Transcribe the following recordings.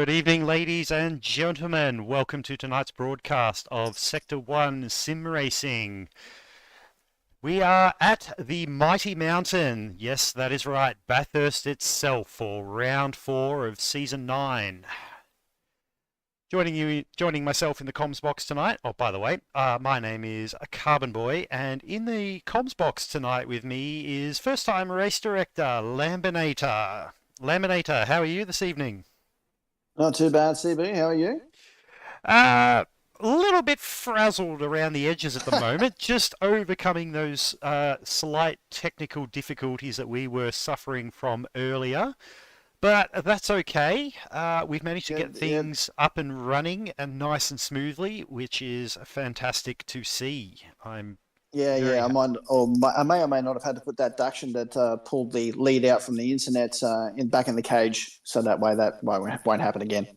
Good evening, ladies and gentlemen. Welcome to tonight's broadcast of Sector 1 Sim Racing. We are at the mighty mountain. Yes, that is right, Bathurst itself for round 4 of season 9. Joining myself in the comms box tonight. Oh, by the way, my name is Carbon Boy, and in the comms box tonight with me is first-time race director Laminator. Laminator, how are you this evening? Not too bad, CB. How are you? A little bit frazzled around the edges at the moment, just overcoming those slight technical difficulties that we were suffering from earlier. But that's okay. We've managed to Yeah, get yeah, things up and running and nice and smoothly, which is fantastic to see. I'm very yeah. happy. I may or may not have had to put that duction that pulled the lead out from the internet back in the cage, so that way that won't happen again.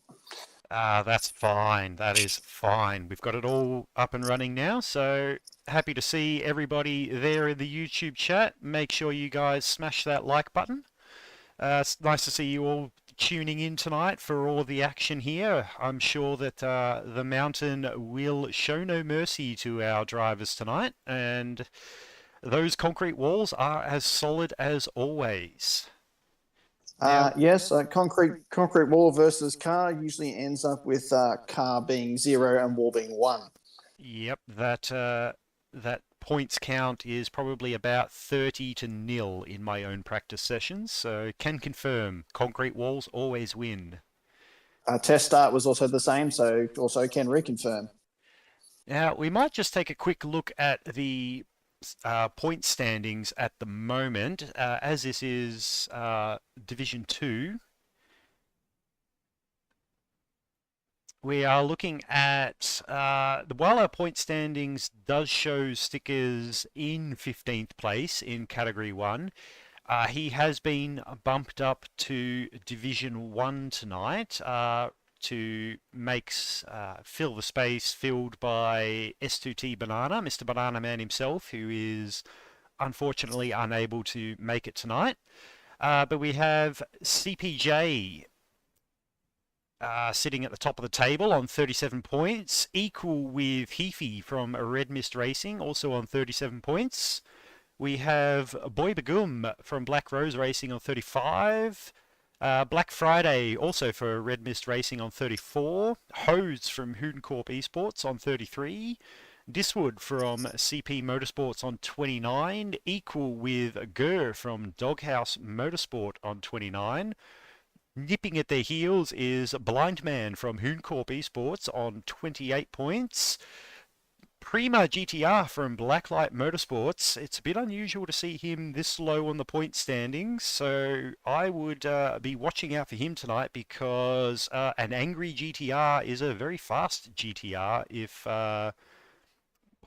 That's fine. That is fine. We've got it all up and running now, so happy to see everybody there in the YouTube chat. Make sure you guys smash that like button. It's nice to see you all tuning in tonight for all of the action here. I'm sure that the mountain will show no mercy to our drivers tonight, and those concrete walls are as solid as always. Now, Yes, concrete wall versus car usually ends up with car being 0 and wall being 1. yep, that points count is probably about 30-0 in my own practice sessions, so can confirm concrete walls always win. Test start was also the same, so also can reconfirm. Now, we might just take a quick look at the point standings at the moment, as this is Division 2. We are looking at, while our point standings does show Stickers in 15th place in Category 1, he has been bumped up to Division 1 tonight to make fill the space filled by S2T Banana, Mr. Banana Man himself, who is unfortunately unable to make it tonight. But we have CPJ sitting at the top of the table on 37 points, equal with Heafy from Red Mist Racing, also on 37 points. We have Boy Bagum from Black Rose Racing on 35. Black Friday also for Red Mist Racing on 34. Hose from Hooncorp Esports on 33. Diswood from CP Motorsports on 29. Equal with Gurr from Doghouse Motorsport on 29. Nipping at their heels is Blind Man from Hooncorp Esports on 28 points. Prima GTR from Blacklight Motorsports. It's a bit unusual to see him this low on the point standings, so I would be watching out for him tonight because an angry GTR is a very fast GTR if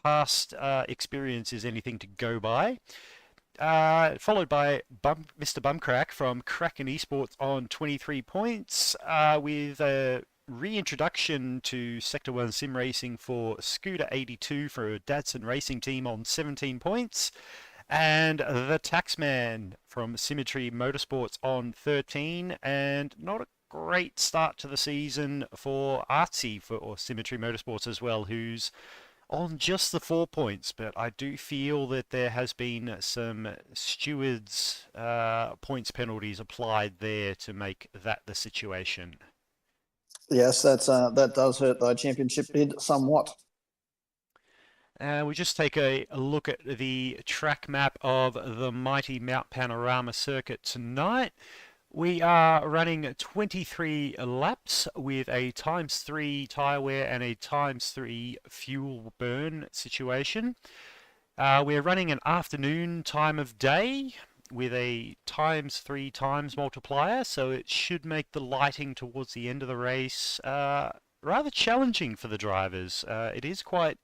past experience is anything to go by. Followed by Mr. Bumcrack from Kraken Esports on 23 points, with a reintroduction to Sector 1 Sim Racing for Scooter 82 for a Datsun Racing Team on 17 points, and the Taxman from Symmetry Motorsports on 13, and not a great start to the season for Artsy or Symmetry Motorsports as well, who's on just the 4 points, but I do feel that there has been some stewards' points penalties applied there to make that the situation. Yes, that does hurt the championship bid somewhat. We just take a look at the track map of the mighty Mount Panorama Circuit tonight. We are running 23 laps with a ×3 tyre wear and a ×3 fuel burn situation. We're running an afternoon time of day with a ×3 times multiplier, so it should make the lighting towards the end of the race rather challenging for the drivers. It is quite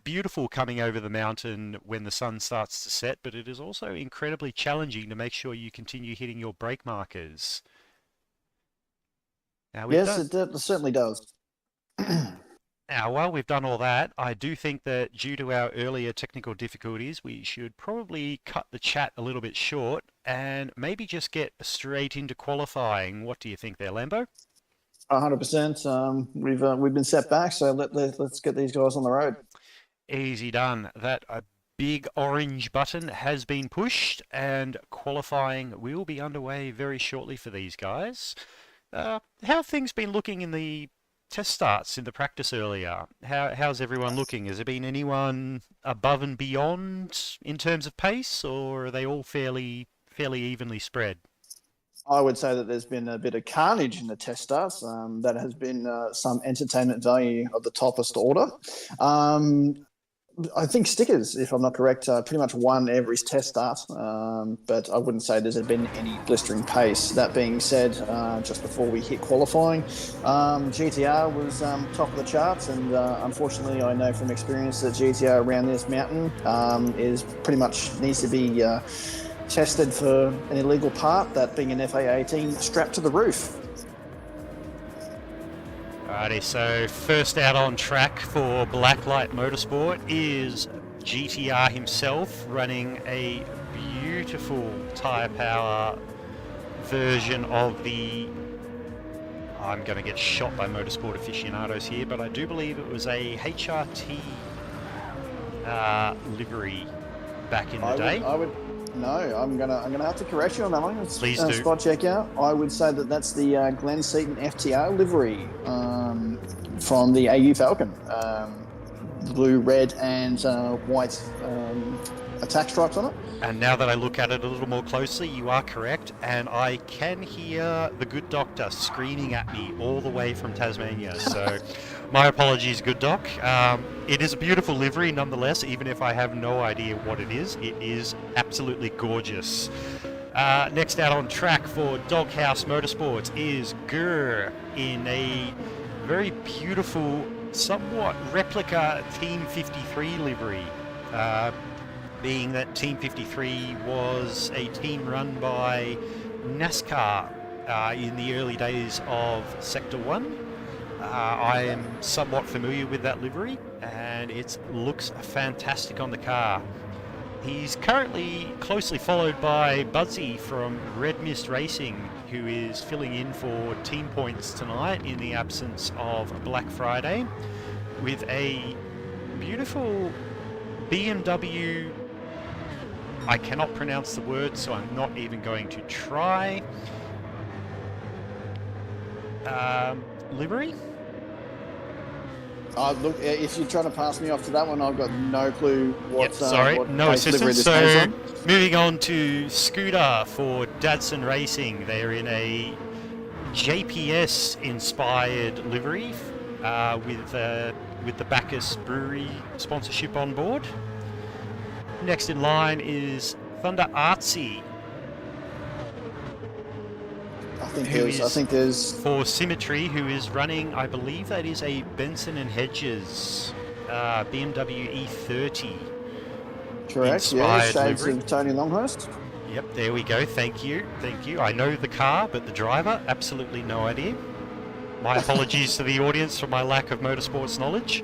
beautiful coming over the mountain when the sun starts to set, but it is also incredibly challenging to make sure you continue hitting your brake markers. Now Yes, it certainly does. Now, while we've done all that, I do think that due to our earlier technical difficulties, we should probably cut the chat a little bit short. and maybe just get straight into qualifying. What do you think there, Lambo? 100%. We've been set back, so let's get these guys on the road. Easy done. That a big orange button has been pushed, and qualifying will be underway very shortly for these guys. How have things been looking in the test starts in the practice earlier? How's everyone looking? Has there been anyone above and beyond in terms of pace, or are they all fairly evenly spread? I would say that there's been a bit of carnage in the test starts. That has been some entertainment value of the toppest order. I think Stickers, if I'm not correct, pretty much won every test start, but I wouldn't say there's been any blistering pace. That being said, just before we hit qualifying, GTR was top of the charts, and unfortunately I know from experience that GTR around this mountain is pretty much needs to be tested for an illegal part, that being an FA18 strapped to the roof. Alrighty, so first out on track for Blacklight Motorsport is GTR himself, running a beautiful tyre power version of the... I'm going to get shot by motorsport aficionados here, but I do believe it was a HRT livery back in the day. No, I'm gonna have to correct you on that one. Please do. Spot check out. I would say that that's the Glen Seaton FTR livery from the AU Falcon. Blue, red, and white attack stripes on it. And now that I look at it a little more closely, you are correct, and I can hear the good doctor screaming at me all the way from Tasmania. So my apologies, good doc. It is a beautiful livery nonetheless, even if I have no idea what it is. It is absolutely gorgeous. Next out on track for Doghouse Motorsports is Gurr in a very beautiful, somewhat replica Team 53 livery. Being that Team 53 was a team run by NASCAR in the early days of Sector 1. I am somewhat familiar with that livery, and it looks fantastic on the car. He's currently closely followed by Buzzy from Red Mist Racing, who is filling in for team points tonight in the absence of Black Friday, with a beautiful BMW... I cannot pronounce the word, so I'm not even going to try. Livery? Look, if you're trying to pass me off to that one, I've got no clue what. What no assistance. So, moving on to Scooter for Dadson Racing. They're in a JPS-inspired livery with the Bacchus Brewery sponsorship on board. Next in line is Thunder Artsy. I think there's for Symmetry, who is running, I believe that is a Benson and Hedges BMW E30. Correct. Yeah, shades of Tony Longhurst. Yep, there we go. Thank you. I know the car, but the driver, absolutely no idea. My apologies to the audience for my lack of motorsports knowledge.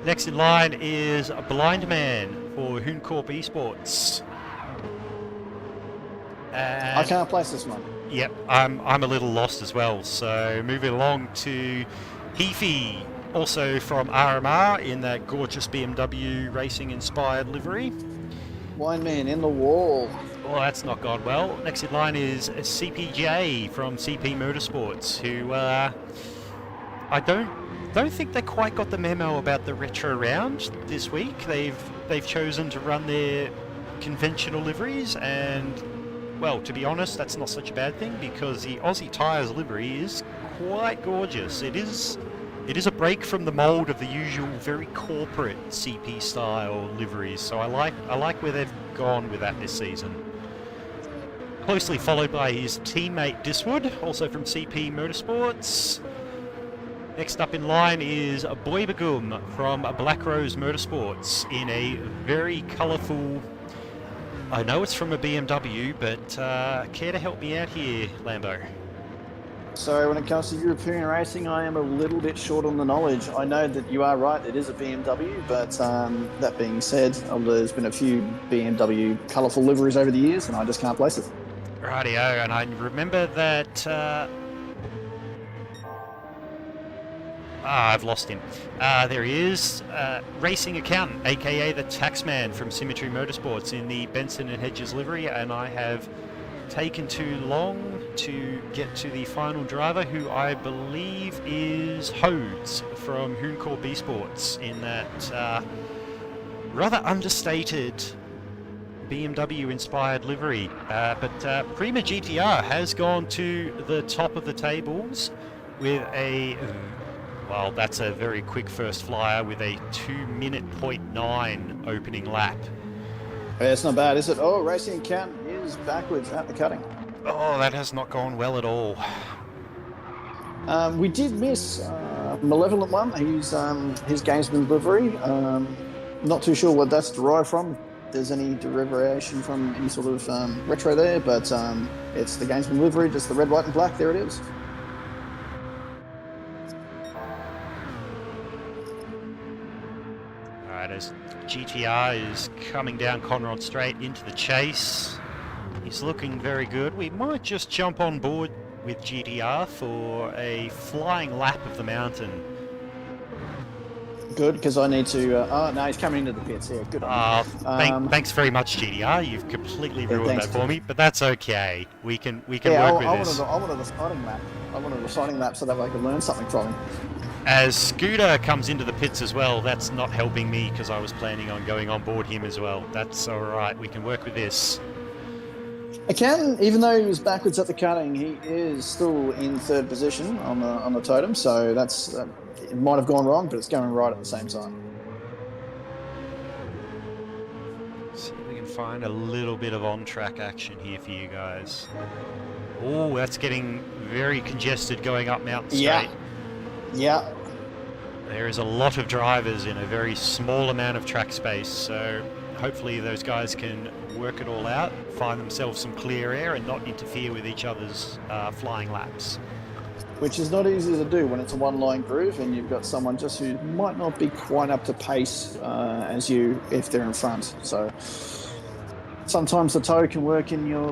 Next in line is Blind Man for Hooncorp Esports. And I can't place this one. Yep, I'm a little lost as well. So moving along to Heafy, also from RMR in that gorgeous BMW racing inspired livery. Blind Man in the wall. Well, that's not gone well. Next in line is CPJ from CP Motorsports, who I don't think they quite got the memo about the retro round this week. They've chosen to run their conventional liveries, and well, to be honest, that's not such a bad thing, because the Aussie Tyres livery is quite gorgeous. It is a break from the mould of the usual very corporate CP style liveries, so I like where they've gone with that this season. Closely followed by his teammate Diswood, also from CP Motorsports. Next up in line is Boy Bagum from Black Rose Motorsports in a very colourful... I know it's from a BMW, but care to help me out here, Lambo? So when it comes to European racing, I am a little bit short on the knowledge. I know that you are right, it is a BMW, but that being said, there's been a few BMW colourful liveries over the years, and I just can't place it. Rightio, and I remember that... I've lost him. There he is, Racing Accountant, aka the Taxman from Symmetry Motorsports in the Benson and Hedges livery, and I have taken too long to get to the final driver, who I believe is Hodes from Hooncore B Sports in that rather understated BMW inspired livery. But Prima GTR has gone to the top of the tables with a, well, that's a very quick first flyer with a 2:09 opening lap. Yeah, it's not bad, is it? Oh, Racing Accountant is backwards at the cutting. Oh, that has not gone well at all. We did miss Malevolent One. His gamesman livery. Not too sure what that's derived from. If there's any derivation from any sort of retro there, but it's the gamesman livery, just the red, white, and black. There it is. All right, as GTR is coming down Conrod Straight into the chase, he's looking very good. We might just jump on board with GTR for a flying lap of the mountain. Good, because I need to... oh, no, he's coming into the pits here. Good on you. Thanks very much, GTR. You've completely ruined that for me, but that's okay. We can work with this. I wanted a signing lap. I wanted a signing lap so that I could learn something from him. As Scooter comes into the pits as well, that's not helping me because I was planning on going on board him as well. That's all right. We can work with this. Accountant, even though he was backwards at the cutting, he is still in third position on the totem. So that's it might have gone wrong, but it's going right at the same time. See if we can find a little bit of on-track action here for you guys. Oh, that's getting very congested going up Mountain Straight. Yeah. There is a lot of drivers in a very small amount of track space, so hopefully those guys can work it all out, find themselves some clear air and not interfere with each other's flying laps. Which is not easy to do when it's a one-line groove and you've got someone just who might not be quite up to pace as you if they're in front. So sometimes the toe can work in your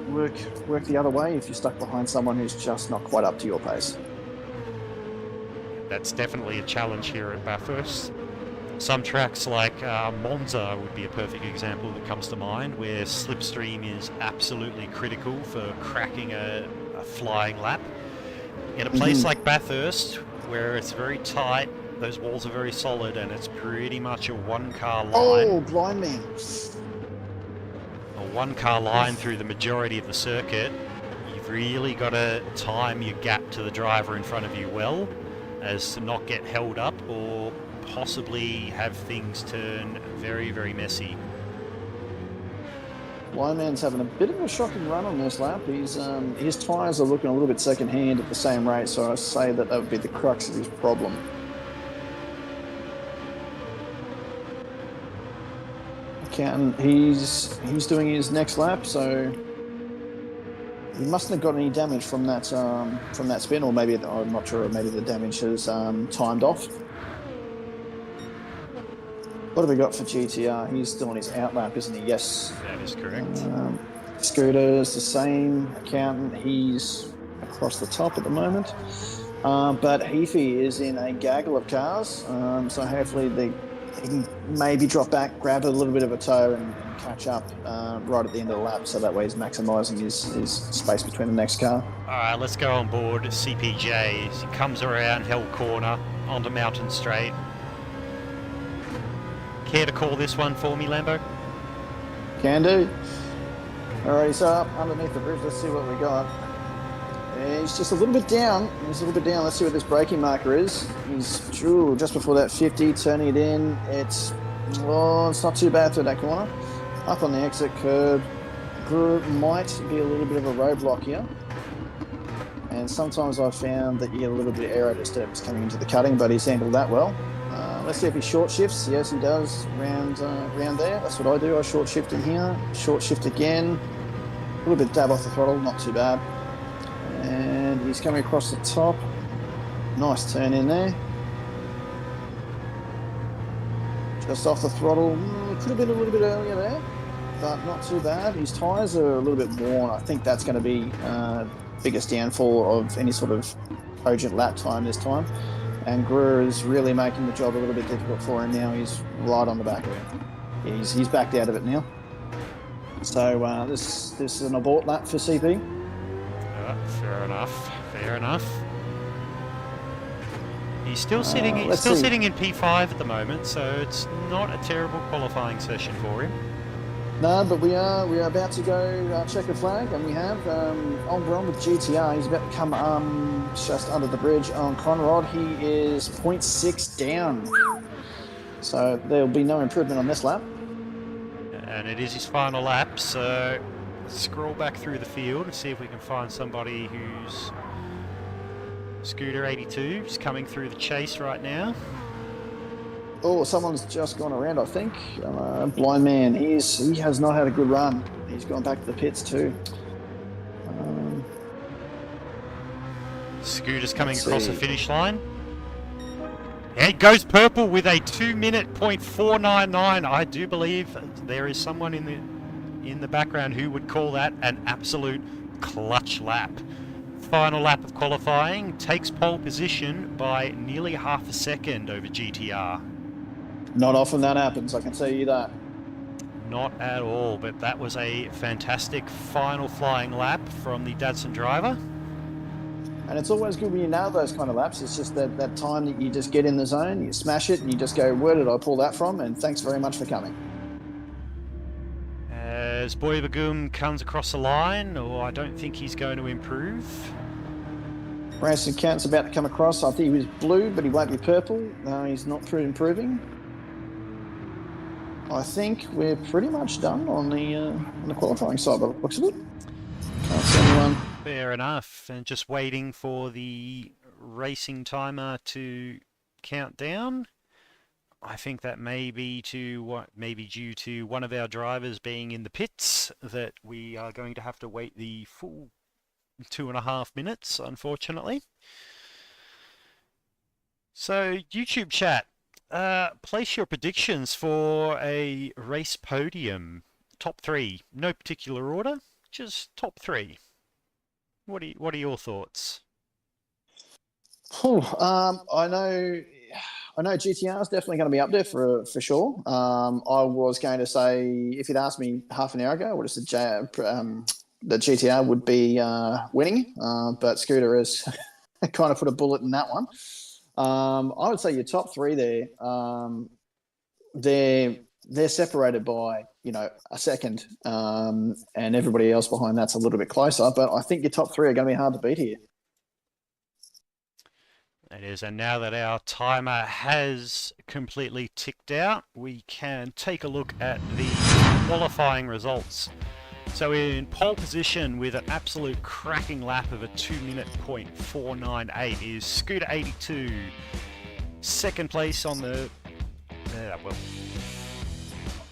work the other way if you're stuck behind someone who's just not quite up to your pace. That's definitely a challenge here at Bathurst. Some tracks like Monza would be a perfect example that comes to mind, where slipstream is absolutely critical for cracking a flying lap. In a place like Bathurst, where it's very tight, those walls are very solid, and it's pretty much a one-car line. Oh, blind man. A one-car line through the majority of the circuit. You've really got to time your gap to the driver in front of you well, as to not get held up or possibly have things turn very, very messy. Blind having a bit of a shocking run on this lap. His tyres are looking a little bit second-hand at the same rate, so I say that would be the crux of his problem. Accountant, he's doing his next lap, so he mustn't have got any damage from that spin, or maybe I'm not sure. Maybe the damage has timed off. What have we got for GTR? He's still on his outlap, isn't he? Yes. That is correct. Scooter's the same. Accountant, he's across the top at the moment. But Heafy is in a gaggle of cars, so hopefully he can maybe drop back, grab a little bit of a toe and catch up right at the end of the lap, so that way he's maximising his space between the next car. All right, let's go on board CPJ as he comes around Hell Corner onto Mountain Straight. Care to call this one for me, Lambo? Can do. Alrighty, so up underneath the bridge, let's see what we got. Yeah, he's just a little bit down. Let's see what this braking marker is. He's just before that 50, turning it in. It's not too bad through that corner. Up on the exit curb. Might be a little bit of a roadblock here. And sometimes I've found that you get a little bit of aero disturbance coming into the cutting, but he's handled that well. Let's see if he short shifts. Yes, he does. Round there. That's what I do. I short shift in here. Short shift again. A little bit dab off the throttle. Not too bad. And he's coming across the top. Nice turn in there. Just off the throttle. Could have been a little bit earlier there, but not too bad. His tyres are a little bit worn. I think that's going to be biggest downfall of any sort of cogent lap time this time. And Greer is really making the job a little bit difficult for him now. He's right on the back of it. He's backed out of it now. So this is an abort lap for CP. Fair enough. Fair enough. He's still sitting in P5 at the moment, so it's not a terrible qualifying session for him. No, but we are about to go checker flag, and we have Ombron with GTR. He's about to come just under the bridge on Conrod. He is 0.6 down, so there'll be no improvement on this lap. And it is his final lap, so scroll back through the field and see if we can find somebody who's Scooter 82 is coming through the chase right now. Oh, someone's just gone around, I think. Blind man. He has not had a good run. He's gone back to the pits too. Scooter's coming across the finish line. It goes purple with a 2-minute .499. I do believe there is someone in the background who would call that an absolute clutch lap. Final lap of qualifying, takes pole position by nearly half a second over GTR. Not often that happens, I can tell you that. Not at all, but that was a fantastic final flying lap from the Datsun driver. And it's always good when you nail those kind of laps. It's just that time that you just get in the zone, you smash it, and you just go, where did I pull that from? And thanks very much for coming. As Boy Bagoom comes across the line, I don't think he's going to improve. Branson Count's about to come across. I think he was blue, but he won't be purple. He's not improving. I think we're pretty much done on the qualifying side, by the looks of it. Can't see anyone. Fair enough. And just waiting for the racing timer to count down. I think that may be due to one of our drivers being in the pits that we are going to have to wait the full 2.5 minutes, unfortunately. So, YouTube chat, place your predictions for a race podium. Top 3, no particular order, just top 3. What are your thoughts? I know GTR is definitely going to be up there for sure. I was going to say, if you'd asked me half an hour ago, I would have said that GTR would be winning, but Scooter has kind of put a bullet in that one. I would say your top 3 there, they're separated by a second, and everybody else behind that's a little bit closer. But I think your top 3 are going to be hard to beat here. It is, and now that our timer has completely ticked out, we can take a look at the qualifying results. So in pole position with an absolute cracking lap of a 2-minute .498 is Scooter 82. Second place on the...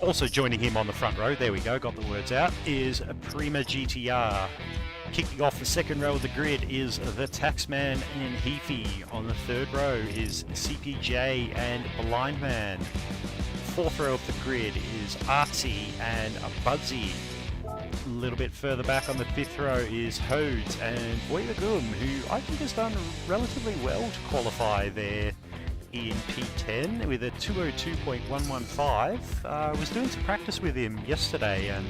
also joining him on the front row, there we go, got the words out, is Prima GTR. Kicking off the second row of the grid is the Taxman and Heafy. On the third row is CPJ and Blind Man. Fourth row of the grid is Artsy and Budsy. A little bit further back on the fifth row is Hodes and Boy Bagoom, who I think has done relatively well to qualify there in P10 with a 202.115. I was doing some practice with him yesterday and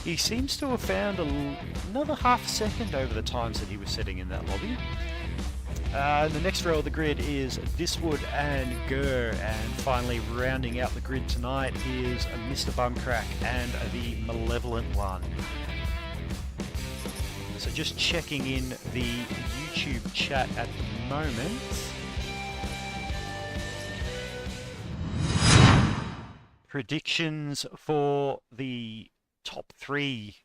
he seems to have found another half a second over the times that he was sitting in that lobby. The next row of the grid is Diswood and Gurr, and finally rounding out the grid tonight is Mr. Bumcrack and the Malevolent One. So just checking in the YouTube chat at the moment. Predictions for the top 3.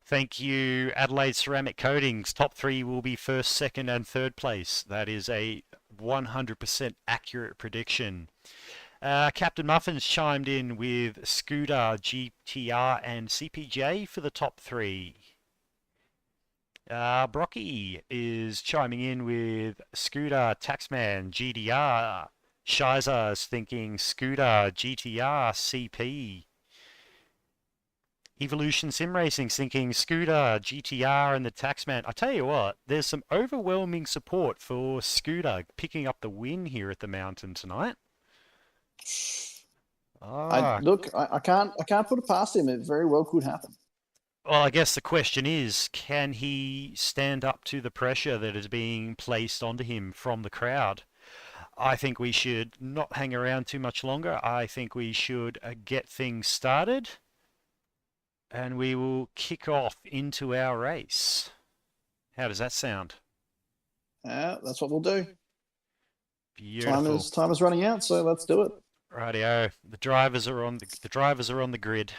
Thank you, Adelaide Ceramic Coatings. Top 3 will be first, second, and third place. That is a 100% accurate prediction. Captain Muffins chimed in with Scooter, GTR, and CPJ for the top 3. Brocky is chiming in with Scooter, Taxman, GDR. Shiza is thinking Scooter, GTR, CP. Evolution Sim Racing's thinking Scooter, GTR, and the Taxman. I tell you what, there's some overwhelming support for Scooter picking up the win here at the mountain tonight. I can't put it past him. It very well could happen. Well, I guess the question is, can he stand up to the pressure that is being placed onto him from the crowd? I think we should not hang around too much longer. I think we should get things started, and we will kick off into our race. How does that sound? That's what we'll do. Beautiful. Time is running out, so let's do it. Rightio. The drivers are on the grid.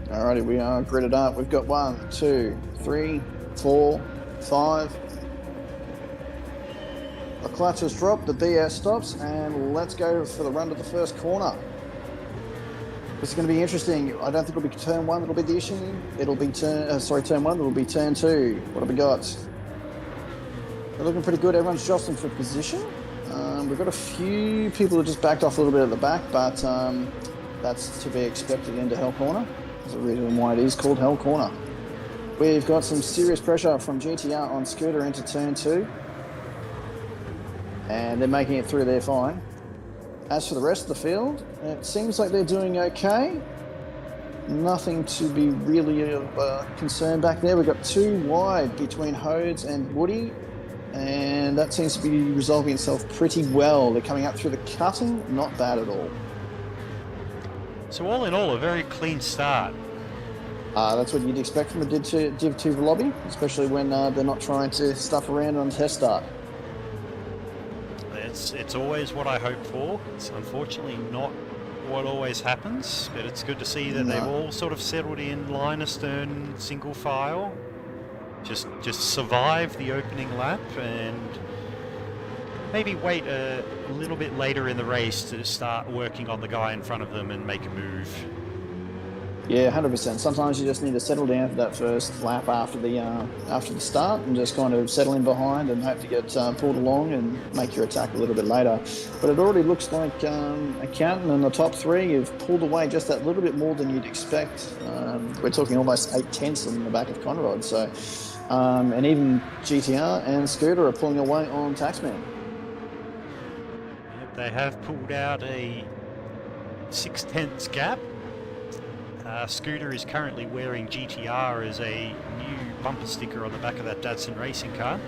Alrighty, we are gridded up. We've got 1, 2, 3, 4, 5. The clutch has dropped, the BS stops, and let's go for the run to the first corner. This is going to be interesting. I don't think it'll be turn 1 that'll be the issue. It'll be turn 1, it'll be turn 2. What have we got? They're looking pretty good. Everyone's jostling for position. We've got a few people who just backed off a little bit at the back, but that's to be expected into Hell Corner. There's a reason why it is called Hell Corner. We've got some serious pressure from GTR on Scooter into turn 2. And they're making it through there fine. As for the rest of the field, it seems like they're doing okay. Nothing to be really concerned back there. We've got 2 wide between Hodes and Woody, and that seems to be resolving itself pretty well. They're coming up through the cutting, not bad at all. So all in all, a very clean start. That's what you'd expect from a Div 2 lobby, especially when they're not trying to stuff around on test start. It's always what I hope for. It's unfortunately not what always happens, but it's good to see that they've all sort of settled in line astern, single file. Just survive the opening lap and maybe wait a little bit later in the race to start working on the guy in front of them and make a move. Yeah, 100%. Sometimes you just need to settle down for that first lap after the start and just kind of settle in behind and hope to get pulled along and make your attack a little bit later. But it already looks like Accountant and the top 3 have pulled away just that little bit more than you'd expect. We're talking almost 8/10 in the back of Conrad. So, and even GTR and Scooter are pulling away on Taxman. Yep, they have pulled out a 6/10 gap. Scooter is currently wearing GTR as a new bumper sticker on the back of that Datsun racing car.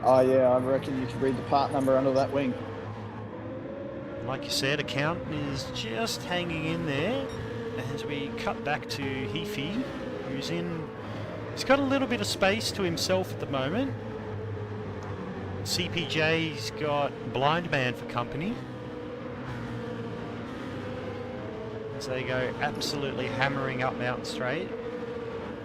Oh yeah, I reckon you could read the part number under that wing. Like you said, Accountant is just hanging in there as we cut back to Heafy, he's got a little bit of space to himself at the moment. CPJ's got Blind Man for company. As they go absolutely hammering up Mountain Straight.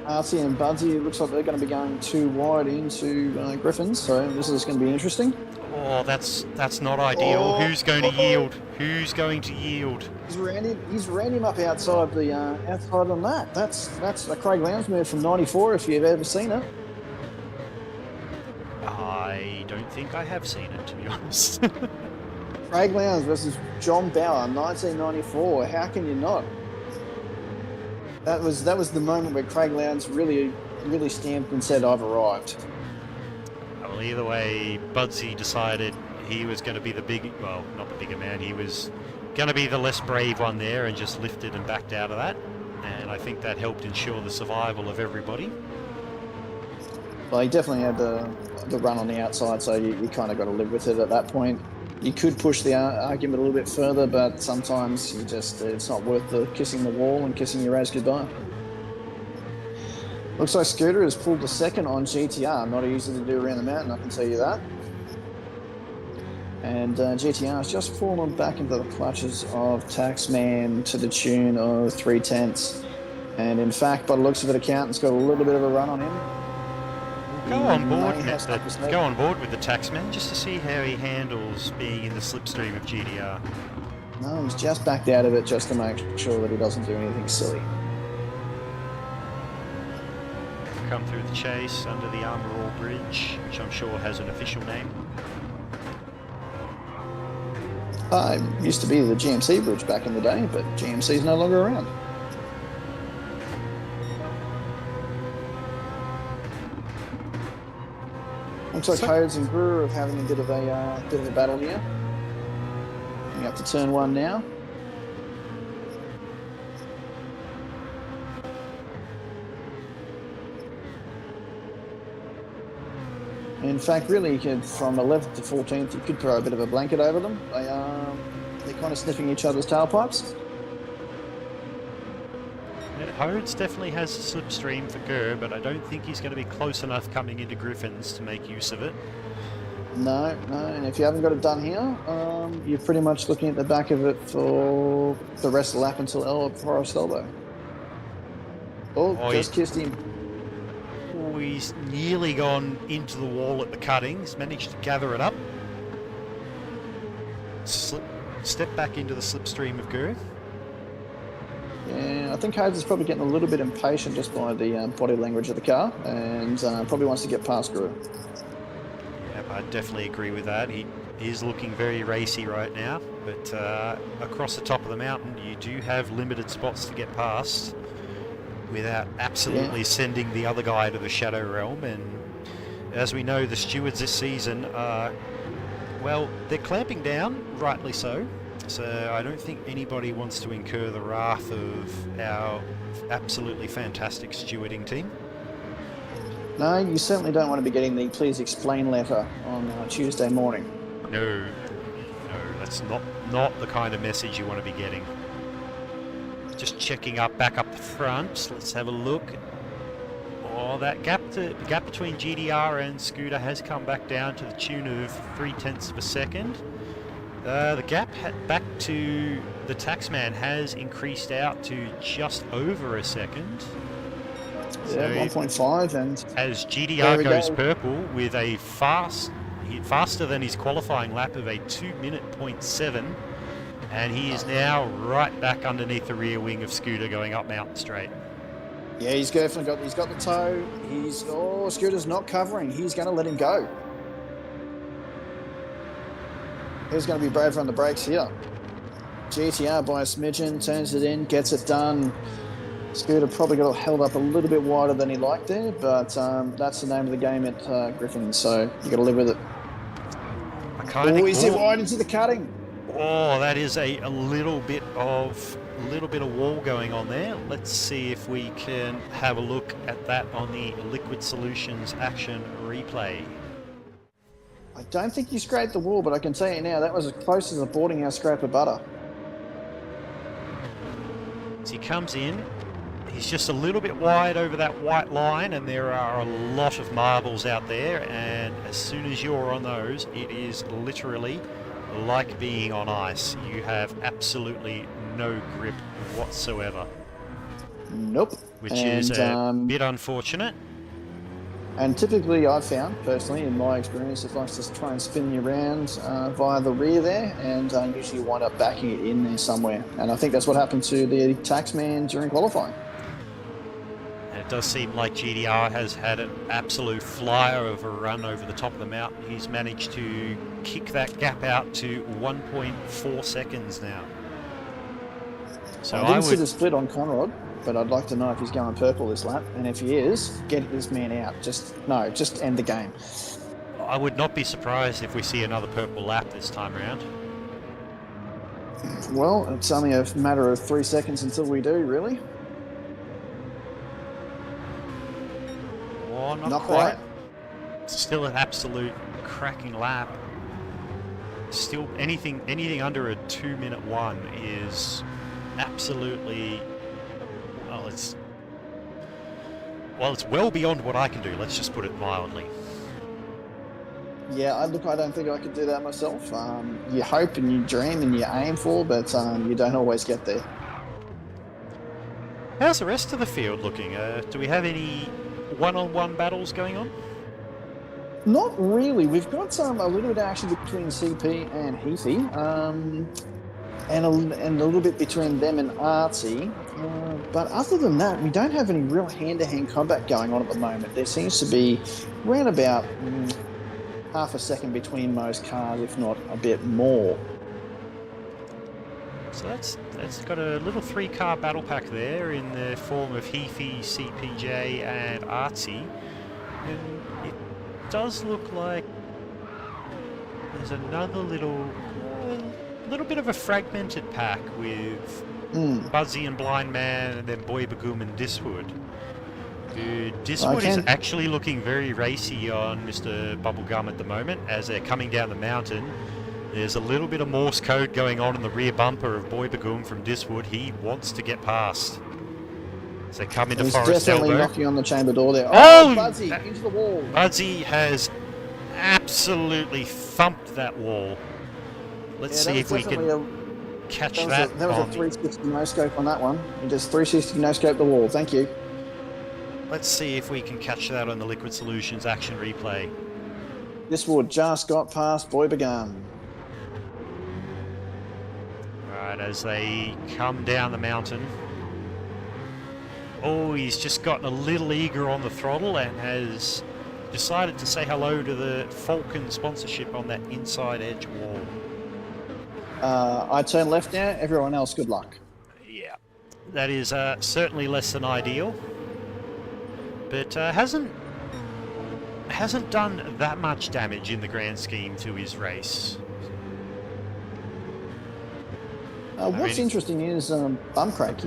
Artsy and Budsy, it looks like they're going to be going 2 wide into Griffins, so this is going to be interesting. Oh, that's not ideal. Who's going to yield? Who's going to yield? He's ran him up outside on that. That's a Craig Lowndes move from '94 if you've ever seen it. I don't think I have seen it, to be honest. Craig Lowndes versus John Bauer, 1994. How can you not? That was the moment where Craig Lowndes really stamped and said, "I've arrived." Well, either way, Budsy decided he was going to be not the bigger man. He was going to be the less brave one there and just lifted and backed out of that. And I think that helped ensure the survival of everybody. Well, he definitely had the run on the outside, so you kind of got to live with it at that point. You could push the argument a little bit further, but sometimes it's not worth the kissing the wall and kissing your race goodbye. Looks like Scooter has pulled the second on GTR. Not easy to do around the mountain, I can tell you that. And GTR has just fallen back into the clutches of Taxman to the tune of 3/10. And in fact, by the looks of it, Accountant's got a little bit of a run on him. Go on board, may have stuck his head. go on board with the taxman just to see how he handles being in the slipstream of GDR. No, he's just backed out of it just to make sure that he doesn't do anything silly. Come through the chase under the Armour All Bridge, which I'm sure has an official name. It used to be the GMC bridge back in the day, but GMC's no longer around. Looks like Codes and Brewer are having a bit of a battle here. Coming up to turn one now. In fact, really, you could, from 11th to 14th, you could throw a bit of a blanket over them. They're kind of sniffing each other's tailpipes. Hodes definitely has a slipstream for Kerr, but I don't think he's going to be close enough coming into Griffins to make use of it. No, and if you haven't got it done here, you're pretty much looking at the back of it for the rest of the lap until Forest Elbow. Just kissed him. Oh, he's nearly gone into the wall at the cuttings, managed to gather it up. Step back into the slipstream of Kerr. Yeah, I think Hayes is probably getting a little bit impatient just by the body language of the car, and probably wants to get past Greer. Yep, I definitely agree with that. He is looking very racy right now, but across the top of the mountain, you do have limited spots to get past without absolutely sending the other guy to the shadow realm. And as we know, the stewards this season are, well, they're clamping down, rightly so. So I don't think anybody wants to incur the wrath of our absolutely fantastic stewarding team. No, you certainly don't want to be getting the please explain letter on Tuesday morning. No, that's not the kind of message you want to be getting. Just checking back up the front. Let's have a look. Oh, that gap between GDR and Scooter has come back down to the tune of 0.3 of a second. The gap back to the taxman has increased out to just over a second. Yeah, 1.5, and as GDR goes purple with a faster than his qualifying lap of a 2:07, and he is now right back underneath the rear wing of Scooter going up Mountain Straight. Yeah, he's got the toe. Scooter's not covering. He's going to let him go. He's going to be braver on the brakes here. GTR by a smidgen, turns it in, gets it done. Scooter probably got held up a little bit wider than he liked there, but that's the name of the game at Griffin, so you got to live with it. Is it wide into the cutting? Oh, that is a little bit of wall going on there. Let's see if we can have a look at that on the Liquid Solutions action replay. I don't think you scraped the wall, but I can tell you now, that was as close as a boarding house scrape of butter. As he comes in, he's just a little bit wide over that white line, and there are a lot of marbles out there, and as soon as you're on those, it is literally like being on ice. You have absolutely no grip whatsoever. Nope. Which is a bit unfortunate. And typically I've found, personally, in my experience, it likes to try and spin you around via the rear there, and usually you wind up backing it in there somewhere. And I think that's what happened to the taxman during qualifying. And it does seem like GDR has had an absolute flyer of a run over the top of the mountain. He's managed to kick that gap out to 1.4 seconds now. So I didn't see the split on Conrad, but I'd like to know if he's going purple this lap, and if he is, get this man out. Just end the game. I would not be surprised if we see another purple lap this time around. Well, it's only a matter of 3 seconds until we do, really. Oh, not quite. Still an absolute cracking lap. Still anything under a 2-minute 1 is absolutely, it's well beyond what I can do. Let's just put it mildly. Yeah, I don't think I could do that myself. You hope and you dream and you aim for, but you don't always get there. How's the rest of the field looking? Do we have any one-on-one battles going on? Not really. We've got a little bit of action between CP and Heathy, and a little bit between them and Artsy. But other than that, we don't have any real hand-to-hand combat going on at the moment. There seems to be around about half a second between most cars, if not a bit more. So that's got a little 3-car battle pack there in the form of Heathy, CPJ, and Artsy. And it does look like there's another little bit of a fragmented pack with Buzzy and Blind Man, and then Boy Bagoom and Diswood. Diswood is actually looking very racy on Mr. Bubblegum at the moment as they're coming down the mountain. There's a little bit of Morse code going on in the rear bumper of Boy Bagoom from Diswood. He wants to get past. As they come into Forest He's definitely Elbow. knocking on the chamber door there. Oh! Buzzy, into the wall. Buzzy has absolutely thumped that wall. Let's see if we can catch that. That was a 360 no-scope on that one. He just 360 no-scope the wall. Thank you. Let's see if we can catch that on the Liquid Solutions action replay. Diswood just got past Boy Bagoom. Right, as they come down the mountain. Oh, he's just gotten a little eager on the throttle and has decided to say hello to the Falcon sponsorship on that inside edge wall. I turn left now. Everyone else, good luck. Yeah, that is certainly less than ideal, but hasn't done that much damage in the grand scheme to his race. What's interesting is Bumcrack.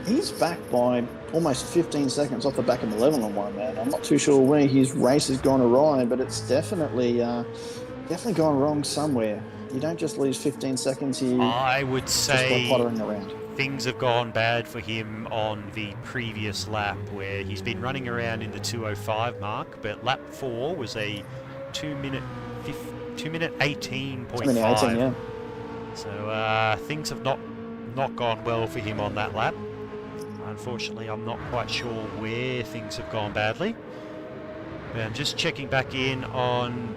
He's back by almost 15 seconds off the back of 11 on one man. I'm not too sure where his race has gone awry, but it's definitely gone wrong somewhere. You don't just lose 15 seconds here. I would say just by pottering around. Things have gone bad for him on the previous lap, where he's been running around in the 2:05 mark, but lap 4 was a 2 minute 18.5. 2 minute 18, yeah. So things have not gone well for him on that lap. Unfortunately, I'm not quite sure where things have gone badly. But I'm just checking back in on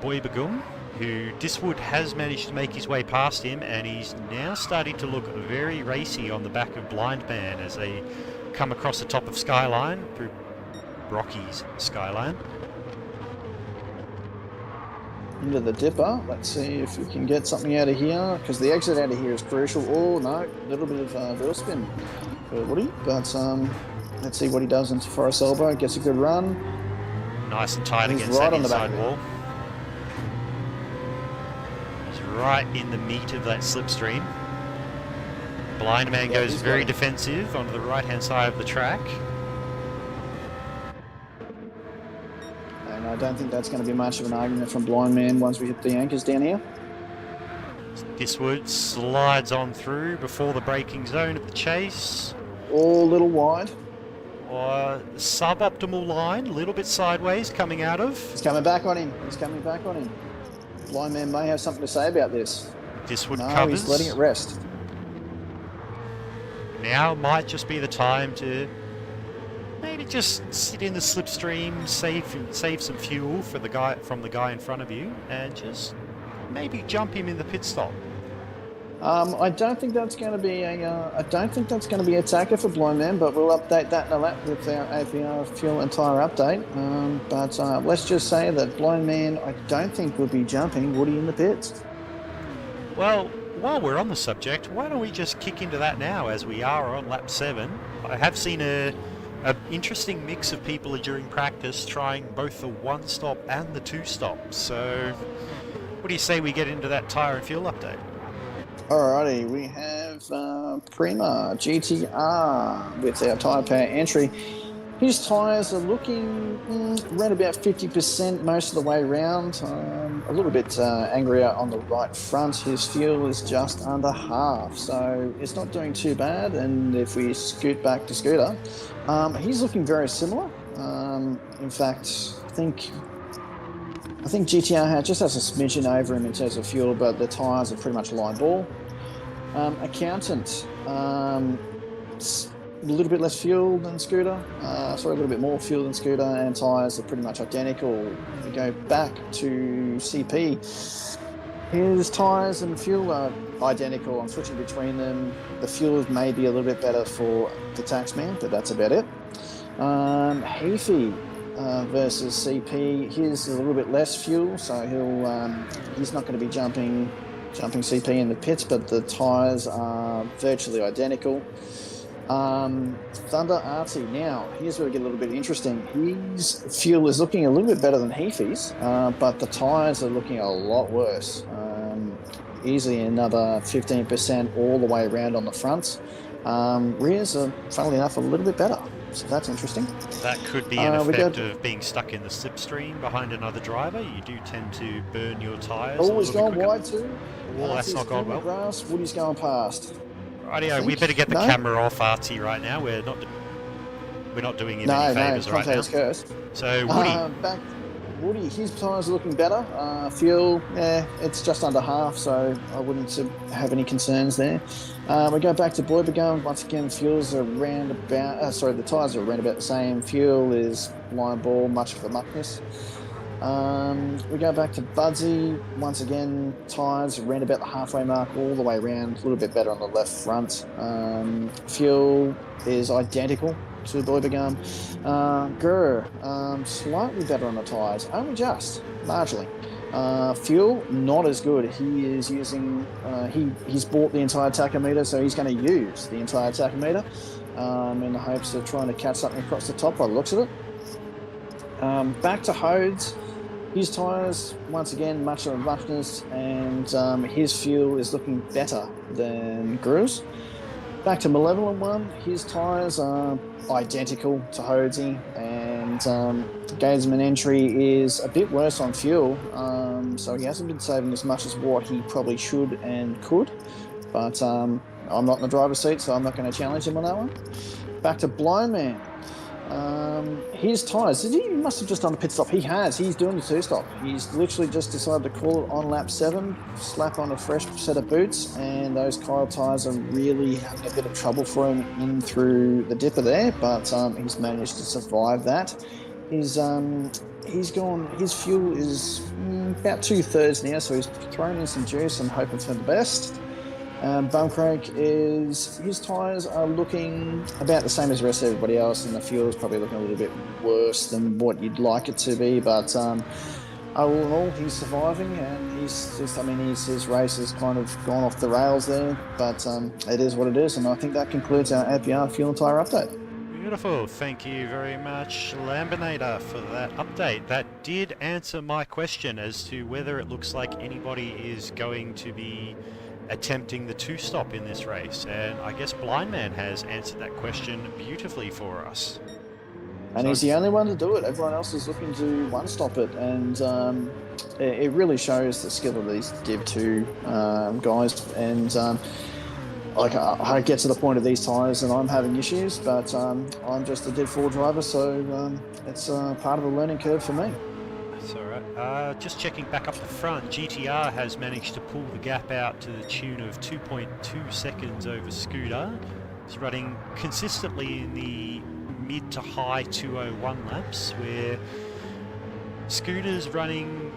Boy Bagoom, who Diswood has managed to make his way past him, and he's now starting to look very racy on the back of Blind Man as they come across the top of Skyline, through Rocky's Skyline. Into the dipper. Let's see if we can get something out of here, because the exit out of here is crucial. Oh no, a little bit of wheel spin for Woody, but let's see what he does into Forest Elbow. Gets a good run. Nice and tight He's against right that on the inside back wall. He's right in the meat of that slipstream. Blind Man goes very defensive onto the right-hand side of the track. And I don't think that's going to be much of an argument from Blind Man once we hit the anchors down here. Diswood slides on through before the braking zone of the chase. All a little wide. Suboptimal line, a little bit sideways coming out of. He's coming back on him. He's coming back on him. Blind Man may have something to say about this. Diswood no, covers. He's letting it rest. Now might just be the time to maybe just sit in the slipstream, save some fuel for the guy in front of you, and just maybe jump him in the pit stop. I don't think that's going to be a attacker for Blind Man, but we'll update that in a lap with our APR fuel and tyre update. But let's just say that Blind Man, I don't think will be jumping Woody in the pits. Well, while we're on the subject, why don't we just kick into that now, as we are on lap 7. I have seen an interesting mix of people during practice trying both the 1-stop and the 2-stop. So what do you say we get into that tyre and fuel update? Alrighty, we have Prima GTR with our tyre power entry. His tyres are looking around about 50% most of the way round. A little bit angrier on the right front. His fuel is just under half, so it's not doing too bad. And if we scoot back to Scooter, he's looking very similar. In fact, I think GTR just has a smidgen over him in terms of fuel, but the tyres are pretty much line ball. Accountant, a little bit less fuel than Scooter. Sorry, a little bit more fuel than Scooter, and tyres are pretty much identical. We go back to CP. His tyres and fuel are identical. I'm switching between them. The fuel is maybe a little bit better for the Taxman, but that's about it. Heafy versus CP. His is a little bit less fuel, so he's not going to be jumping CP in the pits, but the tyres are virtually identical. Thunder Artie. Now, here's where we get a little bit interesting. His fuel is looking a little bit better than Heafy's, but the tyres are looking a lot worse. Easily another 15% all the way around on the fronts. Rears are, funnily enough, a little bit better. So that's interesting. That could be an effect of being stuck in the slipstream behind another driver. You do tend to burn your tyres. Oh, he's gone wide too. Well, that's not gone well. Grass. Woody's going past. Rightio, we better get the camera off Artie right now. We're not doing him any favours right now. Curse. So Woody. Back Woody, his tyres are looking better. Fuel, it's just under half, so I wouldn't have any concerns there. We go back to Boybegun. Once again, fuels are around about. The tyres are around about the same. Fuel is line ball, much of the muckness. We go back to Budsy. Once again, tyres around about the halfway mark, all the way around. A little bit better on the left front. Fuel is identical to Boybegun. Slightly better on the tyres, only just, marginally. Fuel, not as good. He is using, he's bought the entire tachometer, so he's going to use the entire tachometer in the hopes of trying to catch something across the top by the looks of it. Back to Hodes. His tyres, once again, much of a roughness, and his fuel is looking better than Gru's. Back to Malevolent One, his tyres are identical to Hodesy, and Gazman entry is a bit worse on fuel, so he hasn't been saving as much as what he probably should and could, but I'm not in the driver's seat, so I'm not going to challenge him on that one. Back to Blind Man. His tyres, he must have just done a pit stop. He's doing the two-stop. He's literally just decided to call it on lap 7, slap on a fresh set of boots, and those Kyle tyres are really having a bit of trouble for him in through the dipper there, but he's managed to survive that. His fuel is about 2/3 now, so he's thrown in some juice and hoping for the best. Bumcrank his tyres are looking about the same as the rest of everybody else, and the fuel is probably looking a little bit worse than what you'd like it to be, but all in all, he's surviving, and his race has kind of gone off the rails there, but it is what it is, and I think that concludes our APR fuel and tyre update. Beautiful. Thank you very much, Lambinator, for that update. That did answer my question as to whether it looks like anybody is going to be attempting the two-stop in this race, and I guess Blind Man has answered that question beautifully for us. And he's the only one to do it. Everyone else is looking to one-stop it, and it really shows the skill of these Div 2 guys, and I get to the point of these tyres and I'm having issues, but I'm just a Div 4 driver, so it's part of a learning curve for me. That's all right. Just checking back up the front, GTR has managed to pull the gap out to the tune of 2.2 seconds over Scooter. It's running consistently in the mid to high 201 laps, where Scooter's running,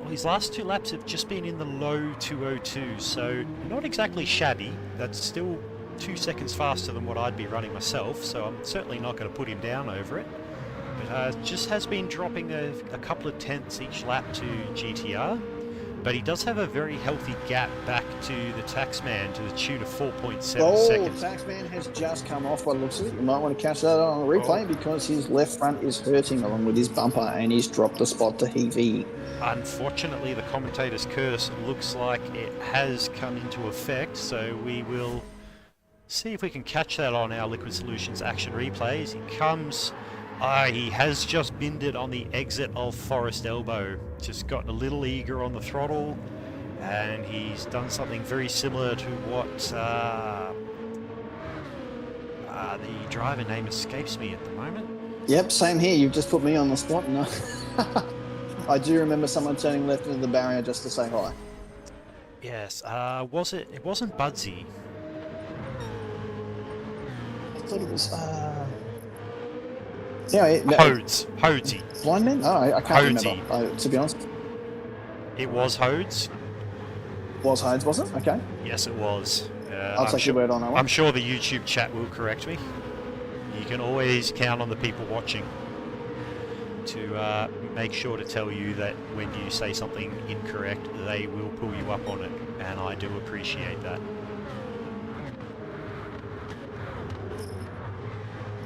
well, his last 2 laps have just been in the low 202, so not exactly shabby. That's still 2 seconds faster than what I'd be running myself, so I'm certainly not going to put him down over it. But just has been dropping a couple of tenths each lap to GTR, but he does have a very healthy gap back to the Taxman to the tune of 4.7 seconds. Taxman has just come off by the looks of it. You might want to catch that on a replay because his left front is hurting along with his bumper, and he's dropped a spot to Heavy. Unfortunately, the commentator's curse looks like it has come into effect, so we will see if we can catch that on our Liquid Solutions action replays. He comes... he has just binned it on the exit of Forest Elbow. Just gotten a little eager on the throttle, and he's done something very similar to what the driver name escapes me at the moment. Yep, same here. You've just put me on the spot. And I do remember someone turning left into the barrier just to say hi. Yes, it wasn't Budsy. thought it was. Yeah, Hodesy. Blind man? Oh, I can't Hodesy. remember. To be honest, It was Hodes. was Hodes, was it? Okay. Yes, it was. I'll take your word on that one. I'm sure the YouTube chat will correct me. You can always count on the people watching to make sure to tell you that when you say something incorrect, they will pull you up on it, and I do appreciate that.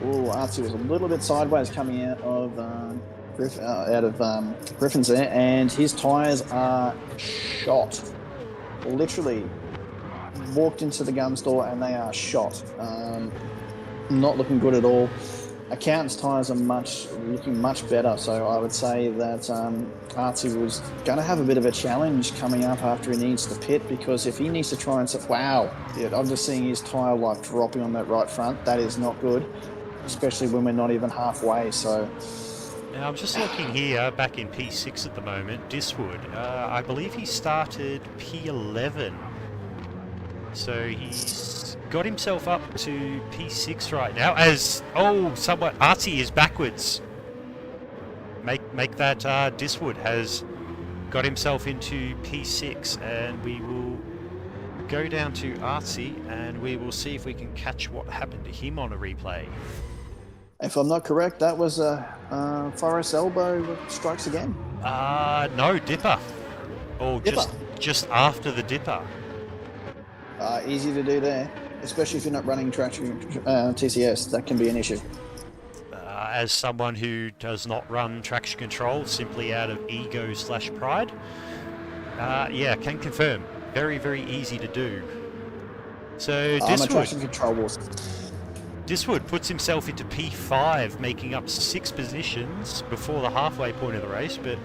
Oh, Artsy was a little bit sideways coming out of Griffin's there, and his tyres are shot. Literally walked into the gun store and they are shot. Not looking good at all. Accountant's tyres are looking much better, so I would say that Artsy was going to have a bit of a challenge coming up after he needs to pit, because if he needs to try and say, wow, yeah, I'm just seeing his tyre life dropping on that right front. That is not good, especially when we're not even halfway. So now I'm just looking here, back in P6 at the moment, Diswood. I believe he started P11. So he's got himself up to P6 right now. Artsy is backwards. Make that Diswood has got himself into P6, and we will go down to Artsy and we will see if we can catch what happened to him on a replay. if I'm not correct, that was a Forest Elbow strikes again. No, Dipper. Or Dipper. just after the Dipper. Easy to do there, especially if you're not running traction TCS. That can be an issue. As someone who does not run traction control simply out of ego/pride, yeah, can confirm. Very, very easy to do. So Diswood puts himself into P5, making up 6 positions before the halfway point of the race. But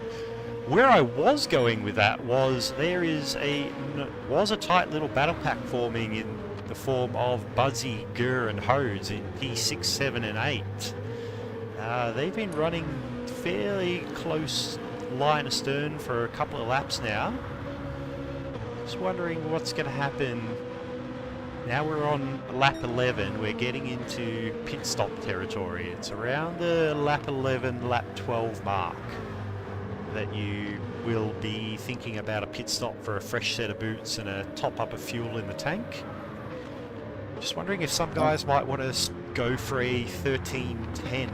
where I was going with that was there was a tight little battle pack forming in the form of Buzzy, Gurr and Hodes in P6, 7 and 8. They've been running fairly close line astern for a couple of laps now. Just wondering what's going to happen. Now we're on lap 11, we're getting into pit stop territory. It's around the lap 11, lap 12 mark that you will be thinking about a pit stop for a fresh set of boots and a top up of fuel in the tank. Just wondering if some guys might want to go for a 13-10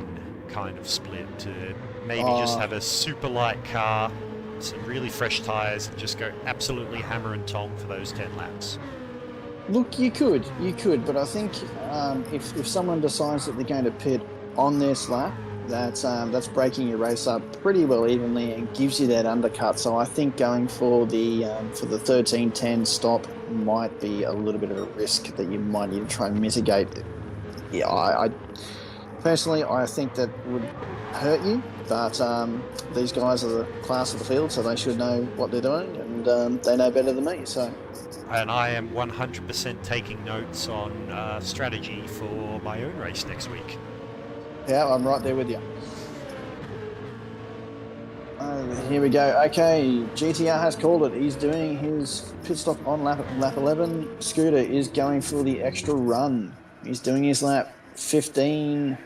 kind of split to maybe just have a super light car, some really fresh tyres, and just go absolutely hammer and tong for those 10 laps. Look, you could, but I think if someone decides that they're going to pit on this lap, that's breaking your race up pretty well evenly and gives you that undercut. So I think going for the 13-10 stop might be a little bit of a risk that you might need to try and mitigate. Yeah, I personally think that would hurt you, but these guys are the class of the field, so they should know what they're doing, and they know better than me. So. And I am 100% taking notes on strategy for my own race next week. Yeah, I'm right there with you. Here we go. Okay, GTR has called it. He's doing his pit stop on lap 11. Scooter is going for the extra run. He's doing his lap 15%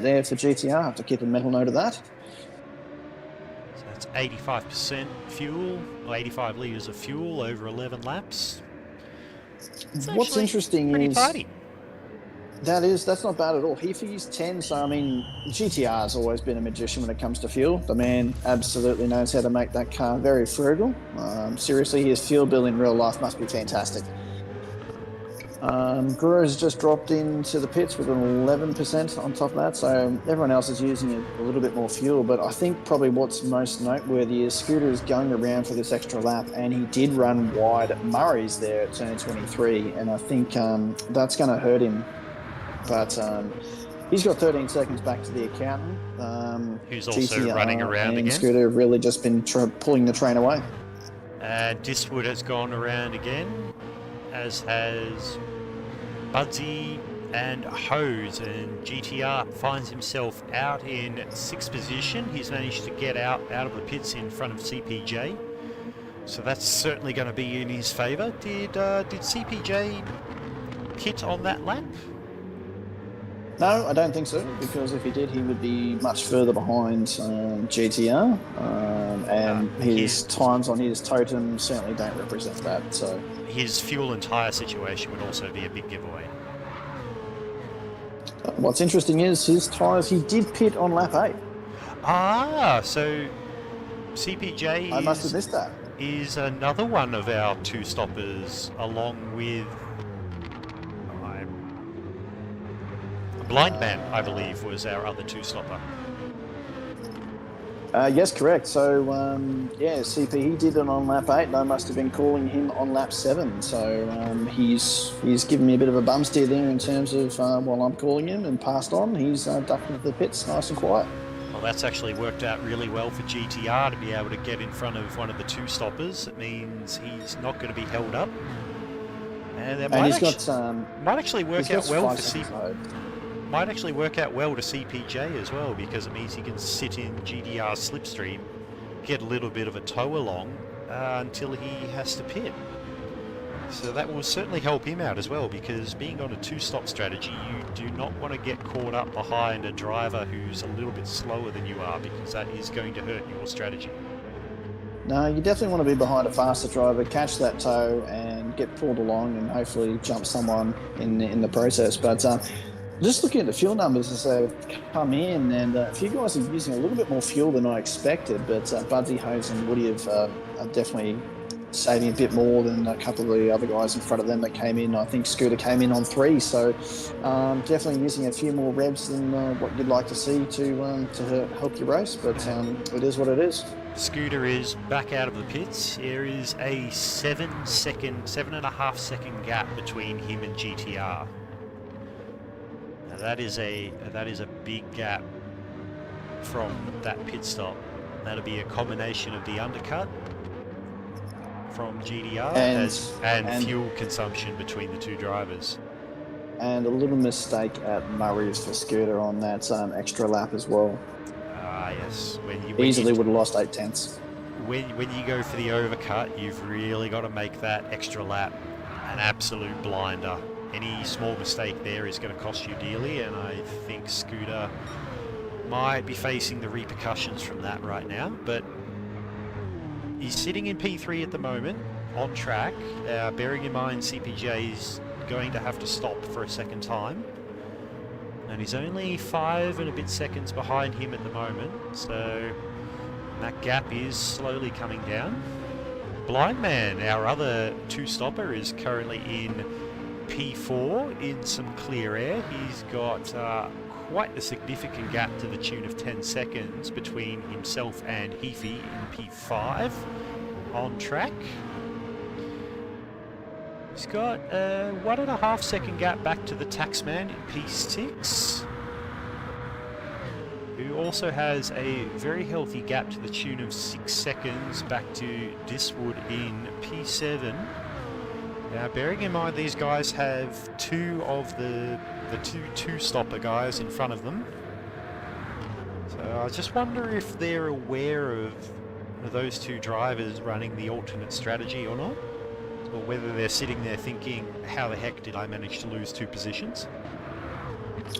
there for GTR. I have to keep a mental note of that. So that's 85% fuel, or 85 litres of fuel over 11 laps. What's interesting is tidy. That's not bad at all. He figures 10, so I mean, GTR has always been a magician when it comes to fuel. The man absolutely knows how to make that car very frugal. Seriously, his fuel bill in real life must be fantastic. Guru has just dropped into the pits with an 11% on top of that, so everyone else is using a little bit more fuel. But I think probably what's most noteworthy is Scooter is going around for this extra lap, and he did run wide Murray's there at turn 23, and I think that's going to hurt him. But he's got 13 seconds back to the accountant. Who's also GTR running around again. Scooter have really just been pulling the train away. Diswood has gone around again, as has Budsy and Hose, and GTR finds himself out in 6th position. He's managed to get out of the pits in front of CPJ, so that's certainly going to be in his favour. Did CPJ pit on that lap? No, I don't think so, because if he did, he would be much further behind GTR, and his times on his totem certainly don't represent that. So his fuel and tyre situation would also be a big giveaway. What's interesting is his tyres, he did pit on lap 8. Ah, so CPJ I must have missed that. Is another one of our two stoppers, along with Blind Man, I believe, was our other two stopper. Yes, correct. So, CP, he did it on lap 8, and I must have been calling him on lap 7. So he's given me a bit of a bum steer there in terms of while I'm calling him and passed on, he's ducked into the pits nice and quiet. Well, that's actually worked out really well for GTR to be able to get in front of one of the two stoppers. It means he's not going to be held up. And that might actually work out well for CP. Might actually work out well to CPJ as well, because it means he can sit in GDR's slipstream, get a little bit of a tow along until he has to pit. So that will certainly help him out as well, because being on a two-stop strategy, you do not want to get caught up behind a driver who's a little bit slower than you are, because that is going to hurt your strategy. No, you definitely want to be behind a faster driver, catch that tow and get pulled along and hopefully jump someone in the process. But just looking at the fuel numbers as they've come in, and a few guys are using a little bit more fuel than I expected, but Budsy, Hose and Woody are definitely saving a bit more than a couple of the other guys in front of them that came in. I think Scooter came in on 3, so definitely using a few more revs than what you'd like to see to help your race, but it is what it is. Scooter is back out of the pits. There is a 7.5 second gap between him and GTR. Now that is a big gap from that pit stop. That'll be a combination of the undercut from GDR and fuel consumption between the two drivers. And a little mistake at Murray's for Scooter on that extra lap as well. Yes. Easily would have lost 8 tenths. When you go for the overcut, you've really got to make that extra lap an absolute blinder. Any small mistake there is going to cost you dearly, and I think Scooter might be facing the repercussions from that right now. But he's sitting in P3 at the moment, on track. Bearing in mind CPJ is going to have to stop for a second time. And he's only 5 and a bit seconds behind him at the moment, so that gap is slowly coming down. Blind Man, our other two-stopper, is currently in P4 in some clear air. He's got quite a significant gap to the tune of 10 seconds between himself and Heafy in P5 on track. He's got a 1.5 second gap back to the Taxman in P6, who also has a very healthy gap to the tune of 6 seconds back to Diswood in P7. Now, bearing in mind these guys have two of the two-stopper guys in front of them, so I just wonder if they're aware of those two drivers running the alternate strategy or not. Or whether they're sitting there thinking, how the heck did I manage to lose 2 positions?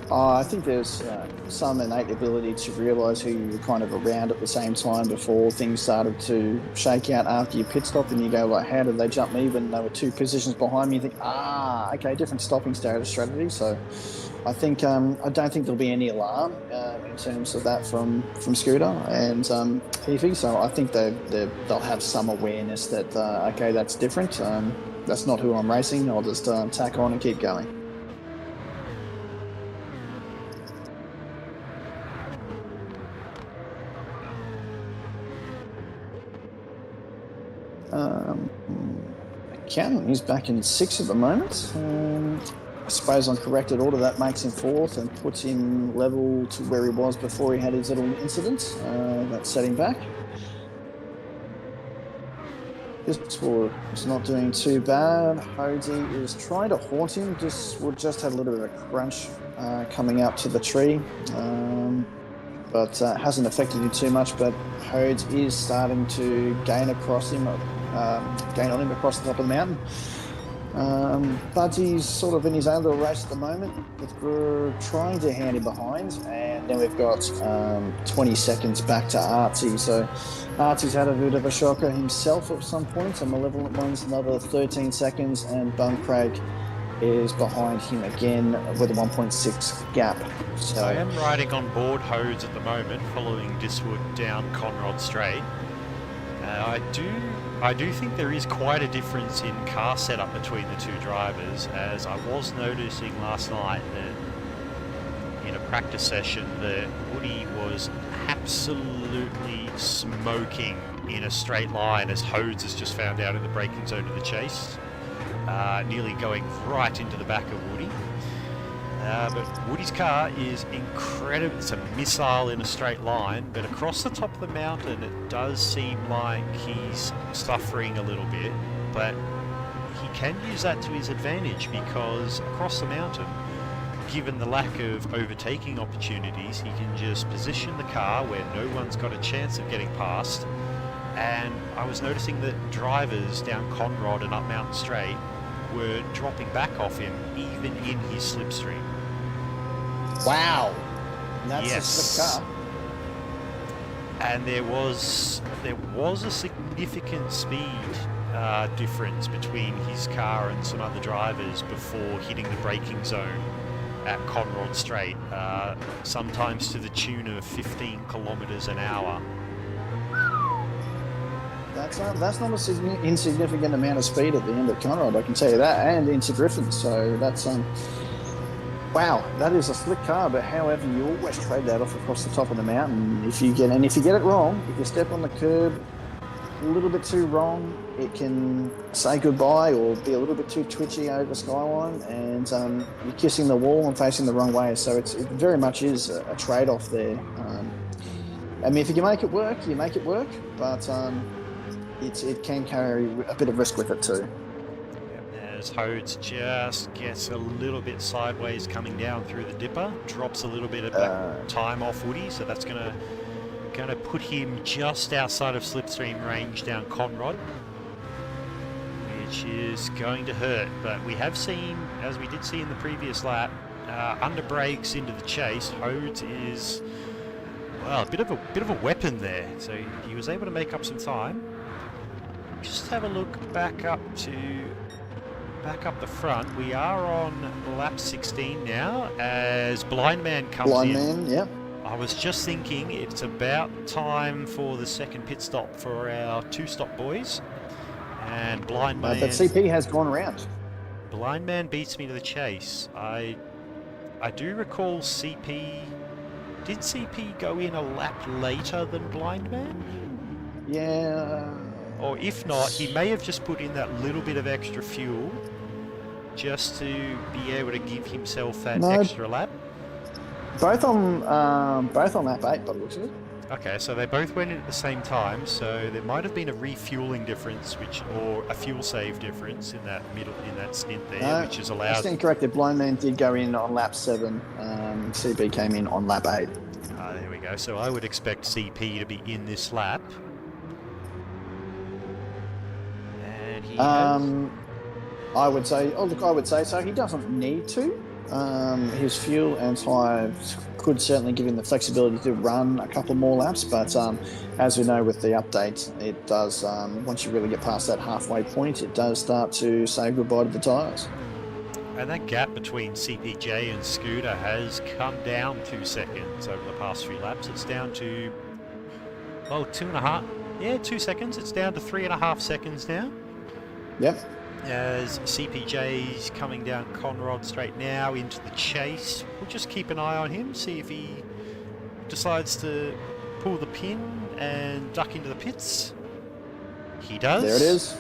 I think there's some innate ability to realise who you were kind of around at the same time before things started to shake out after your pit stop, and you go, like, how did they jump me when they were 2 positions behind me? You think, okay, different stopping strategy. So I think I don't think there'll be any alarm in terms of that from Scooter and Heafy. So I think they'll have some awareness that okay, that's different. That's not who I'm racing. I'll just tack on and keep going. He's back in 6 at the moment. I suppose on corrected order that makes him 4th and puts him level to where he was before he had his little incident that set him back. Diswood is not doing too bad. Hodie is trying to haunt him. Diswood just had a little bit of a crunch coming up to the tree, but hasn't affected him too much. But Hodes is starting to gain on him across the top of the mountain. Budsy's sort of in his own little race at the moment. We're trying to hand him behind, and then we've got 20 seconds back to Artsy. So Artsy's had a bit of a shocker himself at some point. A Malevolent One's another 13 seconds, and Bum Craig is behind him again with a 1.6 gap. So I am riding on board Hodes at the moment, following Diswood down Conrod Straight. I do think there is quite a difference in car setup between the two drivers, as I was noticing last night that in a practice session that Woody was absolutely smoking in a straight line, as Hodes has just found out in the braking zone of the chase, nearly going right into the back of Woody. But Woody's car is incredible. It's a missile in a straight line, but across the top of the mountain it does seem like he's suffering a little bit, but he can use that to his advantage, because across the mountain, given the lack of overtaking opportunities, he can just position the car where no one's got a chance of getting past. And I was noticing that drivers down Conrod and up Mountain Straight were dropping back off him even in his slipstream. wow, that's Yes. a slick car. And there was a significant speed difference between his car and some other drivers before hitting the braking zone at Conrod Straight, sometimes to the tune of 15 kilometers an hour. That's not an insignificant amount of speed at the end of Conrad, I can tell you that, and into Griffin. So that's wow, that is a slick car. But however, you always trade that off across the top of the mountain. If you get it wrong, if you step on the curb a little bit too wrong, it can say goodbye or be a little bit too twitchy over Skyline, and you're kissing the wall and facing the wrong way. So it very much is a trade-off there. I mean, if you can make it work, you make it work, but it can carry a bit of risk with it too. As Hodes just gets a little bit sideways coming down through the dipper, drops a little bit of back time off Woody, so that's gonna put him just outside of slipstream range down Conrod, which is going to hurt. But we have seen, as we did see in the previous lap, under brakes into the chase, Hodes is, well, a bit of a weapon there. So he was able to make up some time. Just have a look back up the front. We are on lap 16 now as Blind Man comes in. Blind Man, yep. I was just thinking it's about time for the second pit stop for our two-stop boys. And Blind Man... But CP has gone around. Blind Man beats me to the chase. I do recall CP... Did CP go in a lap later than Blind Man? Yeah... Or if not, he may have just put in that little bit of extra fuel just to be able to give himself that extra lap. Both on lap 8 by the looks of it. Okay, so they both went in at the same time, so there might have been a refueling difference, or a fuel save difference in that stint there, which is allowed. I stand corrected. Blind Man did go in on lap 7. CP came in on lap 8. There we go. So I would expect CP to be in this lap. I would say so. He doesn't need to. His fuel and tyres could certainly give him the flexibility to run a couple more laps, but as we know with the update, it does, once you really get past that halfway point, it does start to say goodbye to the tyres. And that gap between CPJ and Scooter has come down 2 seconds over the past few laps. It's down to, 2.5. Yeah, 2 seconds. It's down to 3.5 seconds now. Yep. As CPJ's coming down Conrod Straight now into the chase. We'll just keep an eye on him, see if he decides to pull the pin and duck into the pits. He does. There it is.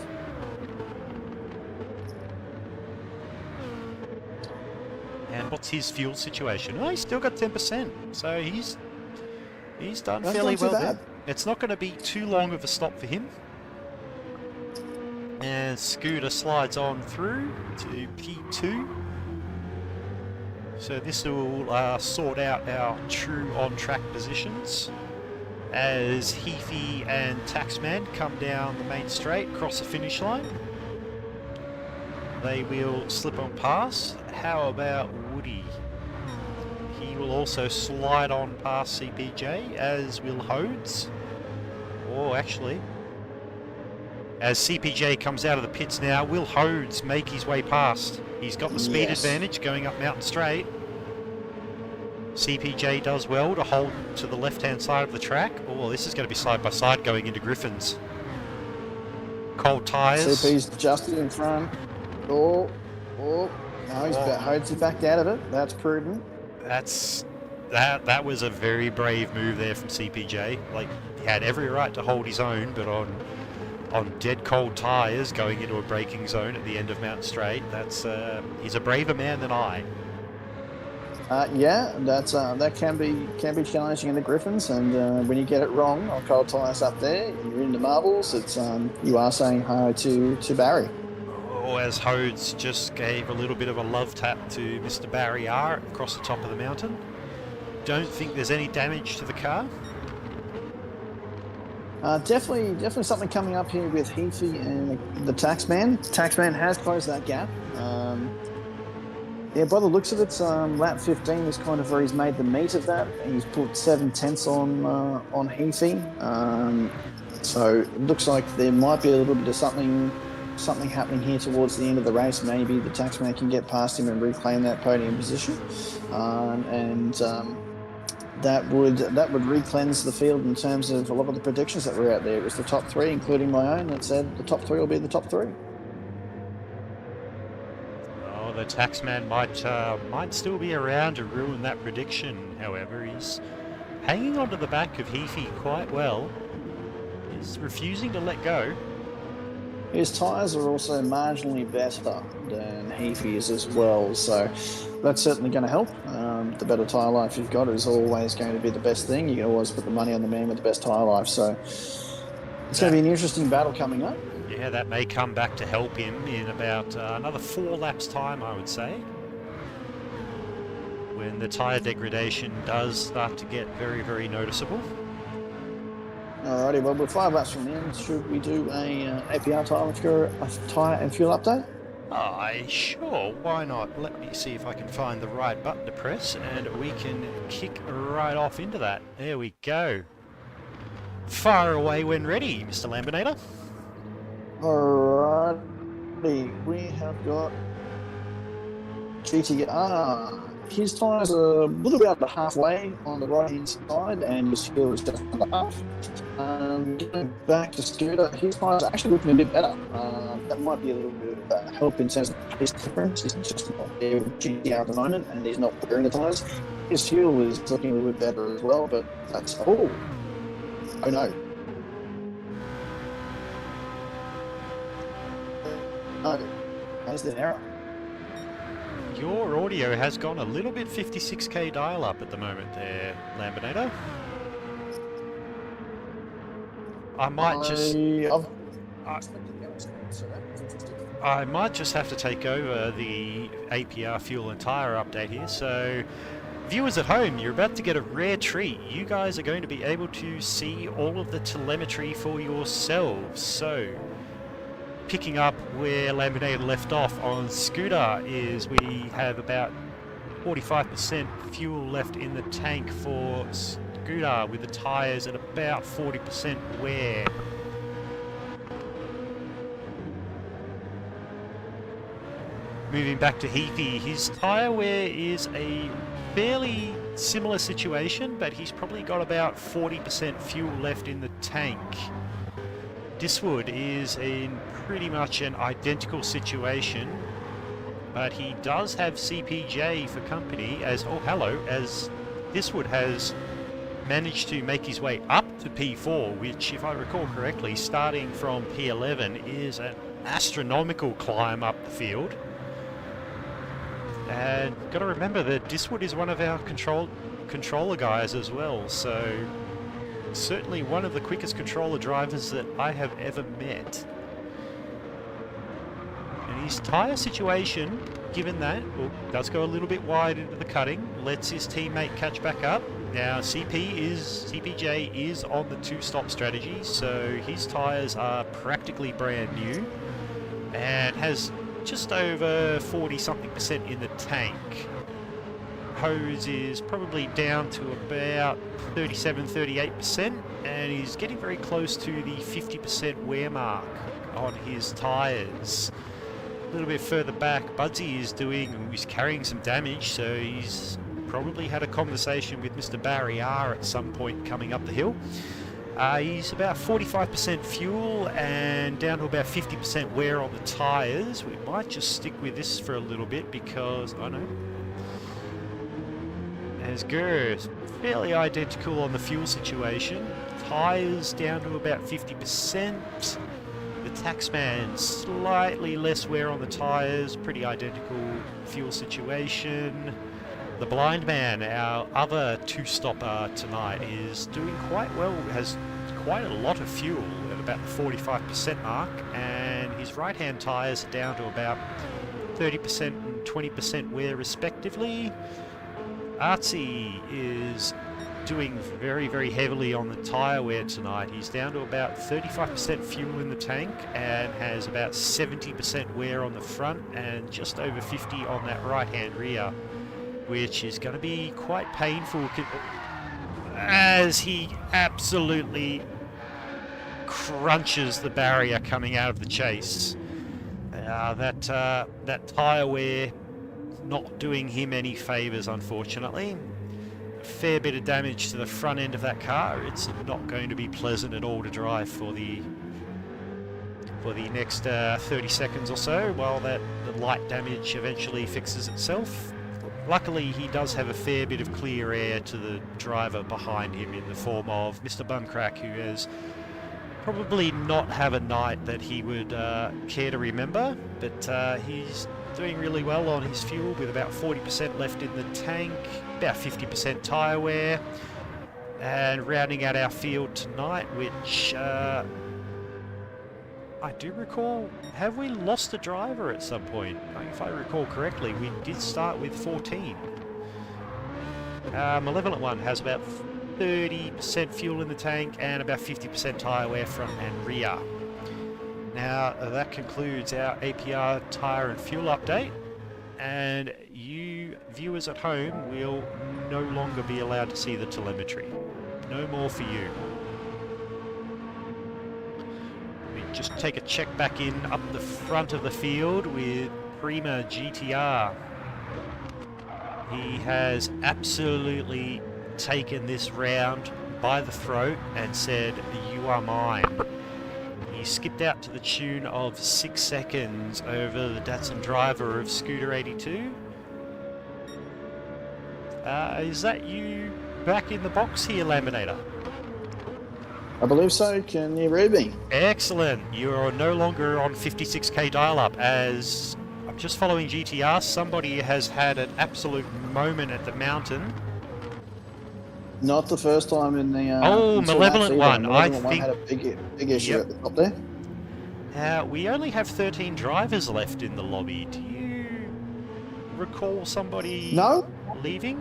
And what's his fuel situation? Oh, he's still got 10%, so he's done That's fairly not too well bad. there. It's not going to be too long of a stop for him. And Scooter slides on through to P2. So this will sort out our true on-track positions as Heafy and Taxman come down the main straight, cross the finish line. they will slip on past. How about Woody? He will also slide on past CPJ, as will Hodes. Oh, actually, as CPJ comes out of the pits now, will Hodes make his way past? He's got the speed advantage going up Mountain Straight. CPJ does well to hold to the left-hand side of the track. Oh, this is going to be side by side going into Griffin's. Cold tyres. CP's just in front. No, Hodes backed out of it. That's prudent. That was a very brave move there from CPJ. Like, he had every right to hold his own, but on dead cold tyres going into a braking zone at the end of Mountain Straight, he's a braver man than I. That can be challenging in the Griffins, and when you get it wrong on cold tyres up there, you're in the marbles. It's you are saying hi to Barry. Oh, as Hodes just gave a little bit of a love tap to Mr. Barry R across the top of the mountain. Don't think there's any damage to the car. Definitely something coming up here with Heafy and the Taxman. Taxman has closed that gap. By the looks of it, lap 15 is kind of where he's made the meat of that. He's put 7/10 on Heafy. So it looks like there might be a little bit of something happening here towards the end of the race. Maybe the Taxman can get past him and reclaim that podium position. That would re-cleanse the field in terms of a lot of the predictions that were out there. It was the top three, including my own, that said the top three will be the top three. Oh, the Taxman might still be around to ruin that prediction. However, he's hanging onto the back of Heafy quite well. He's refusing to let go. His tyres are also marginally better than Heafy's as well, so that's certainly going to help. The better tyre life you've got is always going to be the best thing. You can always put the money on the man with the best tyre life, so it's going to be an interesting battle coming up. Yeah, that may come back to help him in about another 4 laps time, I would say, when the tyre degradation does start to get very, very noticeable. Alrighty, well, we're 5 laps from the end. Should we do a APR tyre and fuel update? Sure, why not? Let me see if I can find the right button to press, and we can kick right off into that. There we go. Fire away when ready, Mr. Lambinator. Alrighty, we have got GTR. His tyres are a little bit about halfway on the right-hand side, and his fuel is just under half. Going back to Scooter, his tyres are actually looking a bit better. That might be a little bit of help in terms of pace difference. He's just not there with GTR at the moment, and he's not wearing the tyres. His fuel is looking a little bit better as well, but that's... Oh no. No, that's the error. Your audio has gone a little bit 56k dial up at the moment there, Lambinator. I might just have to take over the APR fuel and tyre update here. So, viewers at home, you're about to get a rare treat. You guys are going to be able to see all of the telemetry for yourselves. So, picking up where Lambinator left off on Scooter is we have about 45% fuel left in the tank for Scooter, with the tyres at about 40% wear. Moving back to Heafy, his tyre wear is a fairly similar situation, but he's probably got about 40% fuel left in the tank. Diswood is in pretty much an identical situation, but he does have CPJ for company as Diswood has managed to make his way up to P4, which, if I recall correctly, starting from P11 is an astronomical climb up the field. And got to remember that Diswood is one of our controller guys as well, so certainly one of the quickest controller drivers that I have ever met. And his tyre situation, given that, does go a little bit wide into the cutting, lets his teammate catch back up. Now CPJ is on the 2-stop strategy, so his tyres are practically brand new and has just over 40-something% in the tank. Hose is probably down to about 37-38%, and he's getting very close to the 50% wear mark on his tyres. A little bit further back, Budsy he's carrying some damage, so he's probably had a conversation with Mr. Barry R at some point coming up the hill. He's about 45% fuel and down to about 50% wear on the tyres. We might just stick with this for a little bit because, I know, as Gur's fairly identical on the fuel situation. Tyres down to about 50%. The Taxman, slightly less wear on the tyres, pretty identical fuel situation. The Blind Man, our other two-stopper tonight, is doing quite well, has quite a lot of fuel at about the 45% mark, and his right-hand tyres are down to about 30% and 20% wear respectively. Artsy is doing very, very heavily on the tyre wear tonight. He's down to about 35% fuel in the tank and has about 70% wear on the front and just over 50 on that right-hand rear, which is going to be quite painful as he absolutely crunches the barrier coming out of the chase. That tyre wear not doing him any favours, unfortunately. A fair bit of damage to the front end of that car. It's not going to be pleasant at all to drive for the next 30 seconds or so, while the light damage eventually fixes itself. Luckily, he does have a fair bit of clear air to the driver behind him in the form of Mr. Buncrack, who has probably not have a night that he would care to remember, but he's doing really well on his fuel with about 40% left in the tank, about 50% tyre wear, and rounding out our field tonight, which I do recall, have we lost a driver at some point? If I recall correctly, we did start with 14. Malevolent One has about 30% fuel in the tank and about 50% tyre wear front and rear. Now that concludes our APR tyre and fuel update, and you viewers at home will no longer be allowed to see the telemetry. No more for you. We just take a check back in up the front of the field with Prima GTR. He has absolutely taken this round by the throat and said, "You are mine." He skipped out to the tune of 6 seconds over the Datsun driver of Scooter 82. Is that you back in the box here, Laminator? I believe so. Can you read me? Excellent. You are no longer on 56k dial-up, as I'm just following GTR. Somebody has had an absolute moment at the mountain. Not the first time in the... Malevolent One. I think... had a big issue at the top there. We only have 13 drivers left in the lobby. Do you recall somebody leaving?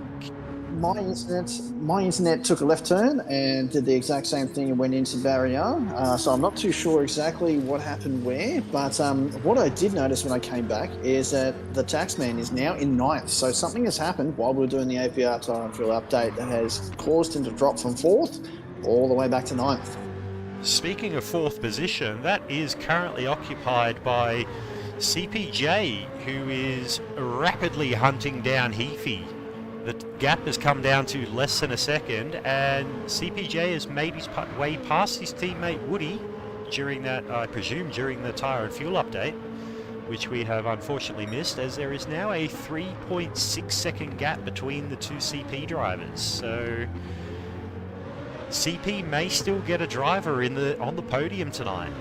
My internet took a left turn and did the exact same thing and went into barrier. So I'm not too sure exactly what happened where, but what I did notice when I came back is that the Taxman is now in 9th. So something has happened while we were doing the APR tyre and fuel update that has caused him to drop from 4th all the way back to 9th. Speaking of 4th position, that is currently occupied by CPJ, who is rapidly hunting down Heafy. The gap has come down to less than a second, and CPJ has made his way past his teammate Woody during that, I presume, during the tyre and fuel update, which we have unfortunately missed, as there is now a 3.6 second gap between the two CP drivers. So CP may still get a driver on the podium tonight,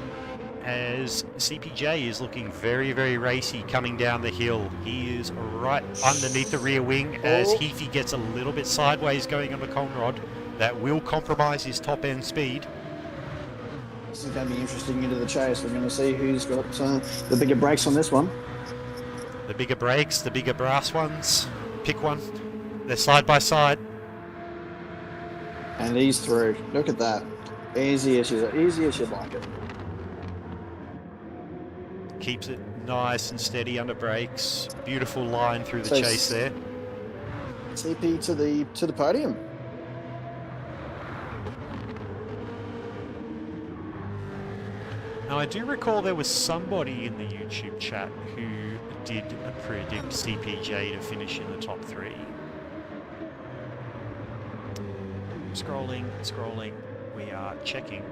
as CPJ is looking very, very racy coming down the hill. He is right underneath the rear wing as Heafy gets a little bit sideways going on the Conrod. That will compromise his top end speed. This is going to be interesting into the chase. We're going to see who's got the bigger brakes on this one. The bigger brakes, the bigger brass ones. Pick one. They're side by side. And he's through. Look at that. Easy as you'd like it. Keeps it nice and steady under brakes. Beautiful line through the So chase there. CP to the podium. Now, I do recall there was somebody in the YouTube chat who did predict CPJ to finish in the top 3. Scrolling. We are checking.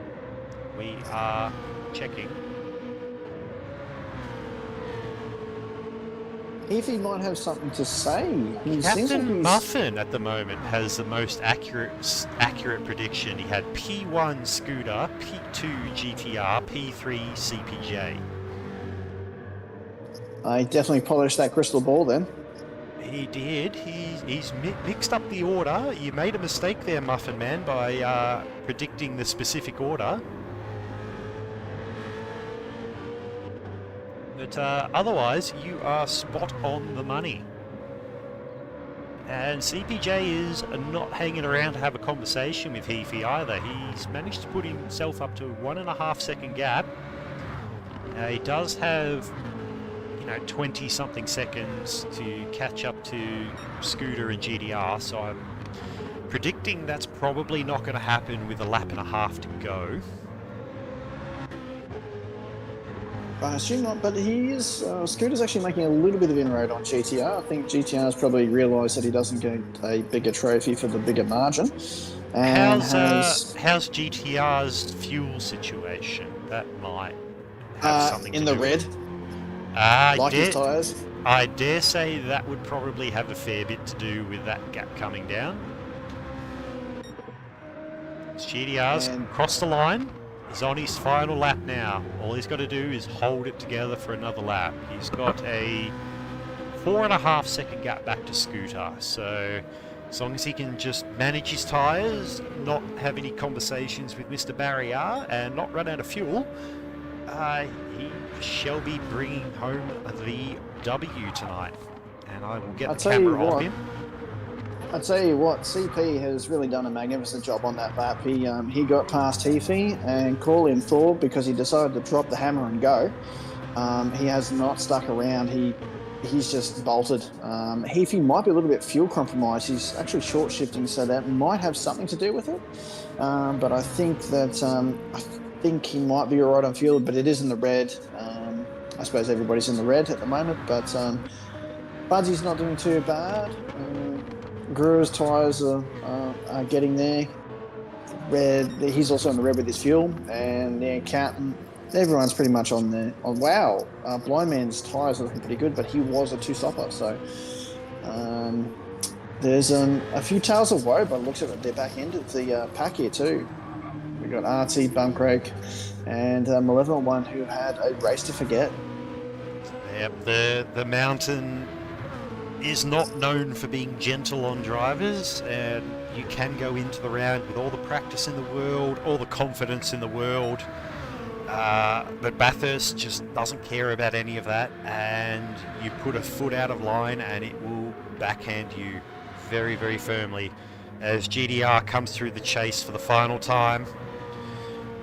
Evie might have something to say. He seems like Captain he's... Muffin at the moment has the most accurate prediction. He had P1 Scooter, P2 GTR, P3 CPJ. I definitely polished that crystal ball then. He did. He's mixed up the order. You made a mistake there, Muffin Man, by predicting the specific order. But otherwise, you are spot on the money. And CPJ is not hanging around to have a conversation with Heafy either. He's managed to put himself up to a 1.5 second gap. He does have, 20-something seconds to catch up to Scooter and GDR, so I'm predicting that's probably not going to happen with a lap and a half to go. I assume not, but he is. Scooter's actually making a little bit of inroad on GTR. I think GTR's probably realised that he doesn't get a bigger trophy for the bigger margin. And how's GTR's fuel situation? That might have something in to the do red. with it. Like his tyres. I dare say that would probably have a fair bit to do with that gap coming down. GTR's crossed the line. He's on his final lap now. All he's got to do is hold it together for another lap. He's got a 4.5 second gap back to Scooter. So as long as he can just manage his tyres, not have any conversations with Mr. Barrier, and not run out of fuel, he shall be bringing home the W tonight. And I will get the camera on him. I tell you what, CP has really done a magnificent job on that lap. He got past Heafy and call in Thor because he decided to drop the hammer and go. He has not stuck around. He's just bolted. Heafy might be a little bit fuel compromised. He's actually short shifting, so that might have something to do with it. But I think he might be all right on fuel, but it is in the red. I suppose everybody's in the red at the moment, but Budsy's not doing too bad. Gruer's tyres are getting there. Red, he's also in the red with his fuel, and Captain, everyone's pretty much on there. Oh, wow, Blind Man's tyres are looking pretty good, but he was a 2-stopper, so there's a few tales of woe, but it looks like they're back end of the pack here too. We've got Artsy, Bunkrake, and Malevolent One, who had a race to forget. Yep, the mountain is not known for being gentle on drivers, and you can go into the round with all the practice in the world, all the confidence in the world, but Bathurst just doesn't care about any of that, and you put a foot out of line and it will backhand you very, very firmly as GDR comes through the chase for the final time.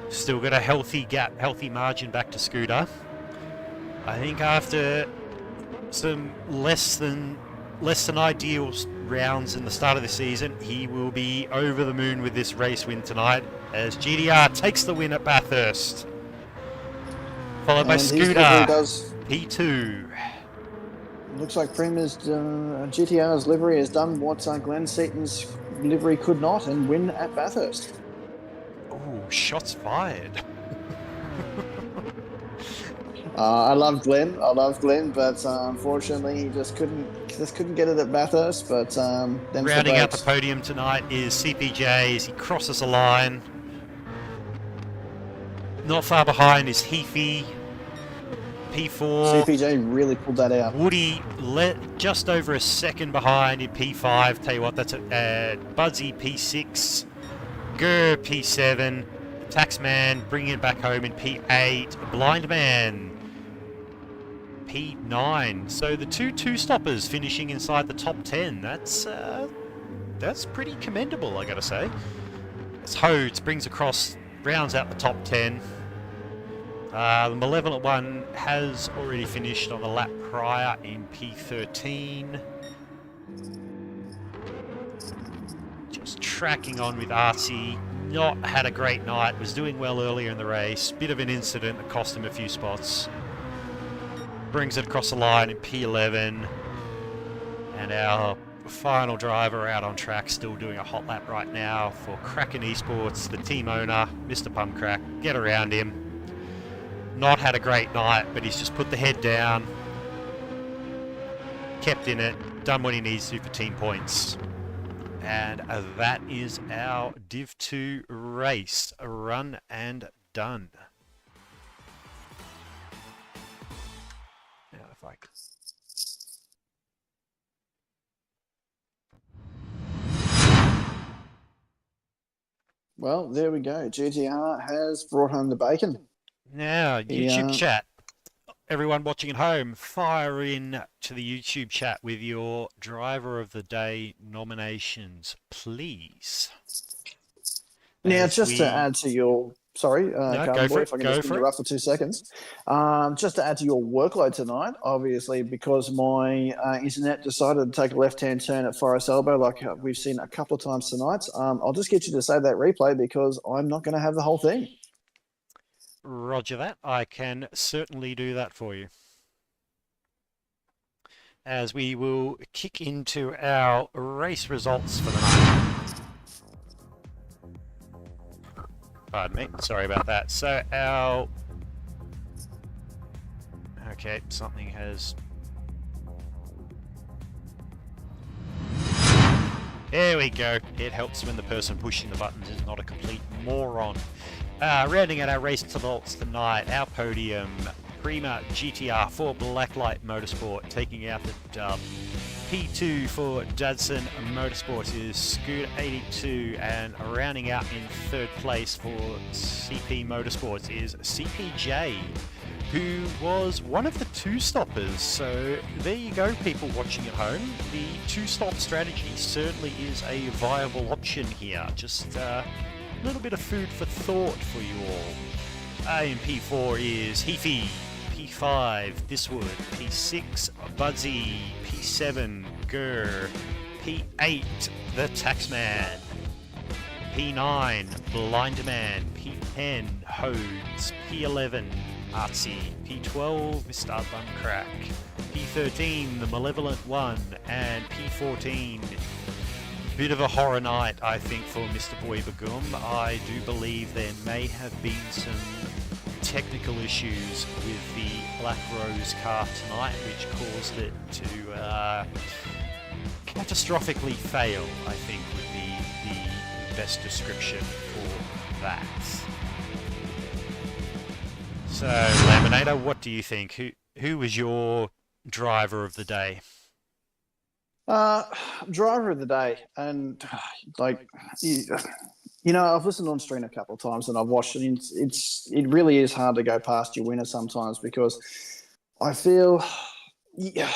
Still got a healthy gap, healthy margin back to Scooter. I think after some less than ideal rounds in the start of the season, he will be over the moon with this race win tonight as GDR takes the win at Bathurst, followed by Scooter, P2. Looks like Prema's GTR's livery has done what Glenn Seaton's livery could not, and win at Bathurst. Oh, shots fired. I love Glenn, but unfortunately he just couldn't get it at Bathurst. But rounding out the podium tonight is CPJ as he crosses the line. Not far behind is Heafy, P4. CPJ really pulled that out. Woody just over a second behind in P5. Tell you what, that's Budsy P6, Gur P7, Taxman bringing it back home in P8, Blind Man P9. So the two stoppers finishing inside the top 10. That's pretty commendable, I gotta say. As Hodes brings across, rounds out the top 10. The Malevolent One has already finished on the lap prior in P13. Just tracking on with Artsy. Not had a great night, was doing well earlier in the race. Bit of an incident that cost him a few spots. Brings it across the line in P11. And our final driver out on track, still doing a hot lap right now for Kraken Esports, the team owner, Mr. Pumcrack. Get around him. Not had a great night, but he's just put the head down, kept in it, done what he needs to for team points. And that is our Div 2 race, run and done. Now if I could... Well, there we go. GTR has brought home the bacon. Now, YouTube chat. Everyone watching at home, fire in to the YouTube chat with your Driver of the Day nominations, please. Now, just to add to your... Sorry, Carbon Boy, if I can just interrupt for 2 seconds. Just to add to your workload tonight, obviously, because my internet decided to take a left-hand turn at Forest Elbow, like we've seen a couple of times tonight, I'll just get you to save that replay because I'm not going to have the whole thing. Roger that. I can certainly do that for you. As we will kick into our race results for the night. Pardon me, sorry about that. So our... Okay, something has... There we go. It helps when the person pushing the buttons is not a complete moron. Rounding out our race results tonight, our podium, Prima GTR for Blacklight Motorsport taking out the dub. P2 for Judson Motorsports is Scooter 82, and rounding out in third place for CP Motorsports is CPJ, who was one of the two-stoppers. So there you go, people watching at home. The two-stop strategy certainly is a viable option here. Just a little bit of food for thought for you all. In P4 is Heafy, P5 Thiswood, P6 Budsy, P7 Gurr, P8 The Taxman, P9 Blinderman, P10 Hodes, P11 Artsy, P12 Mr. Buncrack, P13 The Malevolent One, and P14 bit of a horror night, I think, for Mr. Boy Bagum. I do believe there may have been some technical issues with the Black Rose car tonight, which caused it to catastrophically fail, I think, would be the best description for that. So, Laminator, what do you think? Who was your driver of the day? Driver of the day, and like you know, I've listened on stream a couple of times and I've watched it. And it really is hard to go past your winner sometimes because I feel the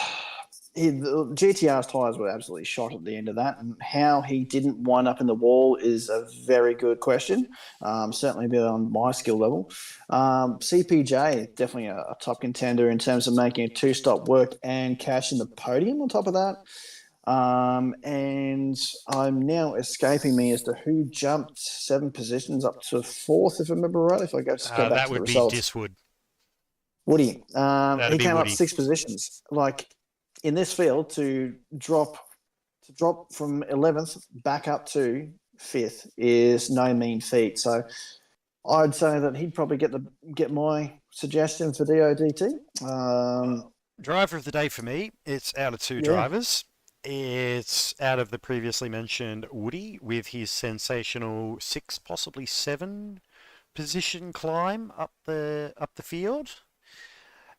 GTR's tyres were absolutely shot at the end of that, and how he didn't wind up in the wall is a very good question. Certainly beyond my skill level. CPJ, definitely a top contender in terms of making a two-stop work and cashing the podium on top of that. And I'm now escaping me as to who jumped 7 positions up to 4th, if I remember right. If I go back to the results. That would be Diswood. Woody. He came Woody. up 6 positions. Like in this field, to drop from 11th back up to 5th is no mean feat. So I'd say that he'd probably get my suggestion for DODT. Driver of the day for me, it's out of 2 drivers. It's out of the previously mentioned Woody with his sensational 6, possibly 7 position climb up the field,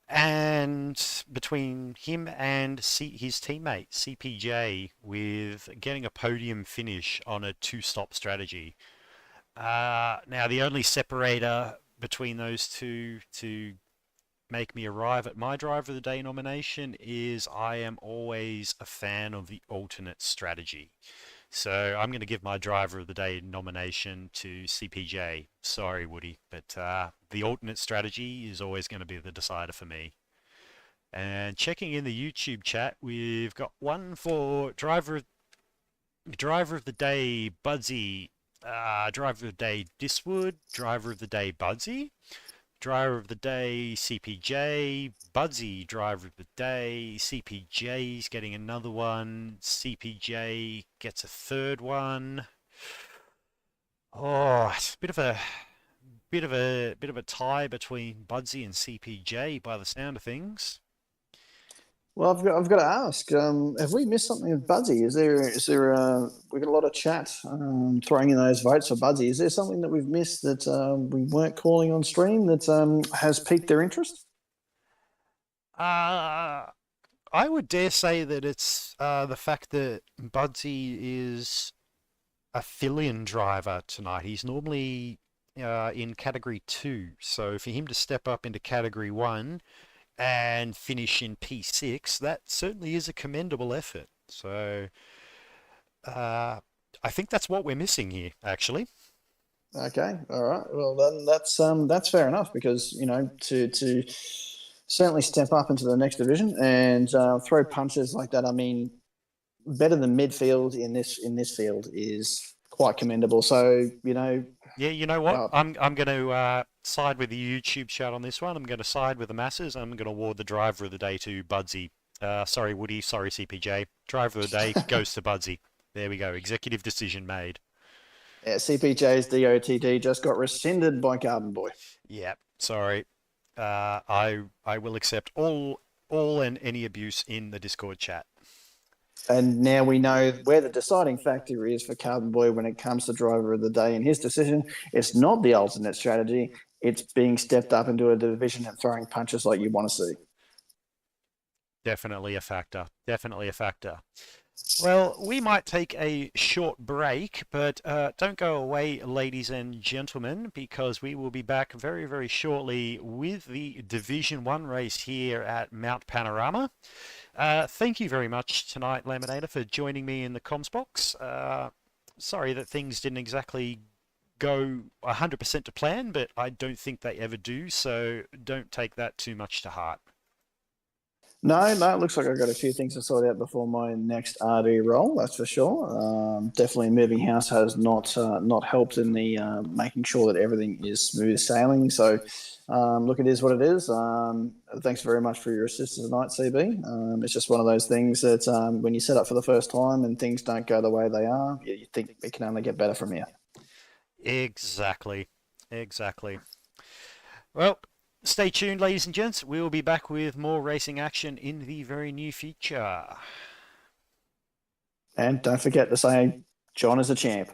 and between him and his teammate CPJ with getting a podium finish on a 2-stop strategy. Now the only separator between those two to make me arrive at my driver of the day nomination is I am always a fan of the alternate strategy. So I'm going to give my driver of the day nomination to CPJ. Sorry, Woody, but the alternate strategy is always going to be the decider for me. And checking in the YouTube chat, we've got one for driver of the day Budsy, driver of the day Diswood, driver of the day Budsy, driver of the day CPJ, Budsy driver of the day, CPJ's getting another one, CPJ gets a third one. Oh, it's a bit of a tie between Budsy and CPJ by the sound of things. Well, I've got to ask. Have we missed something with Budsy? Is there? We've got a lot of chat throwing in those votes for Budsy. Is there something that we've missed that we weren't calling on stream that has piqued their interest? Uh, I would dare say that it's the fact that Budsy is a fill-in driver tonight. He's normally in category 2, so for him to step up into category 1 and finish in P6, that certainly is a commendable effort. So uh, I think that's what we're missing here, actually. Okay, all right. Well, then that's fair enough because to certainly step up into the next division and throw punches like that. I mean, better than midfield in this field is quite commendable. So Yeah, you know what? uh, I'm going to side with the YouTube chat on this one. I'm going to side with the masses. I'm going to award the driver of the day to Budsy. Sorry, Woody. Sorry, CPJ. Driver of the day goes to Budsy. There we go. Executive decision made. yeah, CPJ's DOTD just got rescinded by Carbon Boy. Yeah, sorry. I will accept all and any abuse in the Discord chat. And now we know where the deciding factor is for Carbon Boy when it comes to driver of the day and his decision. It's not the alternate strategy. It's being stepped up into a division and throwing punches like you want to see. Definitely a factor. Definitely a factor. Well, we might take a short break, but don't go away, ladies and gentlemen, because we will be back very, very shortly with the Division 1 race here at Mount Panorama. Thank you very much tonight, Laminator, for joining me in the comms box. Sorry that things didn't exactly go 100% to plan, but I don't think they ever do, so don't take that too much to heart. No, it looks like I've got a few things to sort out before my next RD role. That's for sure. Definitely, moving house has not helped in the making sure that everything is smooth sailing. So, look, it is what it is. Thanks very much for your assistance tonight, CB. It's just one of those things that when you set up for the first time and things don't go the way they are, you think it can only get better from here. Exactly. Exactly. Well, stay tuned, ladies and gents. We will be back with more racing action in the very near future. And don't forget to say, John is a champ.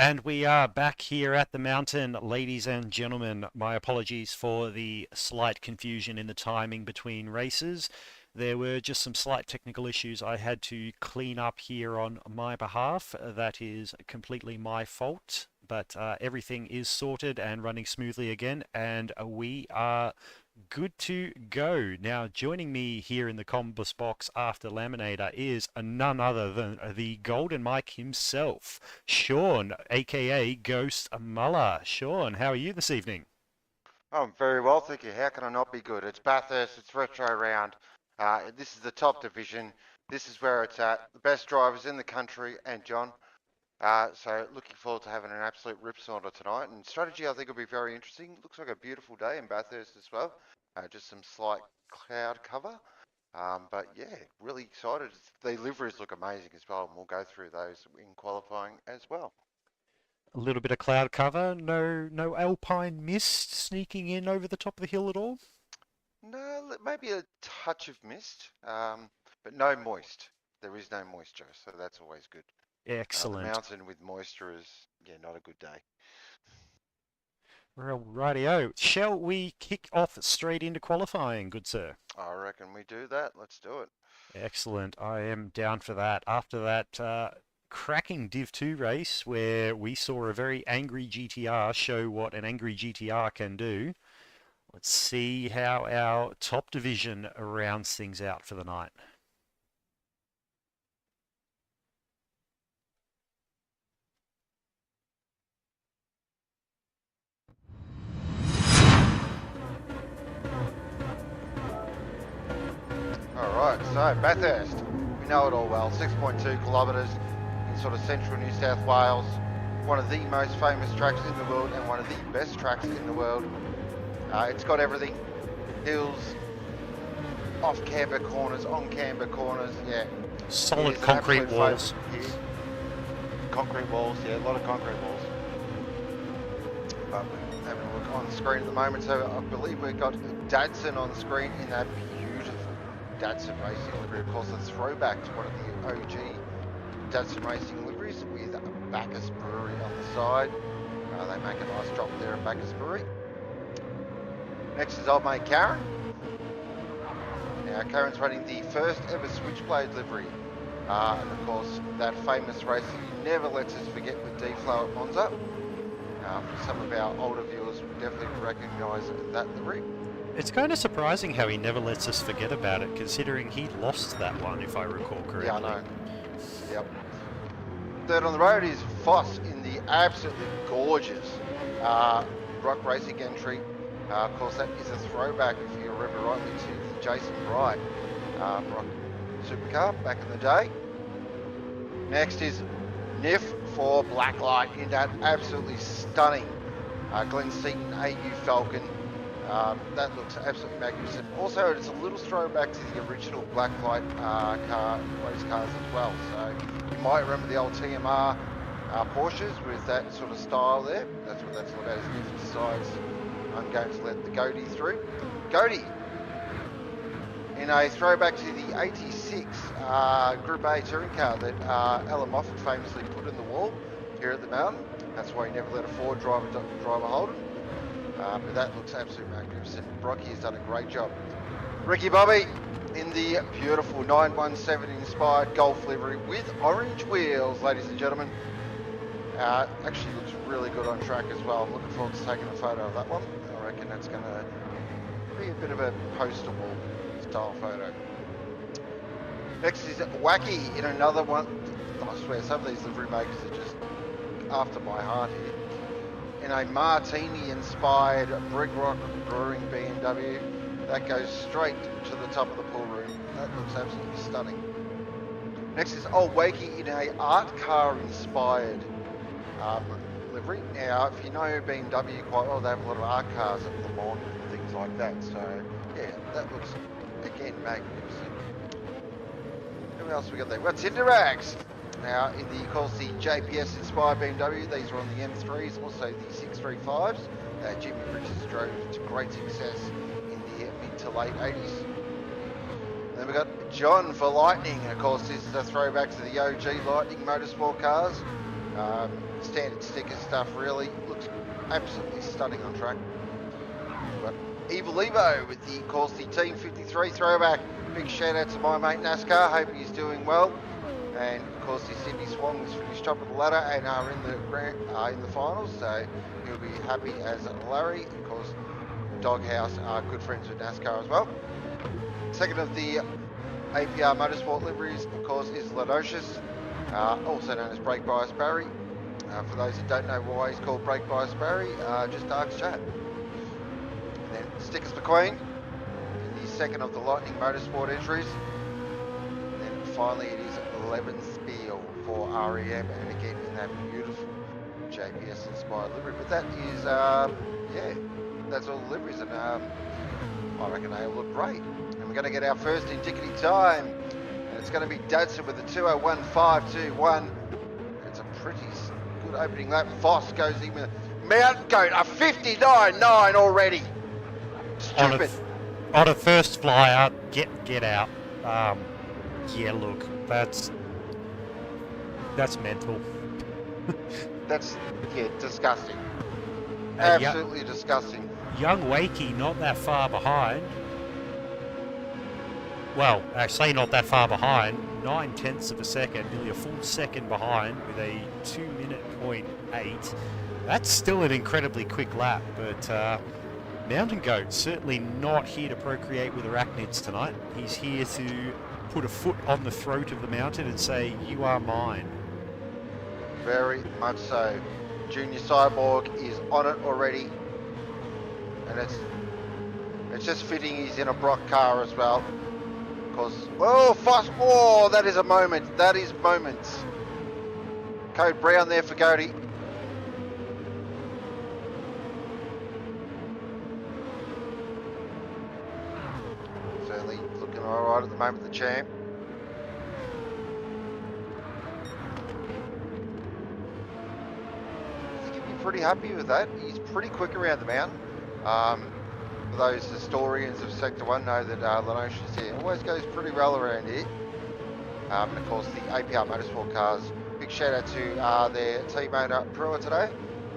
And we are back here at the mountain, ladies and gentlemen. My apologies for the slight confusion in the timing between races. There were just some slight technical issues I had to clean up here on my behalf. That is completely my fault, but everything is sorted and running smoothly again, and we are good to go. Now, joining me here in the Combus box after Laminator is none other than the Golden Mike himself, Sean, aka Ghost Muller. Sean, how are you this evening? I'm very well, thank you. How can I not be good? It's Bathurst, it's retro round. This is the top division. This is where it's at. The best drivers in the country, and John. So looking forward to having an absolute rip snorter tonight. And strategy, I think, will be very interesting. Looks like a beautiful day in Bathurst as well. Just some slight cloud cover. But yeah, really excited. The liveries look amazing as well, and we'll go through those in qualifying as well. A little bit of cloud cover, no alpine mist sneaking in over the top of the hill at all? No, maybe a touch of mist, but no moist. There is no moisture, so that's always good. Excellent. The mountain with moisture is, yeah, not a good day. Well, rightio. Shall we kick off straight into qualifying, good sir? I reckon we do that. Let's do it. Excellent. I am down for that. After that cracking Div 2 race where we saw a very angry GTR show what an angry GTR can do, let's see how our top division rounds things out for the night. Alright, so Bathurst, we know it all well, 6.2 kilometres in sort of central New South Wales, one of the most famous tracks in the world and one of the best tracks in the world. It's got everything, hills, off camber corners, on camber corners, yeah. Solid concrete walls. Concrete walls, yeah, a lot of concrete walls. But we're having a look on the screen at the moment, so I believe we've got Datsun on the screen in that beautiful Datsun racing livery. Of course, a throwback to one of the OG Datsun racing liveries with Bathurst Brewery on the side. They make a nice drop there at Bathurst Brewery. Next is old mate Karen. Now Karen's running the first ever Switchblade livery. And of course, that famous race that he never lets us forget with D-Flow at Monza. For some of our older viewers will definitely recognise that livery. It's kind of surprising how he never lets us forget about it, considering he lost that one, if I recall correctly. Yeah, I know. Yep. Third on the road is Foss in the absolutely gorgeous Rock Racing entry. Of course, that is a throwback, if you remember rightly, to the Jason Wright Rock supercar back in the day. Next is Niff for Blacklight in that absolutely stunning Glen Seaton AU Falcon. That looks absolutely magnificent. Also, it's a little throwback to the original Blacklight race cars as well. So you might remember the old TMR Porsches with that sort of style there. That's what that's all about, is Niff decides I'm going to let the Goaty through. Goaty in a throwback to the 86 Group A touring car that Alan Moffat famously put in the wall here at the mountain. That's why he never let a Ford driver hold it. But that looks absolutely magnificent. Brocky has done a great job. Ricky Bobby in the beautiful 917 inspired Golf livery with orange wheels, ladies and gentlemen. Actually looks really good on track as well. I'm looking forward to taking a photo of that one. I reckon that's going to be a bit of a poster wall style photo. Next is Wacky in another one. I swear, some of these livery makers are just after my heart here. In a Martini-inspired Brick Rock Brewing BMW. That goes straight to the top of the pool room. That looks absolutely stunning. Next is Old Wakey in a art car-inspired livery. Now, if you know BMW quite well, they have a lot of art cars at Le Mans and things like that. So, yeah, that looks, again, magnificent. Who else we got there? We've got Tinderax. Now, in the, of course, the JPS inspired BMW, these are on the M3s, also the 635s. Jimmy Bridges drove to great success in the mid to late 80s. Then we've got John for Lightning. Of course, this is a throwback to the OG Lightning Motorsport cars. Standard sticker stuff really looks absolutely stunning on track. But Evil Evo with the, of course, the Team 53 throwback. Big shout out to my mate NASCAR. Hope he's doing well. And of course, the Sydney Swans finished top of the ladder and are in the finals. So he'll be happy as Larry. Of course, Doghouse are good friends with NASCAR as well. Second of the APR Motorsport liveries, of course, is Ladocious, also known as Brake Bias Barry. For those that don't know why he's called Brake Bias Barry, just ask chat. And then Stickers McQueen, in the second of the Lightning Motorsport entries. And then finally it is 11 Spiel for REM, and again in that beautiful JPS inspired livery. But that is, yeah, that's all the liveries, and I reckon they all look great. And we're going to get our first indicative time, and it's going to be Datsun with a 2:01.521. It's a pretty good opening lap. Voss goes in with Mountain Goat, a 59.9 already. Stupid. On a first flyer, get out. Yeah, look, that's mental. That's, yeah, disgusting. Absolutely disgusting. Young Wakey not that far behind. Well, actually not that far behind. 9/10 of a second, nearly a full second behind with a 2:08. That's still an incredibly quick lap, but Mountain Goat certainly not here to procreate with arachnids tonight. He's here to put a foot on the throat of the mountain and say, "You are mine." Very much so. Junior Cyborg is on it already, and it's just fitting he's in a Brock car as well. Because, oh, Foss, oh, that is a moment. That is moments. Code Brown there for Goaty. Certainly looking all right at the moment, the champ. I think he'd be pretty happy with that. He's pretty quick around the mountain. For those historians of Sector 1 know that Lenotius here always goes pretty well around here. And of course the APR Motorsport cars, big shout out to their teammate Brewer today,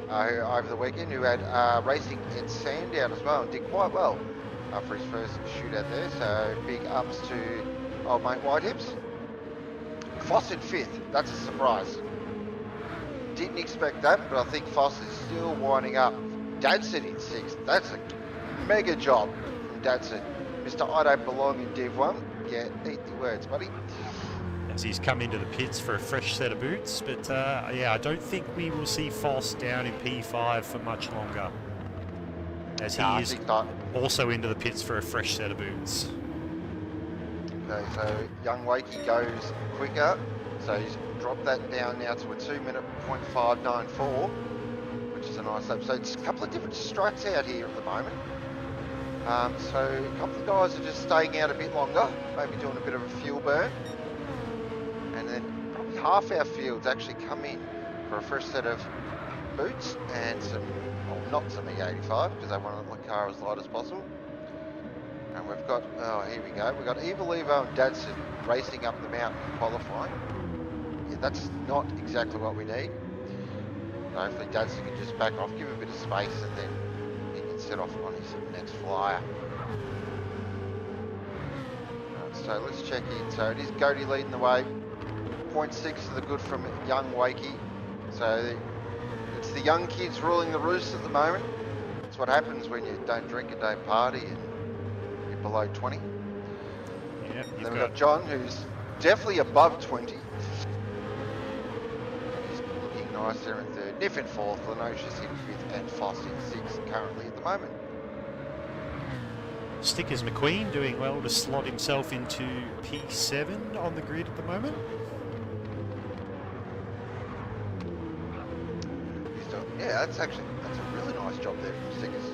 over the weekend, who had racing in Sandown as well and did quite well for his first shootout there. So big ups to old mate Whitehips. Foss in 5th, that's a surprise. Didn't expect that, but I think Foss is still winding up. Datsun in 6th, that's a mega job from Datsun. Mr. I don't belong in Div 1. Yeah, eat the words, buddy. As he's come into the pits for a fresh set of boots, but yeah, I don't think we will see Foss down in P5 for much longer, as he is also into the pits for a fresh set of boots. Okay, so Young Wakey goes quicker, so he's dropped that down now to a 2:05.94, which is a nice lap. So it's a couple of different strikes out here at the moment. So a couple of guys are just staying out a bit longer, maybe doing a bit of a fuel burn. And then probably half our fields actually come in for a fresh set of boots and some, well, not some E85 because they want the car as light as possible. And we've got, oh, here we go. We've got Evil Evo and Datsun racing up the mountain qualifying. Yeah, that's not exactly what we need. Hopefully Datsun can just back off, give a bit of space, and then he can set off on his next flyer. Right, so let's check in. So it is Goaty leading the way. 0.6 to the good from Young Wakey. So it's the young kids ruling the roost at the moment. That's what happens when you don't drink and don't party and you're below 20. Yeah, then we've got John, who's definitely above 20. He's looking nice there in 3rd. Niff in 4th, Lenocious in 5th, and Foss in 6th currently at the moment. Stickers McQueen doing well to slot himself into P7 on the grid at the moment. Yeah, that's a really nice job there from Stickers.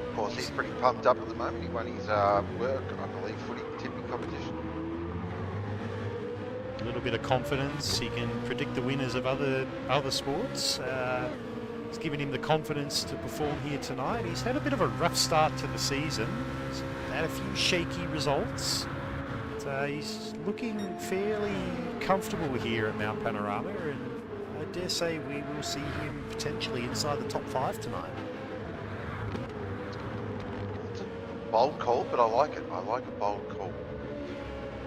Of course, he's pretty pumped up at the moment. He won his work, I believe, footy tipping competition. A little bit of confidence. He can predict the winners of other sports. It's given him the confidence to perform here tonight. He's had a bit of a rough start to the season. He's had a few shaky results. But, he's looking fairly comfortable here at Mount Panorama, and dare say we will see him potentially inside the top 5 tonight. It's a bold call, but I like it. I like a bold call.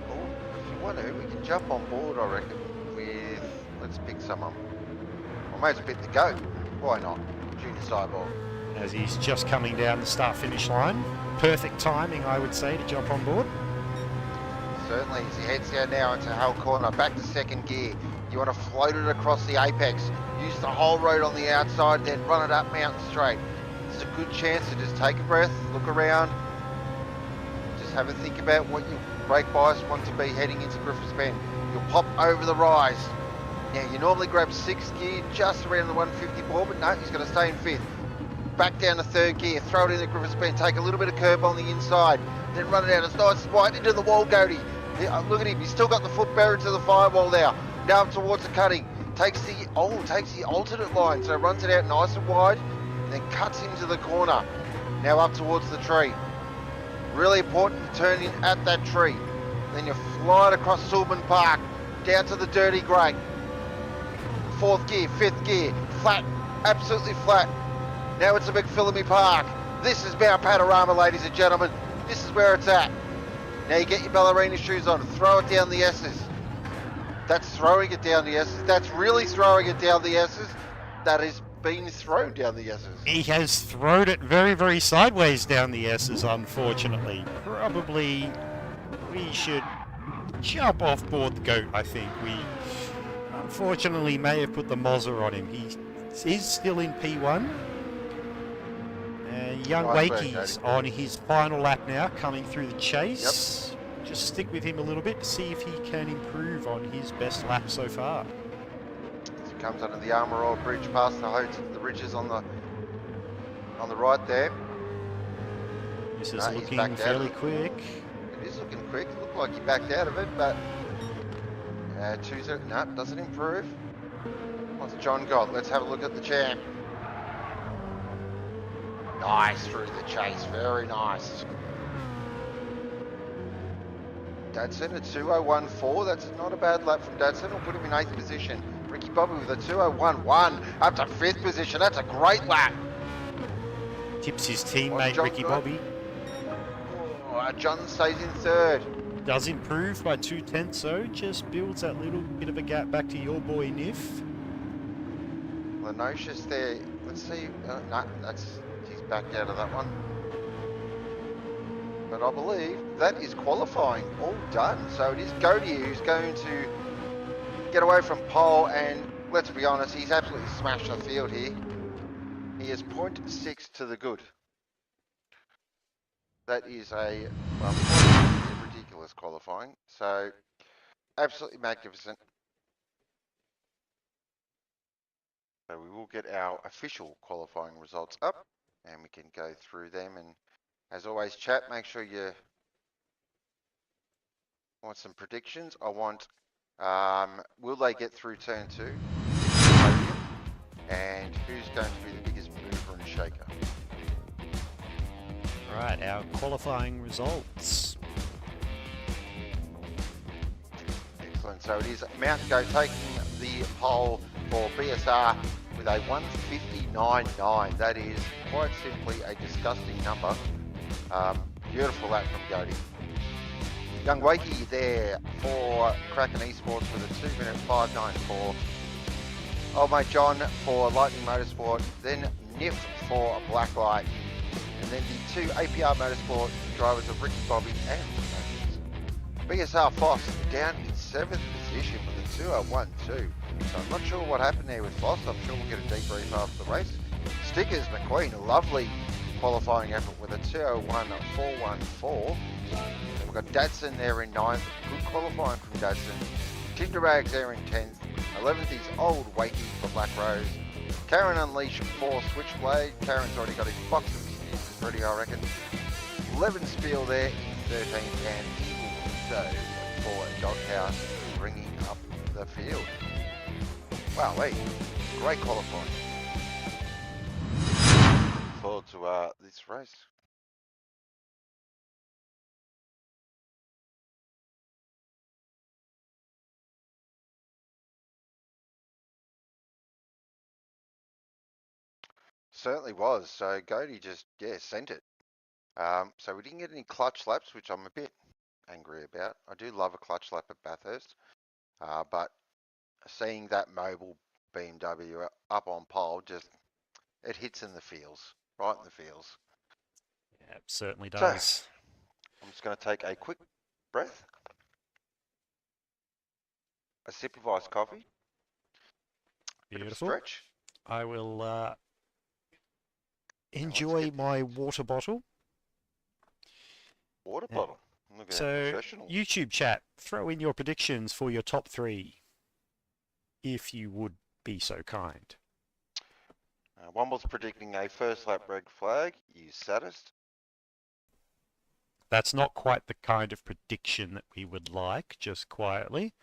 Oh, if you want to, we can jump on board, I reckon, with, let's pick someone. I may as well pick the GOAT. Why not? Junior Cyborg. As he's just coming down the start-finish line. Perfect timing, I would say, to jump on board. Certainly, as he heads down now into Hull Corner, back to second gear. You want to float it across the apex, use the whole road on the outside, then run it up Mountain Straight. It's a good chance to just take a breath, look around, just have a think about what your brake bias want to be heading into Griffiths Bend. You'll pop over the rise. Now, you normally grab 6th gear just around the 150 ball, but no, he's going to stay in 5th. Back down to 3rd gear, throw it in the Griffiths Bend, take a little bit of curb on the inside, then run it out. It's nice and wide into the wall, Goaty. Look at him, he's still got the foot buried to the firewall now. Now up towards the cutting. Takes the alternate line, so runs it out nice and wide, then cuts into the corner. Now up towards the tree. Really important to turn in at that tree. Then you fly it across Sulman Park, down to the dirty grey. 4th gear, 5th gear, flat, absolutely flat. Now it's a McPhillamy Park. This is Mount Panorama, ladies and gentlemen. This is where it's at. Now you get your ballerina shoes on, throw it down the S's. That's throwing it down the S's. That's really throwing it down the S's. That is being thrown down the S's. He has thrown it very, very sideways down the S's, unfortunately. Probably we should jump off board the GOAT, I think. We unfortunately may have put the Mozza on him. He is still in P1. Young Nice Wakey's on his final lap now, coming through the chase. Yep. Just stick with him a little bit to see if he can improve on his best lap so far. As he comes under the Armour Oil Bridge, past the ridges on the right there. This is looking fairly quick. It is looking quick. It looked like he backed out of it, but no, doesn't improve. What's John got? Let's have a look at the champ. Nice through the chase, very nice. Dadson at 2:01.4, that's not a bad lap from Dadson. We'll put him in 8th position. Ricky Bobby with a 2:01.1 up to 5th position. That's a great lap. Tips his teammate Ricky Bobby. Oh, John stays in 3rd. Does improve by 2/10, so just builds that little bit of a gap back to your boy Niff. Lenocious there. Let's see. No, he's backed out of that one. But I believe that is qualifying all done. So it is Goaty who's going to get away from pole, and let's be honest, he's absolutely smashed the field here. He is 0.6 to the good. That is a ridiculous qualifying. So absolutely magnificent. So we will get our official qualifying results up and we can go through them. And as always, chat, make sure you want some predictions. I want, will they get through turn 2? And who's going to be the biggest mover and shaker? Right, our qualifying results. Excellent. So it is Mount Go taking the pole for BSR with a 1:59.9. That is quite simply a disgusting number. Beautiful lap from Goaty. Young Wakey there for Kraken Esports with a 2:05.94. Old mate John for Lightning Motorsport, then Niff for Blacklight, and then the 2 APR Motorsport drivers of Ricky Bobby and BSR Foss down in 7th position with a 2:01.2. So I'm not sure what happened there with Foss. I'm sure we'll get a debrief after the race. Stickers McQueen, a lovely qualifying effort with a 2:01.414. We've got Dadson there in 9th. Good qualifying from Dadson. Tinderrags there in 10th. 11th is Old Wakey for Black Rose. Karen Unleash for Switchblade. Karen's already got his box of excuses ready, I reckon. 11 Spiel there in 13th, and Eagle for Doghouse bringing up the field. Wow, great qualifying. Forward to this race. Certainly was. So Goaty just, yeah, sent it. So we didn't get any clutch laps, which I'm a bit angry about. I do love a clutch lap at Bathurst, but seeing that mobile BMW up on pole, just, it hits in the feels, right in the feels. Yeah, it certainly So does. I'm just going to take a quick breath, a sip of iced coffee, bit of a Beautiful. stretch. I will Now let's enjoy get my water bottle. water Yeah. bottle. Look at that, So, professional. YouTube chat, throw in your predictions for your top 3, if you would be so kind. Womble's predicting a first lap red flag. Is saddest. That's not quite the kind of prediction that we would like, just quietly.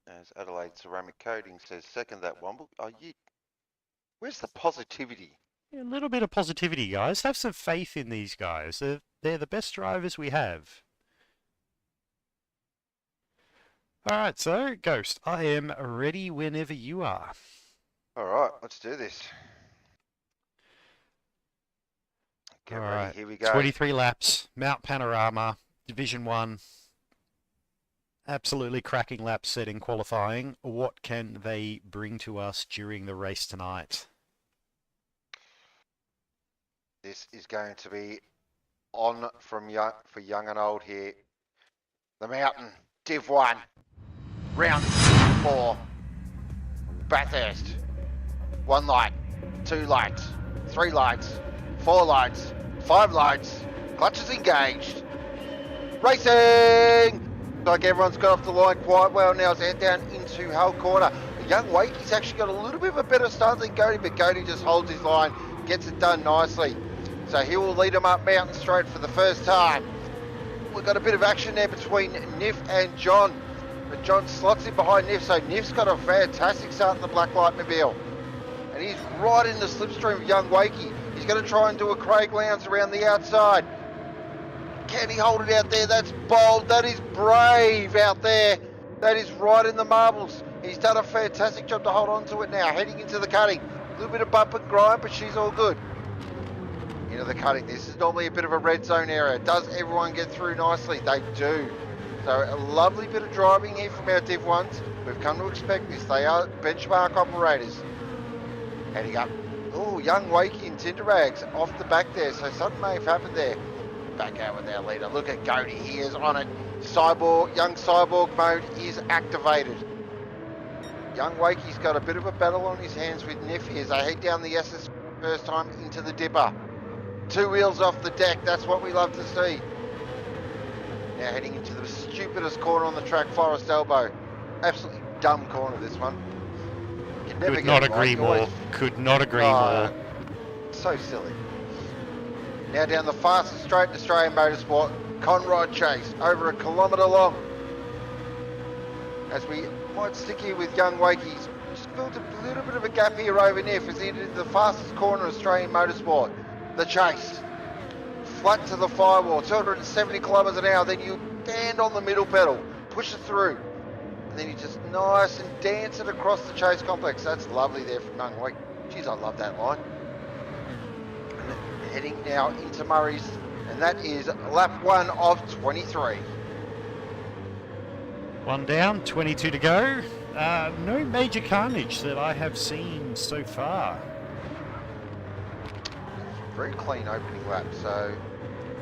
As Adelaide Ceramic Coating says, second that Womble. Oh, where's the positivity? A little bit of positivity, guys. Have some faith in these guys. They're the best drivers we have. Alright, so, Ghost, I am ready whenever you are. All right, let's do this. Get ready, Alright, here we go. 23 laps, Mount Panorama, Division 1. Absolutely cracking lap set in qualifying. What can they bring to us during the race tonight? This is going to be on from young, for young and old here. The Mountain, Div 1, round 4, Bathurst. 1 light, 2 lights, 3 lights, 4 lights, 5 lights, clutches engaged. Racing! Like everyone's got off the line quite well now as they head down into Hull Corner. Young Wakey's actually got a little bit of a better start than Goaty, but Goaty just holds his line, gets it done nicely. So he will lead them up Mountain Straight for the first time. We've got a bit of action there between Niff and John. But John slots in behind Niff, so Niff's got a fantastic start in the Black Light Mobile. And he's right in the slipstream of Young Wakey. He's going to try and do a Craig Lowndes around the outside. Can he hold it out there? That's bold. That is brave out there. That is right in the marbles. He's done a fantastic job to hold on to it now. Heading into the cutting. A little bit of bump and grind, but she's all good. Into the cutting. This is normally a bit of a red zone area. Does everyone get through nicely? They do. So a lovely bit of driving here from our Div 1s. We've come to expect this. They are benchmark operators. Heading up. Oh, Young Wakey and Tinderags off the back there. So something may have happened there. Back out with our leader. Look at Goaty. He is on it. Young Cyborg mode is activated. Young Wakey's got a bit of a battle on his hands with Niff as they head down the SS first time into the dipper. 2 wheels off the deck. That's what we love to see. Now heading into the stupidest corner on the track, Forest Elbow. Absolutely dumb corner, this one. You never Could get not it right. agree You more. always- Could not agree more. So silly. Now down the fastest straight in Australian motorsport, Conrod Chase, over 1 kilometre long. As we might stick here with Young Wakey, he's just built a little bit of a gap here over Niff as he entered the fastest corner in Australian motorsport. The Chase. Flat to the firewall, 270 kilometres an hour, then you stand on the middle pedal, push it through. And then you just nice and dance it across the Chase complex. That's lovely there from Young Wakey. Jeez, I love that line. Heading now into Murray's, and that is lap 1 of 23. 1 down, 22 to go. No major carnage that I have seen so far. Very clean opening lap, so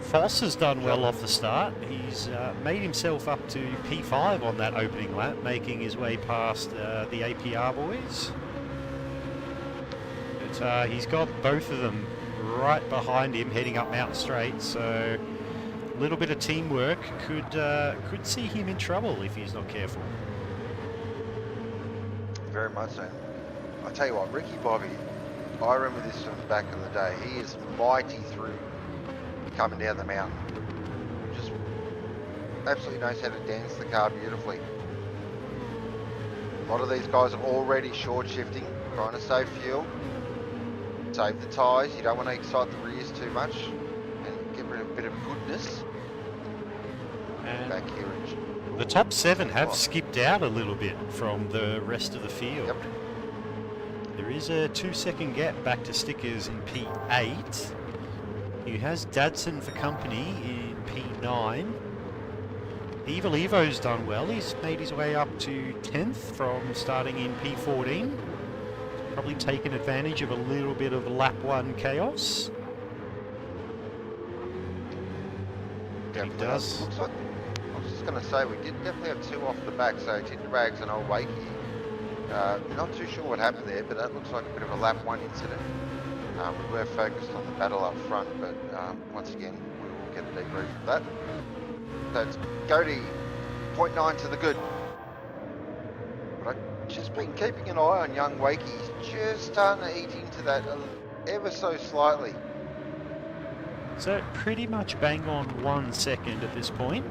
Foss has done well off the start. He's made himself up to P5 on that opening lap, making his way past the APR boys. But he's got both of them right behind him heading up Mount Straight, so a little bit of teamwork could see him in trouble if he's not careful. very much so. I tell you what, Ricky Bobby, I remember this from back in the day. He is mighty through coming down the mountain. Just absolutely knows how to dance the car beautifully. A lot of these guys are already short shifting, trying to save fuel, save the tyres. You don't want to excite the rears too much and get rid of a bit of goodness. And Back here. the top 7 have skipped out a little bit from the rest of the field. Yep. There There is a 2-second gap back to Stickers in P8. He has Dadson for company in P9. Evil Evo's done well. He's made his way up to 10th from starting in P14. Probably taken advantage of a little bit of lap 1 chaos. He does. Looks like, I was just going to say, we did definitely have 2 off the back, so Tinderbags and Old Wakey. Not too sure what happened there, but that looks like a bit of a lap 1 incident. We were focused on the battle up front, but once again, we will get a debrief of that. So it's Cody, 0.9 to the good. But I've just been keeping an eye on young Wakey. He's just starting to eat into that ever so slightly. So pretty much bang on 1 second at this point.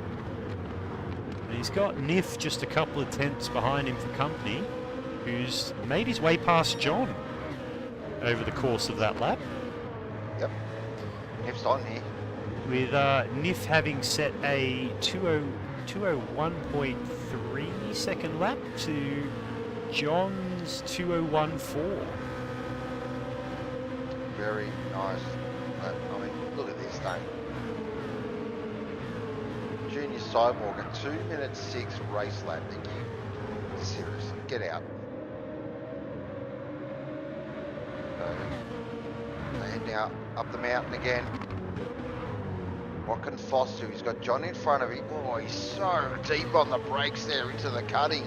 And he's got Niff just a couple of tenths behind him for company, who's made his way past John over the course of that lap. Yep, Niff's on here. With Niff having set a 201.3 second lap to John's 201.4. Very nice. I mean, look at this thing. Junior Sidewalk, a 2 minute 6 race lap. Thank you. Seriously, get out. They head now up the mountain again. What can Foss do? He's got John in front of him. Oh, he's so deep on the brakes there into the cutting.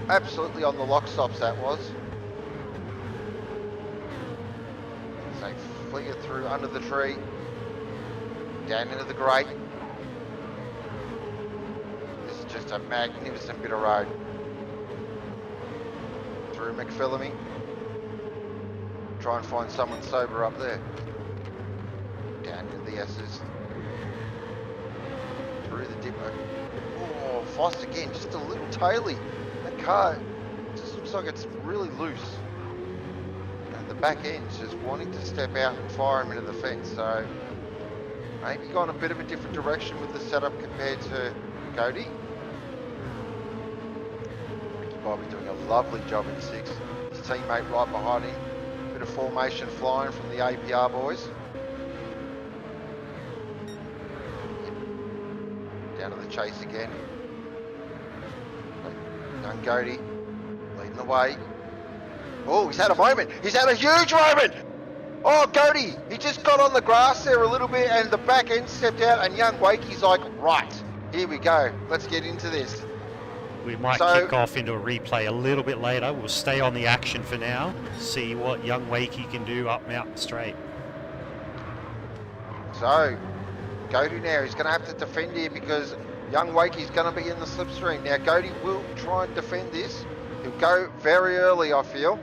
Absolutely on the lock stops that was. So flicker through under the tree. Down into the grate. This is just a magnificent bit of road. Through McPhillamy. Try and find someone sober up there. Down into the S's. Through the dipper. Oh, Foss again, just a little taily. That car just looks like it's really loose. And the back end's just wanting to step out and fire him into the fence. So maybe gone a bit of a different direction with the setup compared to Cody. Ricky Bobby doing a lovely job in 6. His teammate right behind him. Bit of formation flying from the APR boys. Down to the chase again. Young Cody leading the way. Oh, he's had a moment. He's had a huge moment. Oh, Cody, he just got on the grass there a little bit and the back end stepped out and young Wakey's like, right, here we go. Let's get into this. We might kick off into a replay a little bit later. We'll stay on the action for now. See what young Wakey can do up Mountain Straight. So, Cody now, he's going to have to defend here because young Wakey's going to be in the slipstream. Now, Cody will try and defend this. He'll go very early, I feel.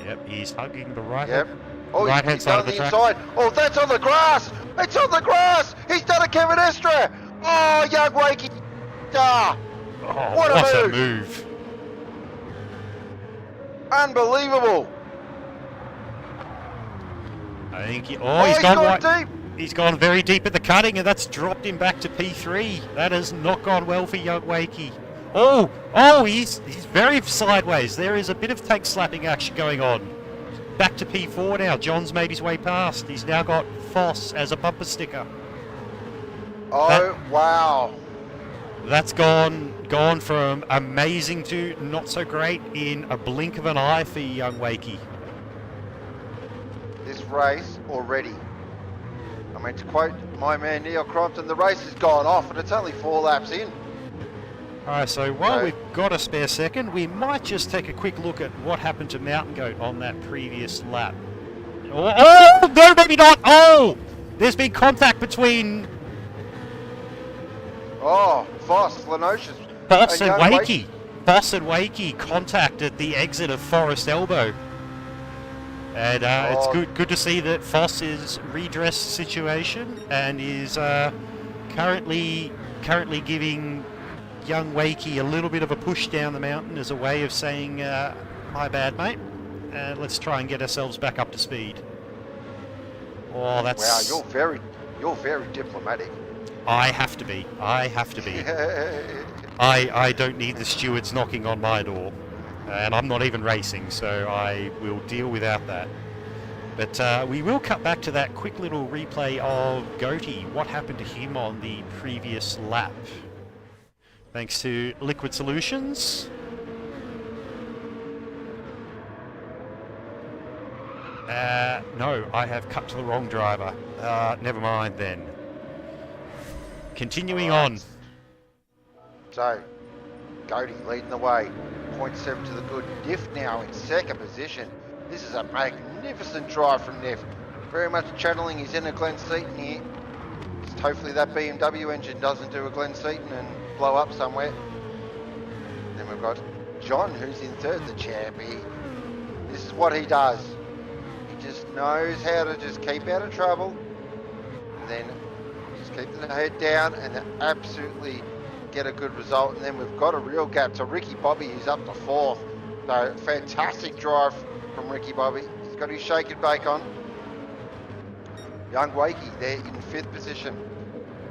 Yep, he's hugging the right. Yep. Oh, right hand he's side down of the the track. inside. Oh, that's on the grass. It's on the grass. He's done a Kevin Estra. Oh, young Wakey. Ah, Oh, what a a move. move. Unbelievable. I think he's He's gone gone wide. deep. He's gone very deep at the cutting, and that's dropped him back to P3. That has not gone well for young Wakey. Oh, he's very sideways. There is a bit of tank slapping action going on. Back to P4 now. John's made his way past. He's now got Foss as a bumper sticker. Oh, wow. That's gone from amazing to not so great in a blink of an eye for young Wakey. This race already. I mean, to quote my man Neil Crompton, the race has gone off and it's only 4 laps in. Alright, so while we've got a spare second, we might just take a quick look at what happened to Mountain Goat on that previous lap. Oh, no, maybe not! Oh! There's been contact between Oh, Foss, Lenocious. Boss and young Wakey. Boss and Wakey contact at the exit of Forest Elbow. And it's good to see that Foss is redressed the situation and is currently giving young Wakey a little bit of a push down the mountain as a way of saying, my bad, mate. Let's try and get ourselves back up to speed. Oh, that's... Wow, you're very diplomatic. I have to be. I don't need the stewards knocking on my door, and I'm not even racing, so I will deal without that. But we will cut back to that quick little replay of Goaty. What happened to him on the previous lap? Thanks to Liquid Solutions. No, I have cut to the wrong driver. Never mind then. Continuing on. So, Goaty leading the way. 0.7 to the good. Niff now in second position. This is a magnificent drive from Niff. Very much channeling his inner Glenn Seaton here. Just hopefully that BMW engine doesn't do a Glenn Seaton and blow up somewhere. Then we've got John, who's in third, the champion. This is what he does. He just knows how to just keep out of trouble. And then just keep the head down and then absolutely get a good result. And then we've got a real gap to Ricky Bobby, who's up to fourth. So fantastic drive from Ricky Bobby. He's got his shake and bake on. Young Wakey there in fifth position.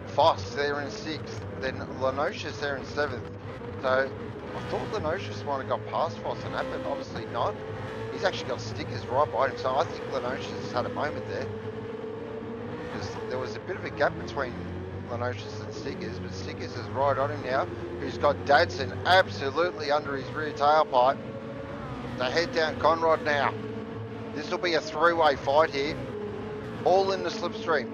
Foss there in sixth. Then Lenocious there in seventh. So I thought Lenocious might have got past Foss and that, but obviously not. He's actually got stickers right behind him. So I think Lenocious has had a moment there. Because there was a bit of a gap between Lenocious and Stickers, but Stickers is right on him now. Who's got Dadson absolutely under his rear tailpipe. The head down Conrad now. This will be a three-way fight here. All in the slipstream.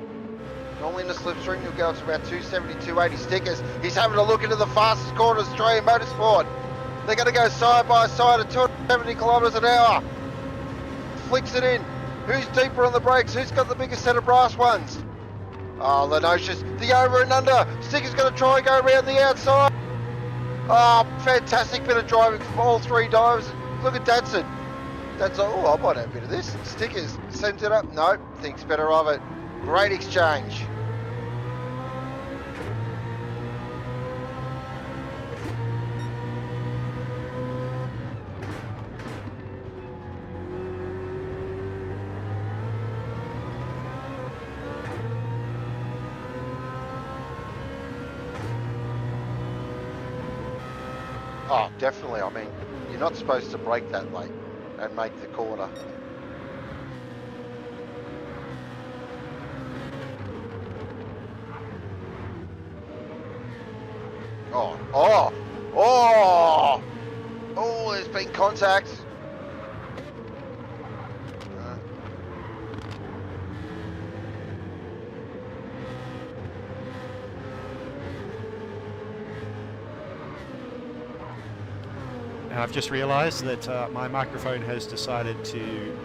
Normally in the slipstream you'll go up to about 270, 280 Stickers. He's having a look into the fastest corner of Australian motorsport. They're going to go side by side at 270 kilometres an hour. Flicks it in. Who's deeper on the brakes? Who's got the biggest set of brass ones? Oh, Lenocious, the over and under. Sticker's going to try and go around the outside. Oh, fantastic bit of driving from all three divers. Look at Dadson. Dadson, oh, I might have a bit of this. Stickers sends it up. No, thinks better of it. Great exchange. Oh, definitely. I mean, you're not supposed to brake that late and make the corner. Oh, there's been contact. I've just realised that my microphone has decided to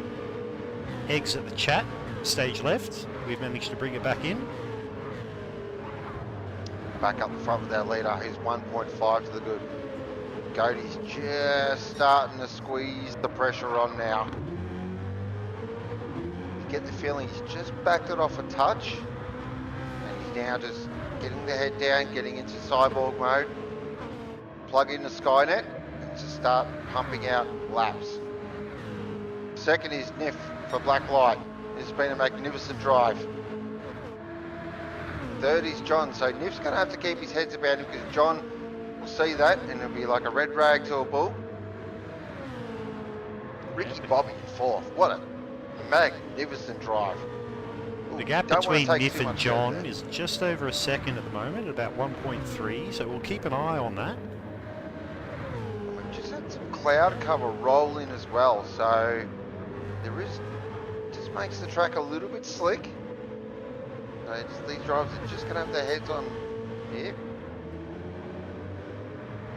exit the chat, stage left. We've managed to bring it back in. Back up the front with our leader, he's 1.5 to the good. Goaty's just starting to squeeze the pressure on now. You get the feeling he's just backed it off a touch. And he's now just getting the head down, getting into cyborg mode. Plug in the Skynet. To start pumping out laps. Second is Niff for Black Light. This has been a magnificent drive. Third is John, so Niff's going to have to keep his heads about him because John will see that and it'll be like a red rag to a bull. Ricky Bobby in fourth. What a magnificent drive. The gap between Niff and John is just over a second at the moment, about 1.3, so we'll keep an eye on that. Cloud cover roll in as well, so there is just makes the track a little bit slick. So these drivers are just going to have their heads on here,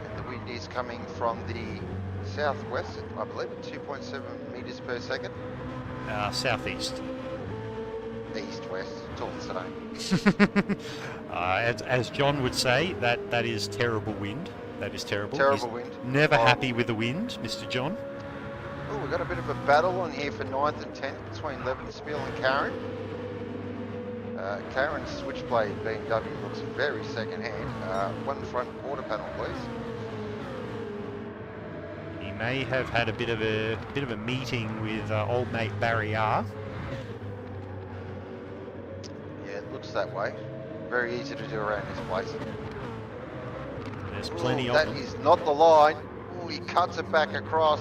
and the wind is coming from the southwest, I believe, at 2.7 meters per second. Southeast. East-west, it's all the same. As John would say, that is terrible wind. That is terrible. Terrible wind. Never happy with the wind, Mr. John. Oh, we've got a bit of a battle on here for 9th and 10th between Levenspiel and Karen. Karen's switchblade BMW looks very second-hand. One front quarter panel, please. He may have had a bit of a meeting with old mate Barry R. Yeah, it looks that way. Very easy to do around this place. There's plenty of That them. is not the line. Ooh, he cuts it back across.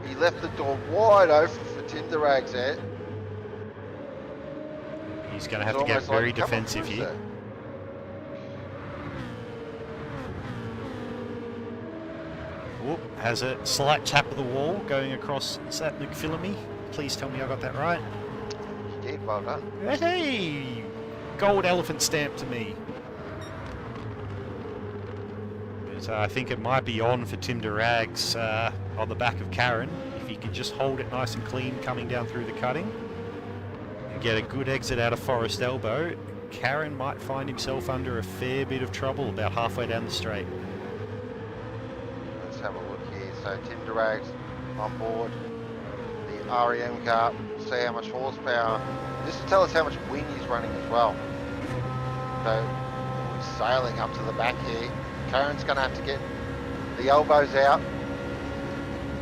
He left the door wide open for Tinder Rags there. He's going to It's have to get almost like very come on defensive through, here. sir. Whoop, has a slight tap of the wall going across. Is that McPhillamy? Please tell me I got that right. You did, well done. Hey! Gold elephant stamp to me. But, I think it might be on for Tim Durags on the back of Karen. If he can just hold it nice and clean coming down through the cutting and get a good exit out of Forest Elbow, Karen might find himself under a fair bit of trouble about halfway down the straight. Let's have a look here. So Tim Durags on board the REM car. See how much horsepower. Just to tell us how much wind he's running as well. So he's sailing up to the back here. Karen's going to have to get the elbows out.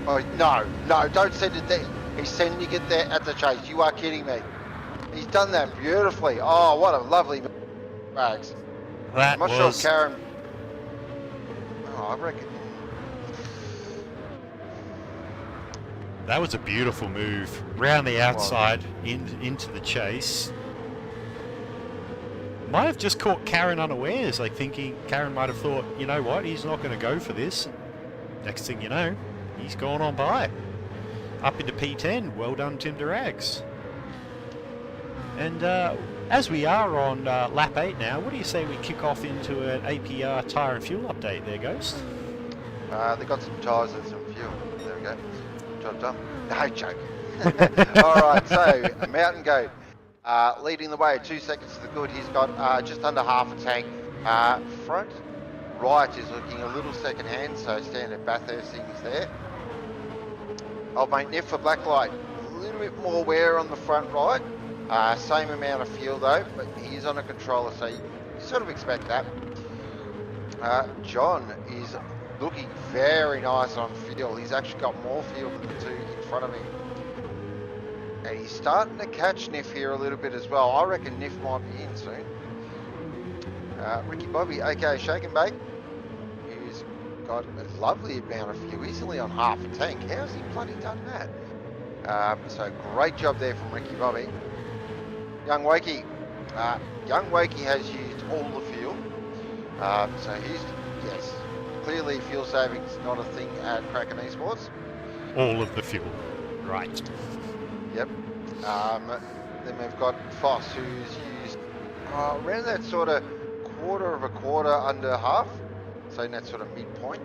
Oh, no, don't send it there. He's sending it there at the chase. You are kidding me. He's done that beautifully. Oh, what a lovely Rags. I'm not sure if Karen... Oh, I reckon... That was a beautiful move. Round the outside, into the chase. Might have just caught Karen unawares, like thinking Karen might have thought, you know what, he's not going to go for this. Next thing you know, he's gone on by. Up into P10. Well done, Tim Durags. And as we are on lap 8 now, what do you say we kick off into an APR tyre and fuel update there, Ghost? They got some tyres and some fuel. There we go. Job done. No joke. Alright, so Mountain Goat leading the way, 2 seconds to the good. He's got just under half a tank. Front right is looking a little second hand, so standard Bathurst things there. Old mate Niff for Blacklight, a little bit more wear on the front right. Same amount of fuel though, but he is on a controller, so you sort of expect that. John is looking very nice on fuel. He's actually got more fuel than the two in front of him. And he's starting to catch Niff here a little bit as well. I reckon Niff might be in soon. Ricky Bobby, aka Shake and Bake, who's got a lovely amount of fuel. He's only on half a tank. How's he bloody done that? So great job there from Ricky Bobby. Young Wakey. Young Wakey has used all the fuel. So he's, yes, clearly fuel saving is not a thing at Kraken Esports. All of the fuel. Right. Yep. Then we've got Foss, who's used around that sort of quarter of a quarter under half. So in that sort of midpoint.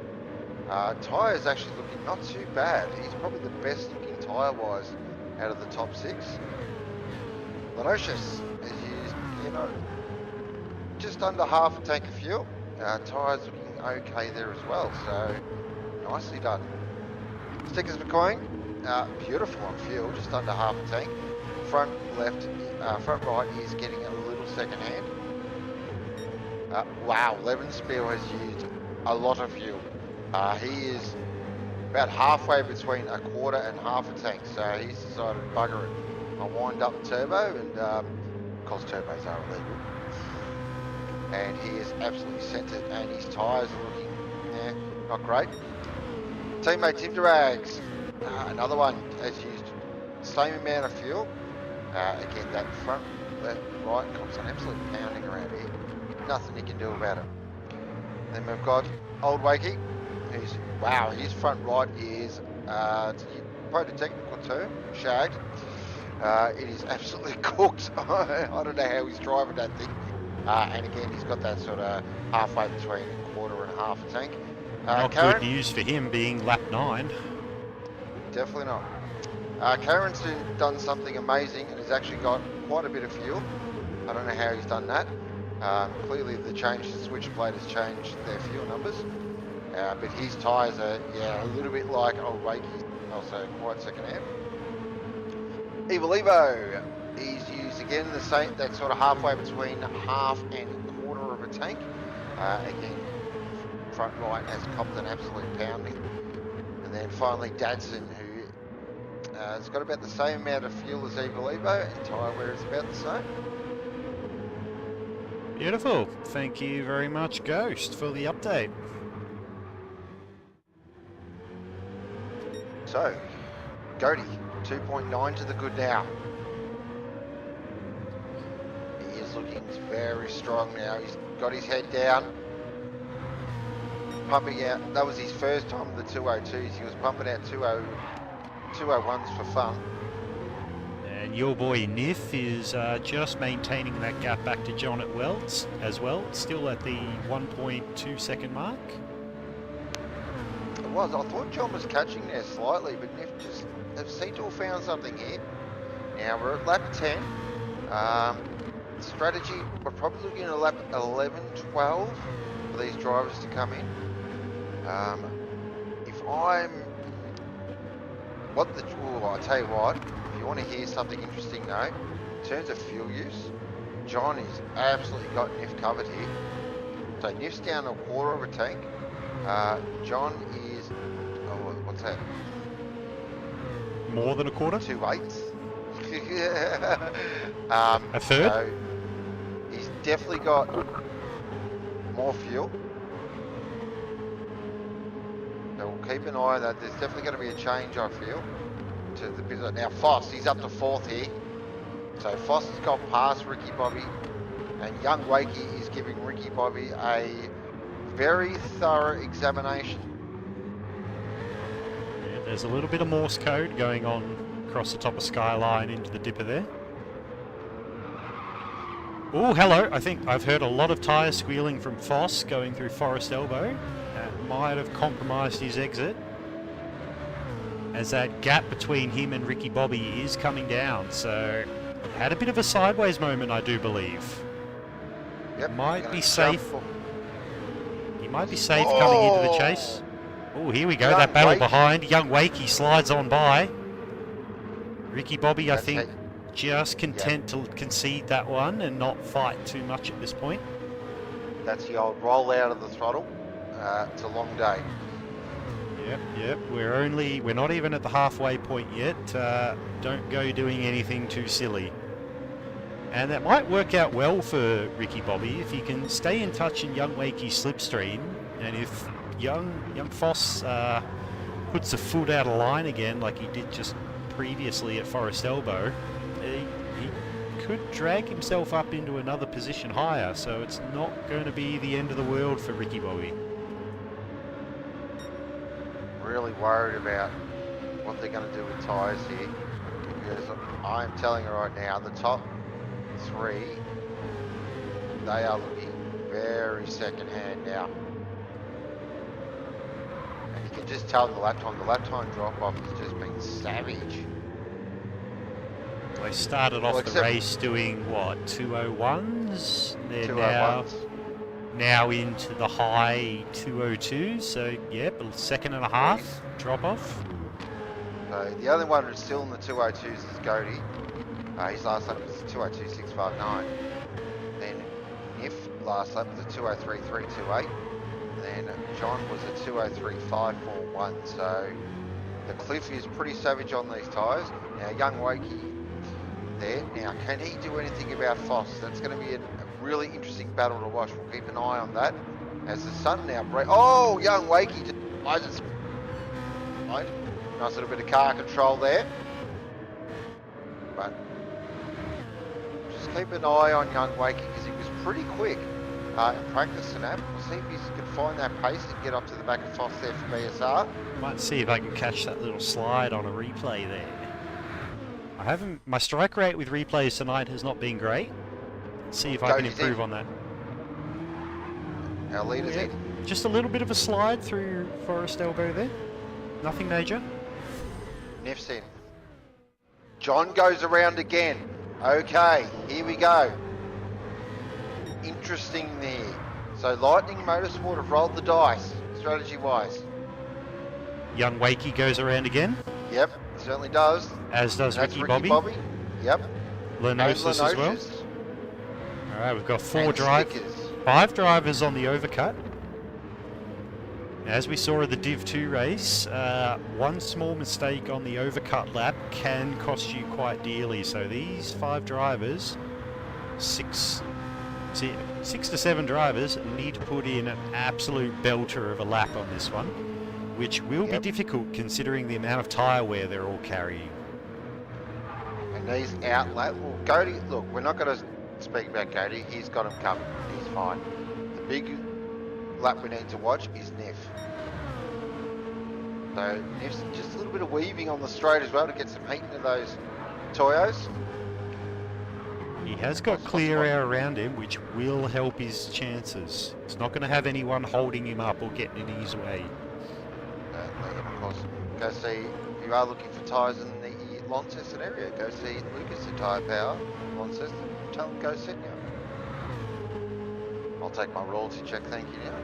Tyre's actually looking not too bad. He's probably the best looking tyre wise out of the top 6. Lenocious has used, just under half a tank of fuel. Tyres looking okay there as well, so nicely done. Stickers McCoy, beautiful on fuel, just under half a tank. Front front right is getting a little second hand. Wow, Levenspiel has used a lot of fuel. He is about halfway between a quarter and half a tank, so he's decided to bugger it. I'll wind up the turbo, and of course turbos are illegal. And he is absolutely sent it, and his tyres are looking, not great. Teammate Tim Durags, another one has used the same amount of fuel. Again, that front, left, right comes an absolute pounding around here. Nothing you can do about it. Then we've got Old Wakey, who's, wow, his front right is, probably a technical term, shagged. It is absolutely cooked. I don't know how he's driving that thing. And again, he's got that sort of halfway between a quarter and a half a tank. Not Karen, good news for him being lap 9. definitely not. Karen's done something amazing and has actually got quite a bit of fuel. I don't know how he's done that. Clearly the switchblade has changed their fuel numbers. But his tyres are, a little bit like Old Wakey, also quite second hand. Evil Evo, he's used again the same, that sort of halfway between half and quarter of a tank. Again, front right has copped an absolute pounding. And then finally Dadson, who has got about the same amount of fuel as Evil Evo, and tyre wear is about the same. Beautiful. Thank you very much, Ghost, for the update. So, Goaty, 2.9 to the good now. He is looking very strong now. He's got his head down. Pumping out, that was his first time with the 202s. He was pumping out 201s for fun. And your boy Nif is just maintaining that gap back to John at Wells as well, still at the 1.2 second mark. It was. I thought John was catching there slightly, but Nif just seemed to have found something here. Now we're at lap 10. Strategy, we're probably looking at lap 11, 12 for these drivers to come in. If I'm... I tell you what, if you want to hear something interesting though, in terms of fuel use, John has absolutely got Nif covered here. So Nif's down a quarter of a tank. John is, what's that? More than a quarter? 2/8. A third? So he's definitely got more fuel. So we'll keep an eye on that. There's definitely going to be a change, I feel, to the business. Now Foss, he's up to 4th here. So Foss has got past Ricky Bobby, and young Wakey is giving Ricky Bobby a very thorough examination. Yeah, there's a little bit of Morse code going on across the top of Skyline into the dipper there. Oh, hello. I think I've heard a lot of tyre squealing from Foss going through Forest Elbow. That might have compromised his exit, as that gap between him and Ricky Bobby is coming down. So had a bit of a sideways moment, I do believe. Yep. Might be safe. He might be safe coming into the chase. Oh, here we go. That battle behind. Young Wakey slides on by. Ricky Bobby, I think, just content to concede that one and not fight too much at this point. That's the old roll out of the throttle. It's a long day. Yep. We're not even at the halfway point yet. Don't go doing anything too silly. And that might work out well for Ricky Bobby if he can stay in touch in young Wakey's slipstream, and if young Foss puts a foot out of line again like he did just previously at Forest Elbow, he could drag himself up into another position higher, so it's not going to be the end of the world for Ricky Bobby. Really worried about what they're going to do with tyres here, because I'm telling you right now, the top 3, they are looking very second hand now. And you can just tell the lap time drop off has just been savage. They started off the race doing what, 201s? They're 201s. now into the high 202s, so yep, a second and a half drop off. So the only one who's still in the 202s is Goaty. His last lap was 202.659. Then Nif last lap was a 203.328. Then John was a 203.541. So the cliff is pretty savage on these tyres. Now young Wakey there. Now can he do anything about Foss? That's going to be a really interesting battle to watch. We'll keep an eye on that as the sun now breaks. Oh, young Wakey just nice little bit of car control there. But just keep an eye on young Wakey because he was pretty quick in practice and that. We'll see if he can find that pace and get up to the back of Foss there for BSR. Might see if I can catch that little slide on a replay there. My strike rate with replays tonight has not been great. Let's see if I can improve on that. Our leader's in. Just a little bit of a slide through Forest Elbow there. Nothing major. Nif's in. John goes around again. Okay, here we go. Interesting there. So Lightning Motorsport have rolled the dice, strategy-wise. Young Wakey goes around again. Yep, certainly does. As does Ricky Bobby. Yep. Lenosis as well. Alright, we've got 5 drivers on the overcut. As we saw at the Div 2 race, one small mistake on the overcut lap can cost you quite dearly. So these 5 drivers, 6 to 7 drivers, need to put in an absolute belter of a lap on this one. which will be Yep. difficult considering the amount of tyre wear they're all carrying. And these outlet, well, Cody, look, we're not going to speak about Cody. He's got him covered. He's fine. The big lap we need to watch is Niff. So Niff's just a little bit of weaving on the straight as well to get some heat into those Toyos. He has got clear air around him, which will help his chances. He's not going to have anyone holding him up or getting in his way. Of course, go see, if you are looking for tyres in the Launceston area, go see Lucas at Tyre Power, Launceston, tell them go sit now. I'll take my royalty check, thank you now.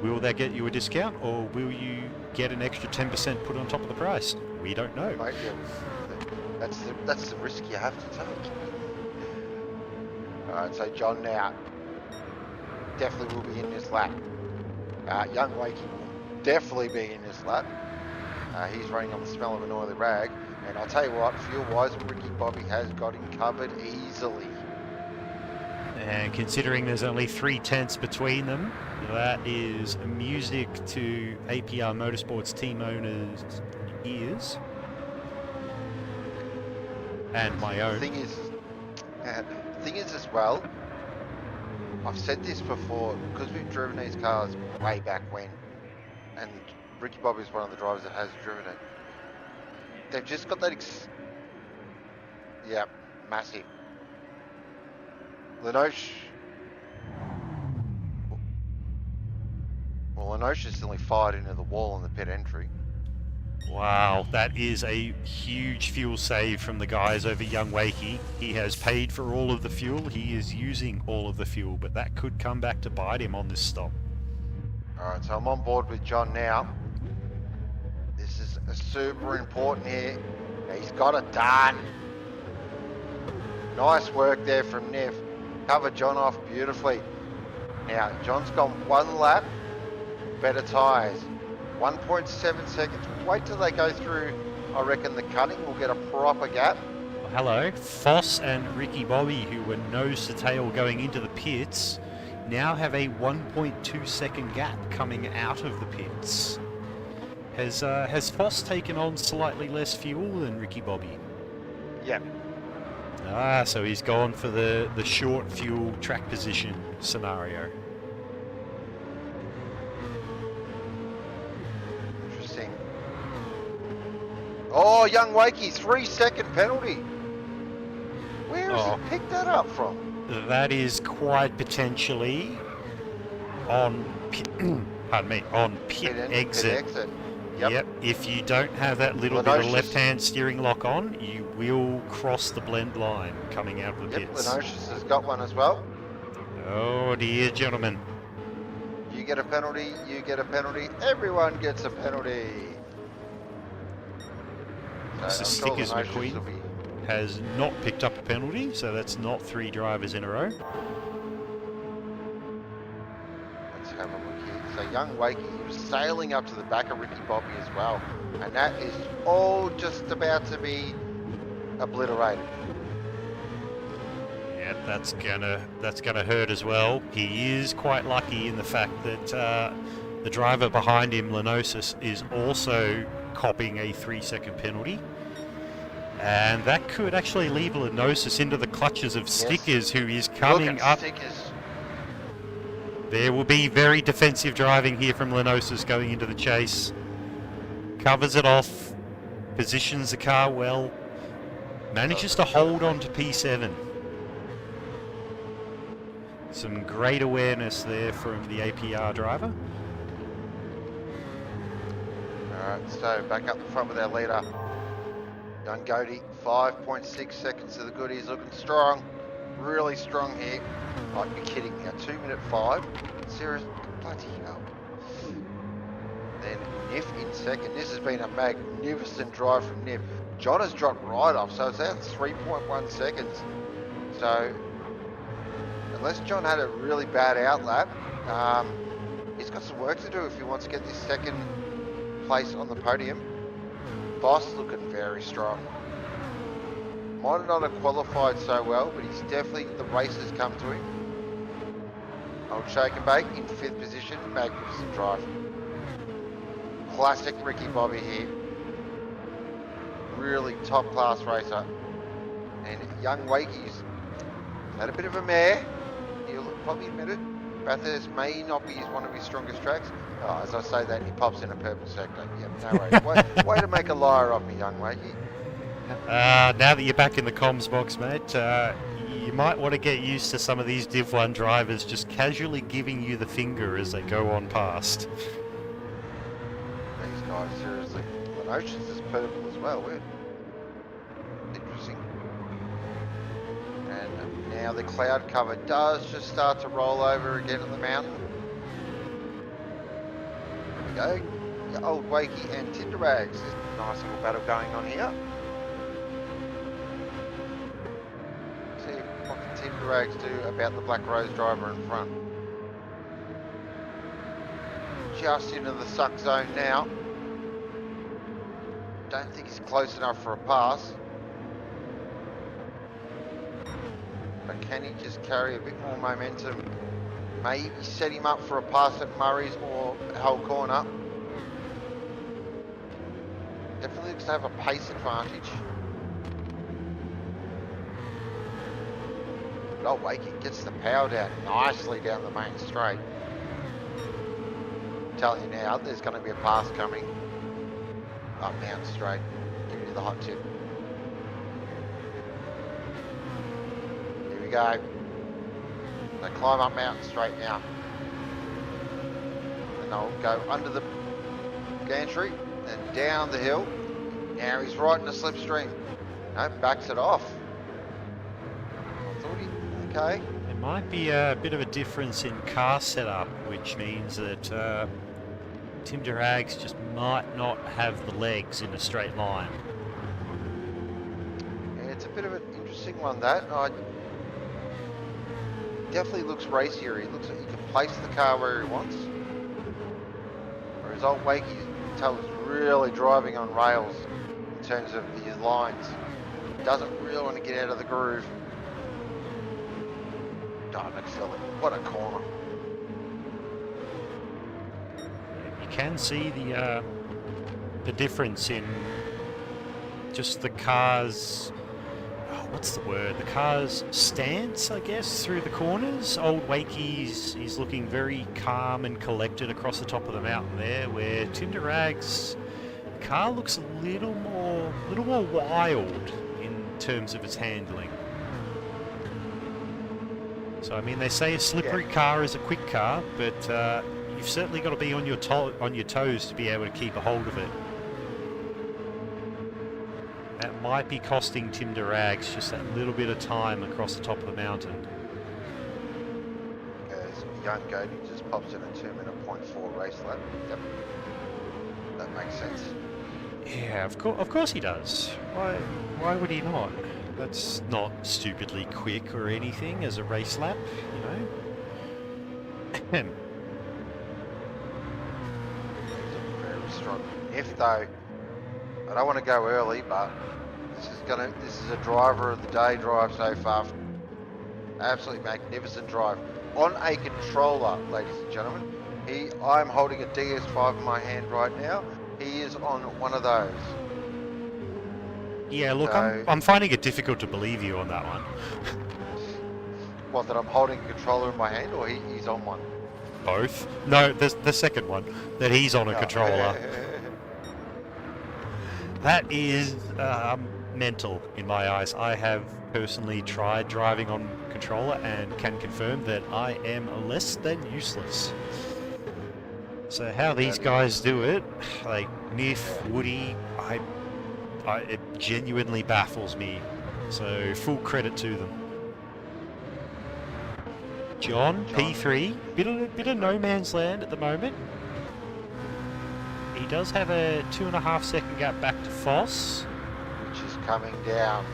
Will that get you a discount, or will you get an extra 10% put on top of the price? We don't know. Mate, yeah, that's the risk you have to take. Alright, so John now definitely will be in this lap. Young Wakey will definitely be in this lap. He's running on the smell of an oily rag, and I'll tell you what, fuel-wise, Ricky Bobby has got him covered easily. And considering there's only 3/10 between them, that is music to APR Motorsports team owners' ears. And my own. The thing is as well, I've said this before, because we've driven these cars way back when, and Ricky Bobby is one of the drivers that has driven it. They've just got that yeah, massive. Lenoche. Well, Lenoche just only fired into the wall in the pit entry. Wow, that is a huge fuel save from the guys over Young Wakey. He has paid for all of the fuel. He is using all of the fuel, but that could come back to bite him on this stop. Alright, so I'm on board with John now. This is super important here. He's got it done. Nice work there from Neff. Covered John off beautifully. Now, John's gone one lap, better tyres. 1.7 seconds. Wait till they go through, I reckon, the cutting. We'll get a proper gap. Well, hello. Foss and Ricky Bobby, who were nose to tail going into the pits, now have a 1.2 second gap coming out of the pits. Has Foss taken on slightly less fuel than Ricky Bobby? Yep. So he's gone for the short fuel track position scenario. Interesting. Oh, Young Wakey, 3-second penalty. Where has he picked that up from? That is quite potentially on pit, pardon me, on pit exit. Yep. If you don't have that little bit of left-hand steering lock on, you will cross the blend line coming out of the pits. Lenoche has got one as well. Oh dear, gentlemen. You get a penalty, you get a penalty, everyone gets a penalty. So Stickers McQueen has not picked up a penalty, so that's not 3 drivers in a row. Let's have a look here. So Young Wakey, he was sailing up to the back of Ricky Bobby as well. And that is all just about to be obliterated. Yeah, that's gonna hurt as well. He is quite lucky in the fact that the driver behind him, Lenosis, is also copping a 3-second penalty. And that could actually leave Lenosis into the clutches of Stickers, who is coming up. Stickers. There will be very defensive driving here from Lenosis going into the chase. Covers it off, positions the car well, manages to hold on to P7. Some great awareness there from the APR driver. Alright, so back up the front with our leader. Young Goaty, 5.6 seconds to the good. He's looking strong. Really strong here. Might be kidding me. 2:05. Serious bloody hell. Then Niff in second. This has been a magnificent drive from Niff. John has dropped right off, so it's out 3.1 seconds. So unless John had a really bad outlap, he's got some work to do if he wants to get this second place on the podium. Boss looking very strong. Might not have qualified so well, but he's definitely, the race has come to him. Old Shake and Bake in 5th position, magnificent drive. classic Ricky Bobby here. Really top class racer. And young Wakey's had a bit of a mare. He'll probably admit it. Bathurst may not be one of his strongest tracks. Oh, as I say that, he pops in a purple sector. Yep, no worries. Way to make a liar of me, young Wakey. Now that you're back in the comms box, mate, you might want to get used to some of these Div 1 drivers just casually giving you the finger as they go on past. These guys, seriously. The Ocean's is purple as well. Weird. Interesting. And now the cloud cover does just start to roll over again at the mountain. There we go. Your old Wakey and Tinderags. There's a nice little battle going on here. See what can Tinderags do about the Black Rose driver in front. Just into the suck zone now. Don't think he's close enough for a pass. But can he just carry a bit more momentum? Maybe set him up for a pass at Murray's or Hull Corner. Definitely looks to have a pace advantage. But old Wakey gets the power down nicely down the main straight. I'm telling you now, there's going to be a pass coming. Up Mountain Straight. Give you the hot tip. Here we go. They climb up Mountain Straight now. And they'll go under the gantry and down the hill. Now he's right in the slipstream. No, backs it off. I thought he... Okay. There might be a bit of a difference in car setup, which means that Tinderags just might not have the legs in a straight line. Yeah, it's a bit of an interesting one, that. Definitely looks racier. He looks like he can place the car where he wants. Whereas old Wakey, is really driving on rails in terms of his lines. Doesn't really want to get out of the groove. Diamond Phillip, what a corner. You can see the difference in just the car's, what's the word? The car's stance, I guess, through the corners. Old Wakey's is looking very calm and collected across the top of the mountain there, where Tinderags' car looks a little more wild in terms of its handling. So I mean, they say a slippery car is a quick car, but you've certainly got to be on your toes to be able to keep a hold of it. That might be costing Tinderags just that little bit of time across the top of the mountain. As young Goaty just pops in a 2-minute .4 race lap. Yep. That makes sense. Yeah, of course he does. Why would he not? That's not stupidly quick or anything as a race lap, you know. Very strong. If though, I don't want to go early, but this is a driver of the day drive so far. Absolutely magnificent drive on a controller, ladies and gentlemen. I'm holding a DS5 in my hand right now. He is on one of those. Yeah, look, so, I'm finding it difficult to believe you on that one. What, that I'm holding a controller in my hand, or he's on one? Both. No, the second one, that he's on a controller. That is mental in my eyes. I have personally tried driving on controller and can confirm that I am less than useless. So how these guys do it, like Niff, Woody, it genuinely baffles me. So full credit to them. John, P3, bit of no man's land at the moment. He does have a 2.5 second gap back to Foss, which is coming down.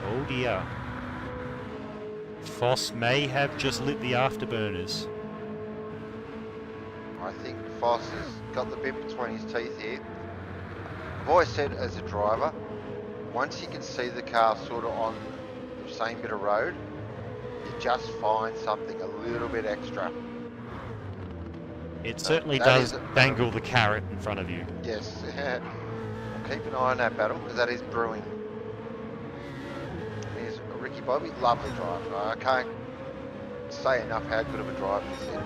Oh dear. Foss may have just lit the afterburners. I think Foss has got the bit between his teeth here. I've always said as a driver, once you can see the car sort of on the same bit of road, you just find something a little bit extra. It So certainly that does is dangle the carrot in front of you. Yes. Keep an eye on that battle because that is brewing. Here's Ricky Bobby, lovely drive. I can't say enough how good of a drive this is.